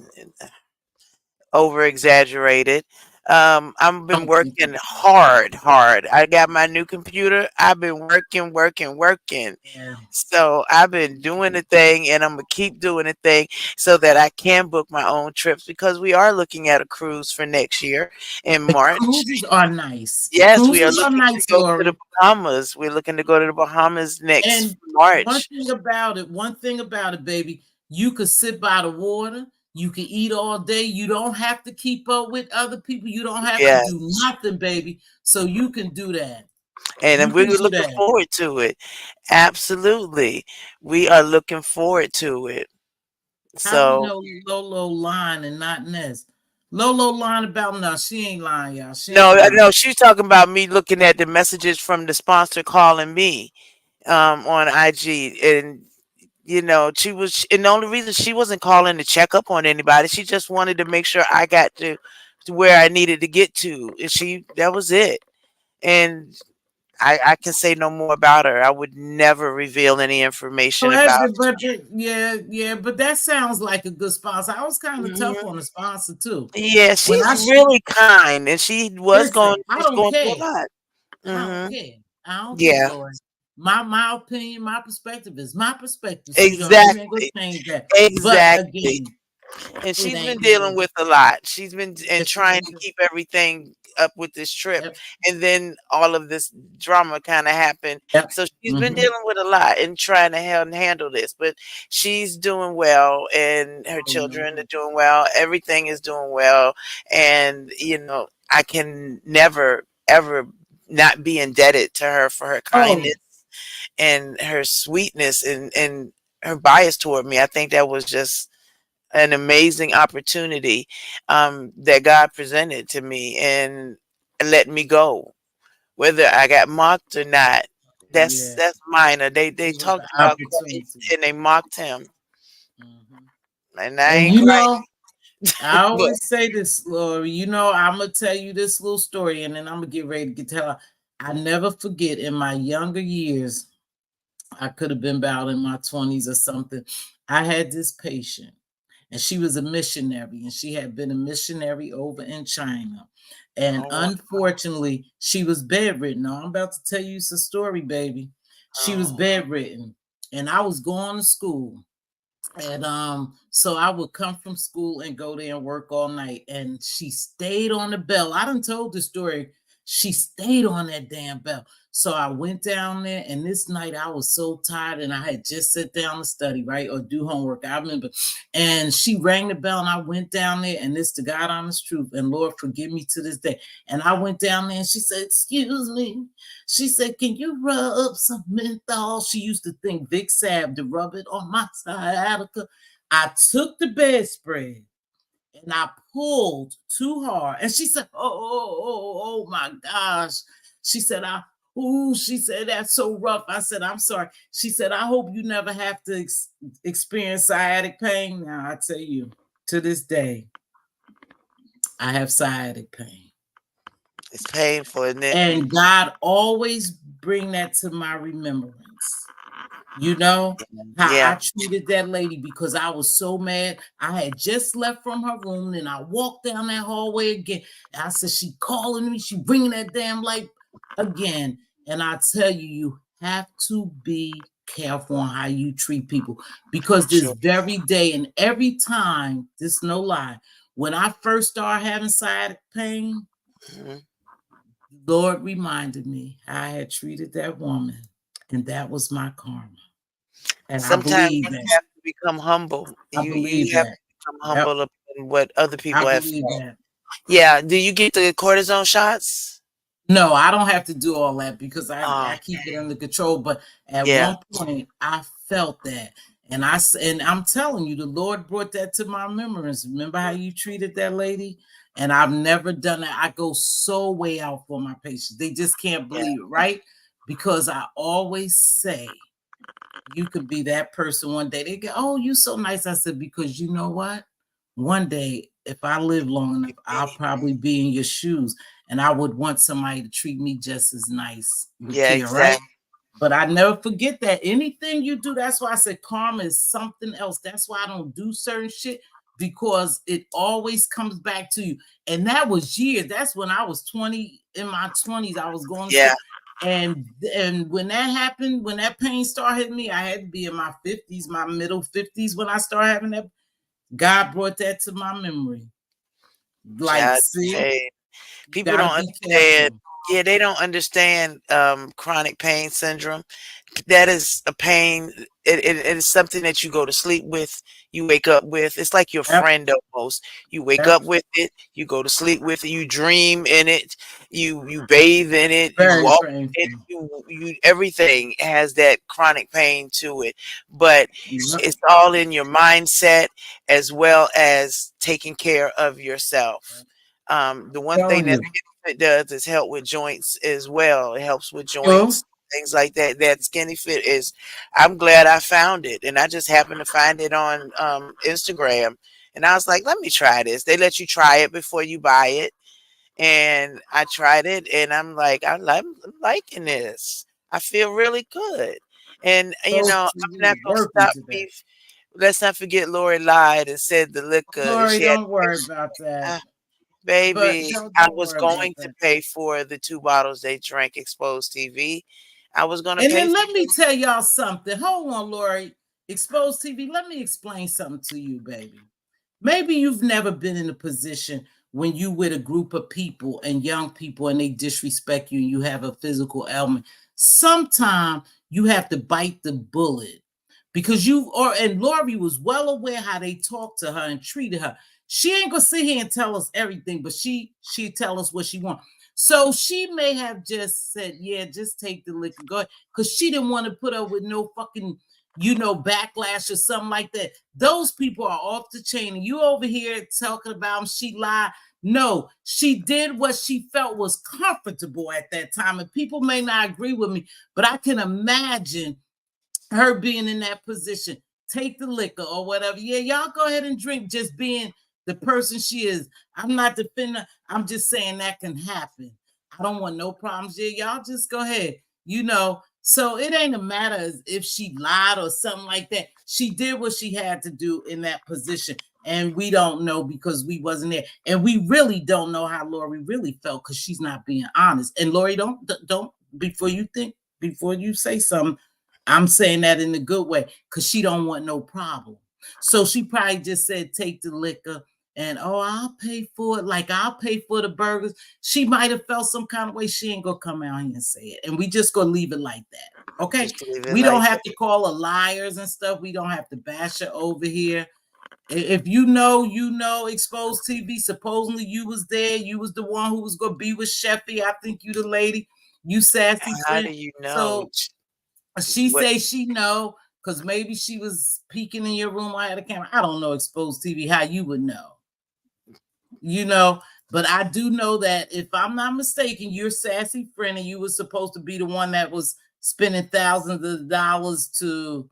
over exaggerated. I've been Don't think working hard, hard. I got my new computer. I've been working, working, working. yeah. So I've been doing the thing and I'm gonna keep doing the thing so that I can book my own trips because we are looking at a cruise for next year in The March. cruises are nice. The Yes, we are cruises are looking to nice, go to the Lori. Bahamas. We're looking to go to the Bahamas next And March. one thing about it, baby, you could sit by the water, you can eat all day. You don't have to keep up with other people. You don't have to do Yes. nothing, baby. So you can do that. And You we're can do looking that. forward to it. Absolutely. We are looking forward to it. How we So know Lolo lying and not Ness? Lolo lying about no, she ain't lying, y'all. She no, ain't lying. no, she's talking about me looking at the messages from the sponsor calling me on IG. And she was, and the only reason she wasn't calling to check up on anybody, she just wanted to make sure I got to where I needed to get to. And that was it. And I can say no more about her. I would never reveal any information about. Yeah, but that sounds like a good sponsor. I was kind of tough Mhm. on the sponsor too. Yeah, When she's really kind, and she was listen, going. I She's don't going through a care. lot. I don't Hmm. care. I don't care, Yeah, Lord. My opinion, my perspective is my perspective, sweetheart. You ain't gonna exactly, change that. But exactly. again, And it she's been ain't dealing me. with a lot. She's been and Yes, it trying is. to keep everything up with this trip, Yep, and then all of this drama kind of happened. yep. So she's been Mm-hmm. dealing with a lot and trying to handle this. But she's doing well, and her Oh no. children are doing well. Everything is doing well, and I can never ever not be indebted to her for her Oh, kindness and her sweetness and her bias toward me. I think that was just an amazing opportunity that God presented to me and let me go. Whether I got mocked or not, that's yeah. minor. They It was talked the about Christ opportunity. and they mocked him, Hmm. and I And ain't crying. I But always say this, Lori. I'm gonna tell you this little story, and then I'm gonna get ready to tell. I never forget in my younger years. I could have been about in my 20s or something. I had this patient, and she was a missionary, and she had been a missionary over in China. And oh, wow. unfortunately, she was bedridden. Now, I'm about to tell you some story, baby. She was Oh, bedridden, and I was going to school. And so I would come from school and go there and work all night. And she stayed on the bell. I done told the story. She stayed on that damn bell. So I went down there, and this night I was so tired, and I had just sat down to study, right, or do homework. I remember. And she rang the bell, and I went down there, and this the God honest truth. And Lord, forgive me to this day. And I went down there, and she said, "Excuse me." She said, "Can you rub some menthol?" She used to think Vic Sav to rub it on my sciatica. I took the bedspread and I pulled too hard. And she said, oh my gosh. She said, she said, "That's so rough." I said, "I'm sorry." She said, "I hope you never have to experience sciatic pain." Now, I tell you, to this day, I have sciatic pain. it's painful, isn't it? And God always bring that to my remembrance. How I Yeah, treated that lady because I was so mad. I had just left from her room, and I walked down that hallway again. I said, "She calling me, she bringing that damn light again." And I tell you, you have to be careful on how you treat people, because this sure. very day and every time, this no lie, when I first started having sciatic pain, Mhm. the Lord reminded me I had treated that woman, and that was my karma. And I Sometimes believe you that. have to become humble. I You believe have to that. become Yep. humble upon what other I people have believe felt. that. Yeah. Do you get the cortisone shots? No, I don't have to do all that because Oh, I keep it under control. But at yeah, one point, I felt that, and I'm telling you, the Lord brought that to my remembrance. Remember how you treated that lady? And I've never done that. I go so way out for my patients; they just can't yeah, believe it, right? Because I always say, you could be that person one day. They go, "Oh, you so nice." I said, "Because you know what? One day, if I live long enough, I'll probably be in your shoes, and I would want somebody to treat me just as nice with yeah, care, right?" exactly. But I never forget that. Anything you do, that's why I said karma is something else. That's why I don't do certain shit, because it always comes back to you. And that was years. That's when I was 20, in my 20s. I was going to Yeah, school. And when that happened, when that pain started hitting me, I had to be in my 50s, my middle 50s when I started having that. God brought that to my memory. Like, God, see, hey. You People gotta don't be understand. careful. Yeah, they don't understand chronic pain syndrome. That is a pain. It is something that you go to sleep with, you wake up with. It's like your Yep, friend almost. You wake yep. up with it, you go to sleep with it, you dream in it, you bathe in it, you Very walk in it, painful. you everything has that chronic pain to it. But Yep. it's all in your mindset as well as taking care of yourself. The one thing Telling that you. it does is help with joints as well. It helps with Yo, joints, things like that. That Skinny Fit is, I'm glad I found it. And I just happened to find it on Instagram. And I was like, let me try this. They let you try it before you buy it. And I tried it and I'm liking this. I feel really good. And so I'm not gonna working stop today. me. Let's not forget Lori lied and said the liquor Lori, she had. don't worry about that. uh, But Baby, I don't was worry about going to that. pay for the 2 bottles they drank Exposed TV. I was gonna And pay then for let me tell y'all something. Hold on, Lori. Exposed TV. Let me explain something to you, baby. Maybe you've never been in a position when you with a group of people and young people and they disrespect you and you have a physical ailment. Sometimes you have to bite the bullet because and Lori was well aware how they talked to her and treated her. She ain't gonna sit here and tell us everything, but she tell us what she wants. So she may have just said, yeah, just take the liquor, go ahead, because she didn't want to put up with no fucking, backlash or something like that. Those people are off the chain. And you over here talking about them, she lied. No, she did what she felt was comfortable at that time. And people may not agree with me, but I can imagine her being in that position. Take the liquor or whatever. Yeah, y'all go ahead and drink, just being the person she is. I'm not defending. I'm just saying that can happen. I don't want no problems. Yeah, y'all just go ahead. So it ain't a matter if she lied or something like that. She did what she had to do in that position. And we don't know because we wasn't there. And we really don't know how Lori really felt because she's not being honest. And Lori, don't before you say something, I'm saying that in a good way because she don't want no problem. So she probably just said, take the liquor and, I'll pay for it. Like, I'll pay for the burgers. She might have felt some kind of way. She ain't going to come out here and say it. And we just going to leave it like that. Okay. just leave it We don't like have that. to call her liars and stuff. We don't have to bash her over here. If you know, Exposed TV, supposedly you was there. You was the one who was going to be with Sheffy. I think you the lady. You sassy How friend. do you know? So she What? say she know because maybe she was peeking in your room. I had a camera. I don't know, Exposed TV, how you would know. But I do know that if I'm not mistaken, you're sassy friend and you were supposed to be the one that was spending thousands of dollars to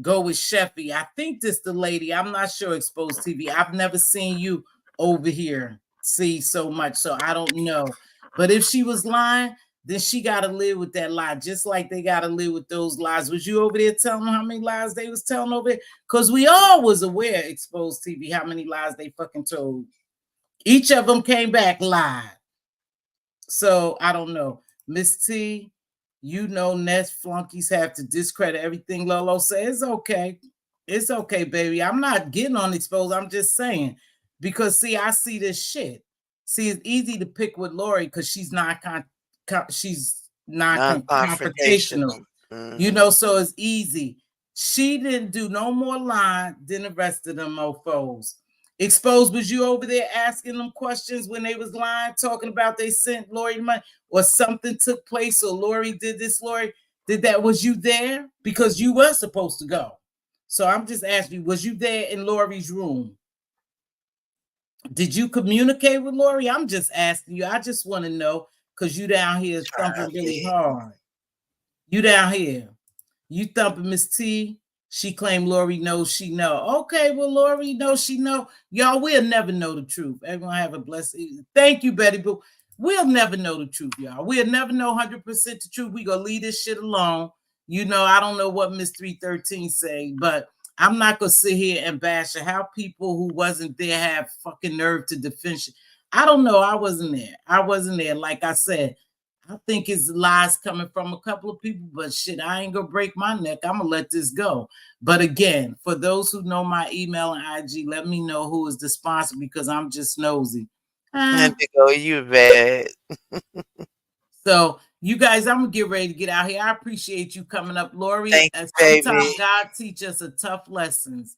go with Sheffy. I think this the lady. I'm not sure, Exposed TV. I've never seen you over here see so much, so I don't know. But if she was lying, then she got to live with that lie, just like they got to live with those lies. Was you over there telling them how many lies they was telling over there? Because we all was aware, Exposed TV, how many lies they fucking told. Each of them came back live. So I don't know. Miss T, Nest flunkies have to discredit everything Lolo says. Okay. It's okay, baby. I'm not getting on Exposed. I'm just saying. Because see, I see this shit. See, it's easy to pick with Lori because she's not confrontational. Non-confrontational. So it's easy. She didn't do no more lying than the rest of them mofos. Exposed, was you over there asking them questions when they was lying, talking about they sent Lori money or something took place or Lori did this, Lori did that? Was you there? Because you were supposed to go. So I'm just asking you, was you there in Lori's room? Did you communicate with Lori? I'm just asking you. I just want to know because you down here thumping really hard. You down here. You thumping Miss T. She claimed Lori knows she know. Okay, well, Lori knows she know. Y'all, we'll never know the truth. Everyone have a blessed evening. Thank you, Betty Boo. We'll never know the truth, y'all. We'll never know 100% the truth. We gonna leave this shit alone. I don't know what Miss 313 say, but I'm not gonna sit here and bash her. How people who wasn't there have fucking nerve to defend shit. I don't know. I wasn't there. Like I said, I think it's lies coming from a couple of people, but shit, I ain't gonna break my neck. I'm gonna let this go. But again, for those who know my email and IG, let me know who is the sponsor because I'm just nosy. Indigo, you bad. So you guys, I'm gonna get ready to get out here. I appreciate you coming up, Lori. Thank you, Sometimes baby. God teach us a tough lessons.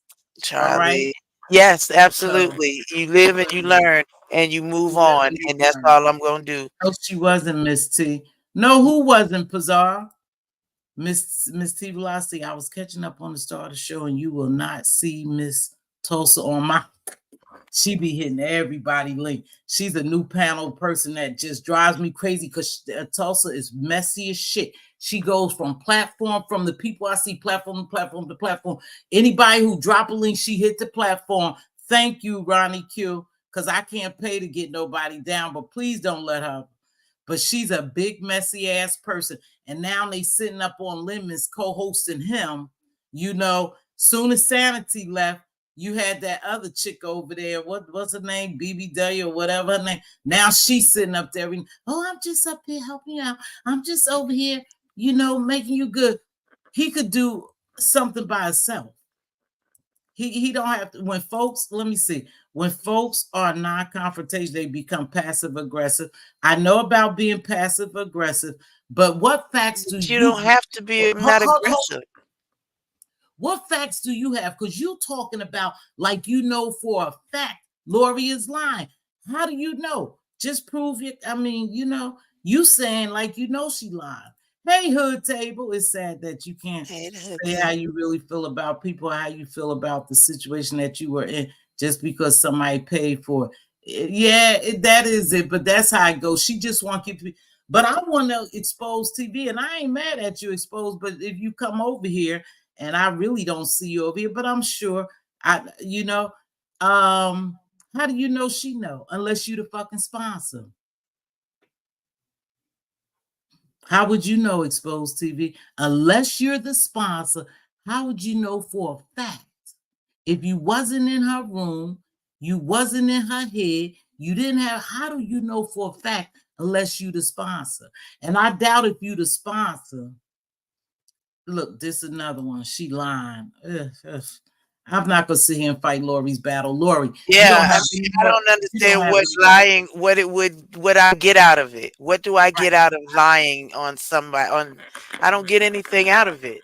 All right. Charlie. Yes, So absolutely. You live and you learn and you move on, and that's all I'm gonna do. No, she wasn't Miss T. No, who wasn't Pizarro? Mz.Teavalocity. I was catching up on the start of the show, and you will not see Miss Tulsa on my. She be hitting everybody link. She's a new panel person that just drives me crazy because Tulsa is messy as shit. She goes from the people I see, platform to platform to platform. Anybody who drop a link, she hit the platform. Thank you, Ronnie Q, because I can't pay to get nobody down, but please don't let her. But she's a big, messy ass person. And now they sitting up on Lemons co-hosting him. Soon as Sanity left, you had that other chick over there. What's her name? BBW or whatever her name. Now she's sitting up there. I'm just up here helping you out. I'm just over here, making you good. He could do something by himself. He don't have to. When folks are non-confrontational, they become passive aggressive. I know about being passive aggressive, but what facts do you don't have to be not aggressive? What facts do you have? Because you're talking about like for a fact Lori is lying. How do you know? Just prove it. I mean, you saying like she lied. Hey, Hood Table. It's sad that you can't say how you really feel about people, how you feel about the situation that you were in, just because somebody paid for it. Yeah, that is it. But that's how it goes. She just wants you to be. But I want to expose TV, and I ain't mad at you, expose. But if you come over here, and I really don't see you over here, but I'm sure how do you know she know? Unless you the fucking sponsor. How would you know, Exposed TV? Unless you're the sponsor, how would you know for a fact? If you wasn't in her room, you wasn't in her head, you didn't have, how do you know for a fact unless you the sponsor? And I doubt if you the sponsor. Look, this is another one. She lying. I'm not gonna sit here and fight Lori's battle. Lori, yeah, I don't understand what's lying. What I get out of it? What do I get out of lying on somebody? I don't get anything out of it.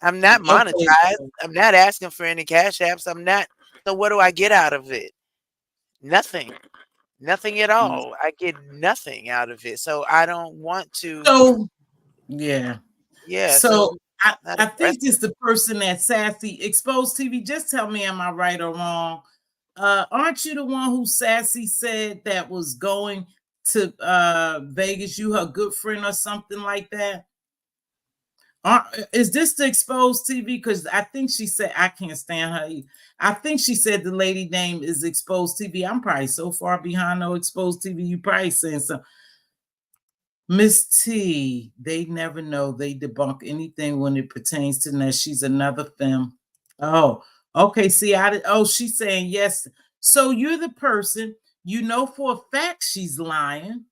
I'm not monetized. I'm not asking for any cash apps. I'm not. So what do I get out of it? Nothing. Nothing at all. I get nothing out of it. So I don't want to. So yeah. Yeah. So I think it's the person that's sassy. Exposed TV. Just tell me, am I right or wrong? Aren't you the one who Sassy said that was going to Vegas? You her good friend or something like that? Is this the Exposed TV? Because I think she said, I can't stand her. I think she said the lady name is Exposed TV. I'm probably so far behind no Exposed TV. You probably saying something. Miss T, they never know. They debunk anything when it pertains to that. She's another femme. Oh, okay. See, she's saying yes. So you're the person, for a fact she's lying.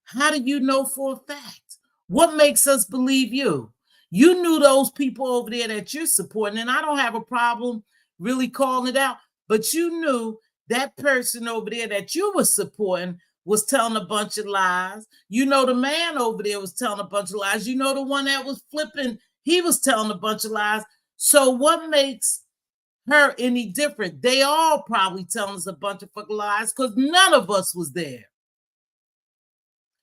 How do you know for a fact? What makes us believe you? You knew those people over there that you're supporting, and I don't have a problem really calling it out, but you knew that person over there that you were supporting was telling a bunch of lies. The man over there was telling a bunch of lies. The one that was flipping, he was telling a bunch of lies. So what makes her any different? They all probably telling us a bunch of fucking lies because none of us was there.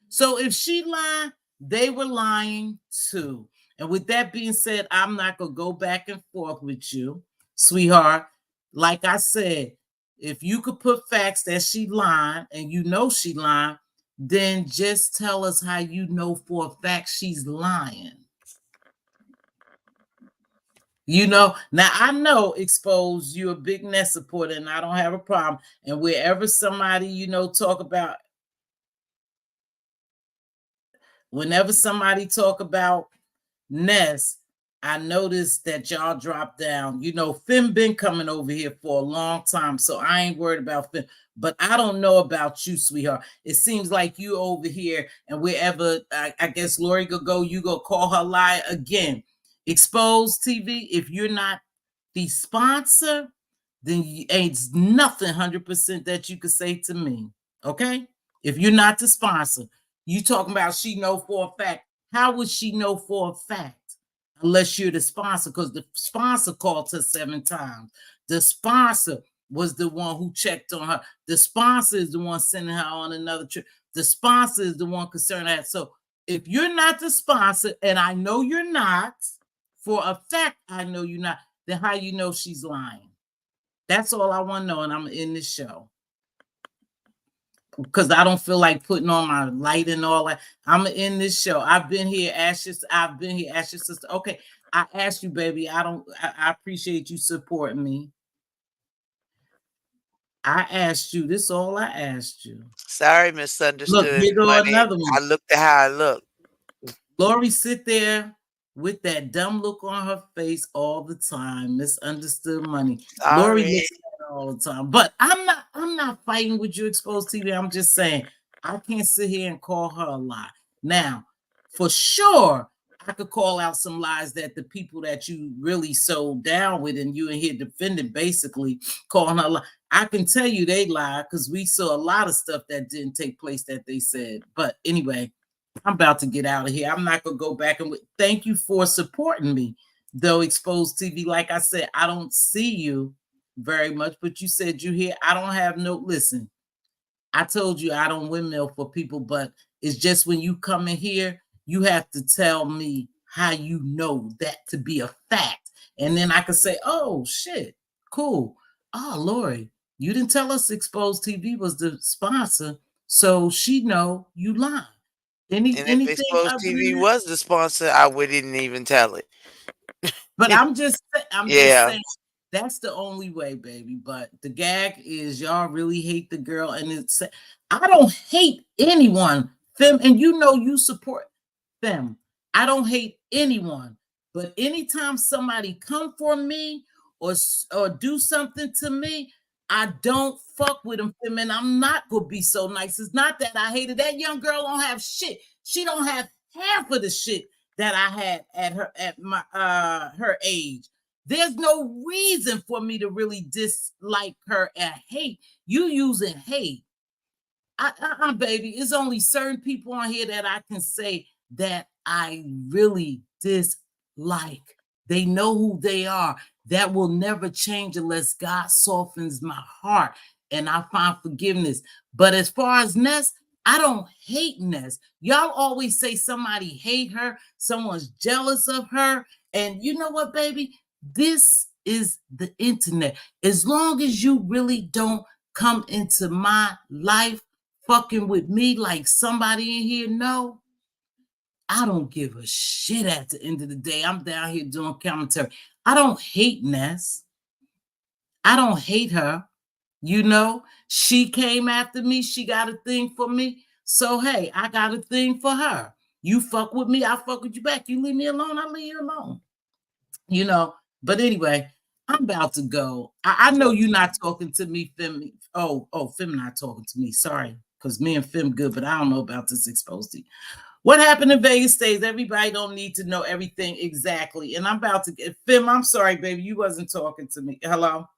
So if she lied, they were lying too. And with that being said, I'm not going to go back and forth with you, sweetheart. Like I said, if you could put facts that she lying and she lying, then just tell us how you know for a fact she's lying. Now I know, Exposed, you're a big Ness supporter, and I don't have a problem. And wherever somebody, talk about, whenever somebody talk about Ness, I noticed that y'all dropped down. Finn been coming over here for a long time, so I ain't worried about Finn. But I don't know about you, sweetheart. It seems like you over here, and wherever I guess Lori could go, you go call her lie again. Exposed TV, if you're not the sponsor, then ain't nothing 100% that you could say to me. Okay? If you're not the sponsor, you talking about she know for a fact. How would she know for a fact? Unless you're the sponsor, because the sponsor called her 7 times. The sponsor was the one who checked on her. The sponsor is the one sending her on another trip. The sponsor is the one concerned that. So if you're not the sponsor, and I know you're not, for a fact I know you're not, then how you know she's lying? That's all I want to know, and I'm in this show. Because I don't feel like putting on my light and all that. I'm in this show. I've been here, ask your sister. Okay, I asked you, baby. I appreciate you supporting me. I asked you. This is all I asked you. Sorry, Look, misunderstood, here go money. another one. I looked at how I look. Lori sit there with that dumb look on her face all the time. Misunderstood money. Lori Sorry. looks at her all the time. But I'm not fighting with you, Exposed TV. I'm just saying I can't sit here and call her a lie. Now, for sure, I could call out some lies that the people that you really sold down with and you in here defending, basically calling her lie. I can tell you they lie because we saw a lot of stuff that didn't take place that they said. But anyway, I'm about to get out of here. I'm not going to go back and thank you for supporting me. Though Exposed TV, like I said, I don't see you very much, but you said you here. I don't have no, listen, I told you I don't windmill for people, but it's just when you come in here, you have to tell me how you know that to be a fact. And then I could say, oh, shit, cool. Oh, Lori, you didn't tell us Exposed TV was the sponsor, so she know you lying. And if Exposed TV was the sponsor, I wouldn't even tell it. But I'm just Yeah. saying that's the only way, baby. But the gag is y'all really hate the girl, and it's I don't hate anyone, Fem, and you know you support them. I don't hate anyone, but anytime somebody come for me or do something to me, I don't fuck with them, Fem, and I'm not gonna be so nice. It's not that I hated that young girl. Don't have shit. She don't have half of the shit that I had at my her age. There's no reason for me to really dislike her and hate. You using hate. Baby, it's only certain people on here that I can say that I really dislike. They know who they are. That will never change unless God softens my heart and I find forgiveness. But as far as Ness, I don't hate Ness. Y'all always say somebody hate her, someone's jealous of her. And you know what, baby? This is the internet. As long as you really don't come into my life fucking with me like somebody in here know, I don't give a shit at the end of the day. I'm down here doing commentary. I don't hate Ness. I don't hate her. You know, she came after me. She got a thing for me. So, hey, I got a thing for her. You fuck with me, I fuck with you back. You leave me alone, I leave you alone. You know, but anyway, I'm about to go. I know you're not talking to me, Fem. Oh, Fem not talking to me. Sorry, because me and Fem good, but I don't know about this Exposed. What happened in Vegas stays. Everybody don't need to know everything exactly. And I'm about to get Fem. I'm sorry, baby. You wasn't talking to me. Hello.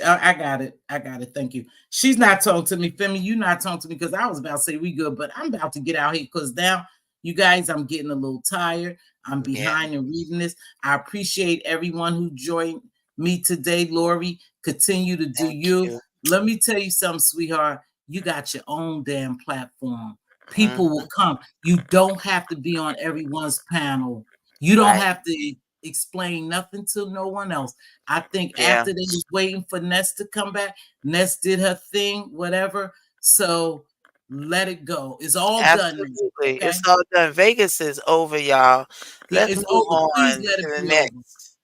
I got it. Thank you. She's not talking to me, Femi. You not talking to me because I was about to say we good, but I'm about to get out here because now, you guys, I'm getting a little tired. I'm behind in reading this. I appreciate everyone who joined me today, Lori. Continue to do you. Let me tell you something, sweetheart. You got your own damn platform. People will come. You don't have to be on everyone's panel. You don't have to explain nothing to no one else. I think after they was waiting for Ness to come back, Ness did her thing, whatever. So let it go. It's all done. Okay? It's all done. Vegas is over, y'all. Let's move on to the next.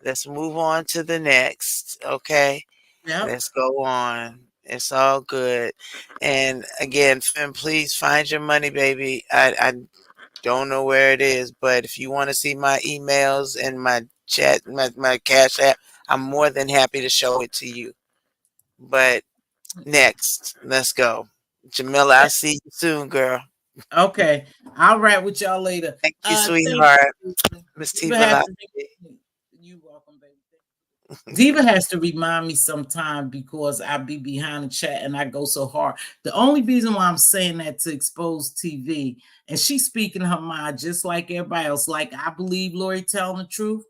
Let's move on to the next. Okay. Let's go on. It's all good. And again, Fem, please find your money, baby. I don't know where it is, but if you want to see my emails and my chat, my Cash App, I'm more than happy to show it to you. But next, let's go. Jamila, I'll see you soon, girl. Okay. I'll wrap with y'all later. Thank you, sweetheart. Mz.Teavalocity. You welcome, baby. Diva has to remind me sometime because I be behind the chat and I go so hard. The only reason why I'm saying that to expose TV, and she's speaking her mind just like everybody else. Like I believe Lori telling the truth.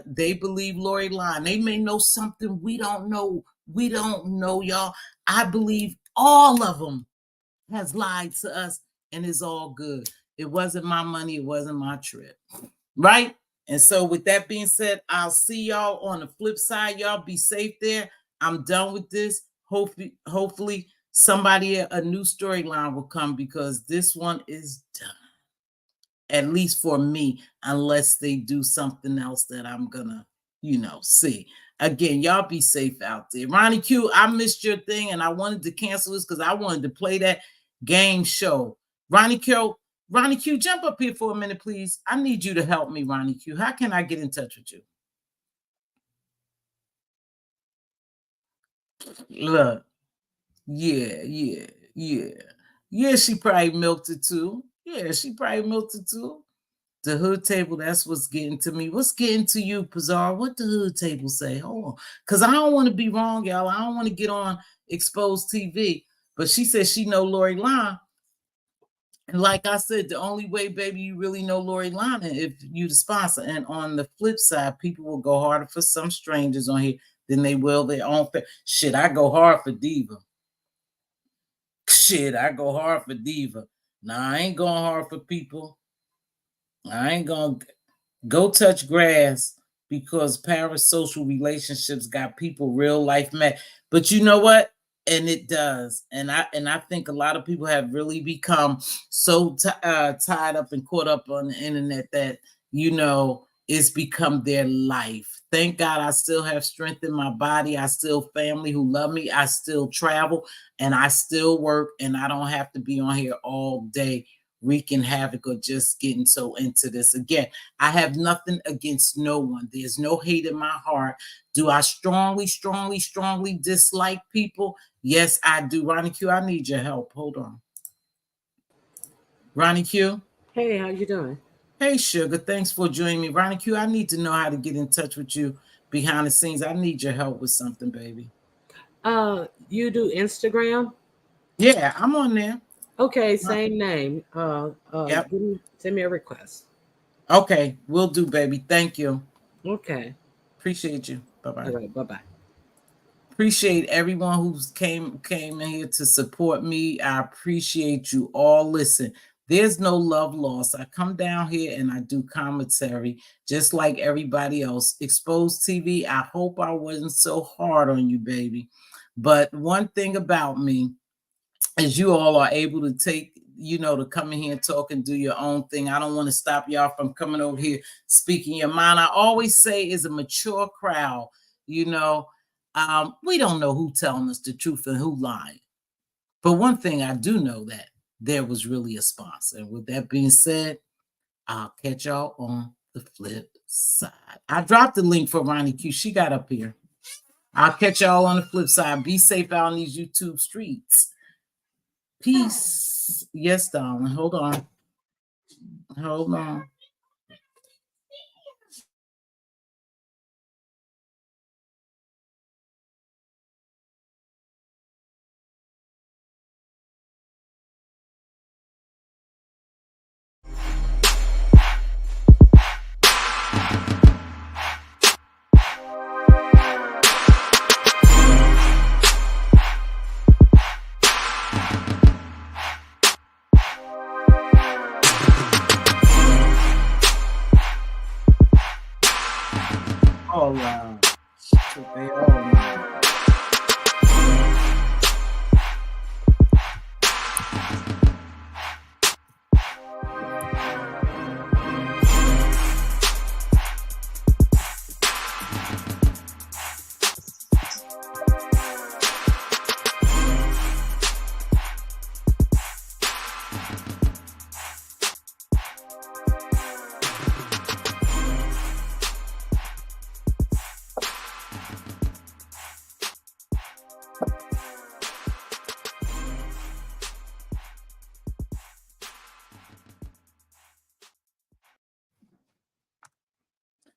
They believe Lori lying. They may know something we don't know. We don't know, y'all. I believe all of them has lied to us, and it's all good. It wasn't my money. It wasn't my trip. Right? And so with that being said, I'll see y'all on the flip side. Y'all be safe there. I'm done with this. Hopefully somebody, a new storyline will come because this one is done. At least for me, unless they do something else that I'm gonna, see. Again, y'all be safe out there. Ronnie Q, I missed your thing and I wanted to cancel this because I wanted to play that game show. Ronnie Q, jump up here for a minute, please. I need you to help me, Ronnie Q. How can I get in touch with you? Look. Yeah. Yeah, she probably milked it too. The hood table, that's what's getting to me. What's getting to you, Pizarro? What the hood table say? Hold on. Because I don't want to be wrong, y'all. I don't want to get on exposed TV. But she said she know Lori Line. And like I said, the only way, baby, you really know Lori Line is if you the sponsor. And on the flip side, people will go harder for some strangers on here than they will their own. Shit, I go hard for Diva. Nah, I ain't going hard for people. I ain't going to go touch grass because parasocial relationships got people real life mad. But you know what? And it does. And I think a lot of people have really become so tied up and caught up on the internet that, it's become their life. Thank God I still have strength in my body. I still family who love me. I still travel and I still work and I don't have to be on here all day wreaking havoc or just getting so into this. Again, I have nothing against no one. There's no hate in my heart. Do I strongly dislike people? Yes, I do. Ronnie Q, I need your help. Hold on. Ronnie Q? Hey, how you doing? Hey, Sugar. Thanks for joining me. Ronnie Q, I need to know how to get in touch with you behind the scenes. I need your help with something, baby. You do Instagram? Yeah, I'm on there. Okay, same name. Yep. Send me a request. Okay, will do, baby. Thank you. Okay. Appreciate you. Bye-bye. All right, bye-bye. Appreciate everyone who's came in here to support me. I appreciate you all. Listen, there's no love lost. I come down here and I do commentary just like everybody else. Exposed TV, I hope I wasn't so hard on you, baby. But one thing about me is you all are able to take, to come in here and talk and do your own thing. I don't want to stop y'all from coming over here speaking your mind. I always say is a mature crowd, we don't know who telling us the truth and who lying. But one thing I do know that there was really a sponsor. And with that being said, I'll catch y'all on the flip side. I dropped the link for Ronnie Q. She got up here. I'll catch y'all on the flip side. Be safe out on these YouTube streets. Peace. Yes, darling. Hold on. All right. They all right.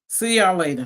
See y'all later.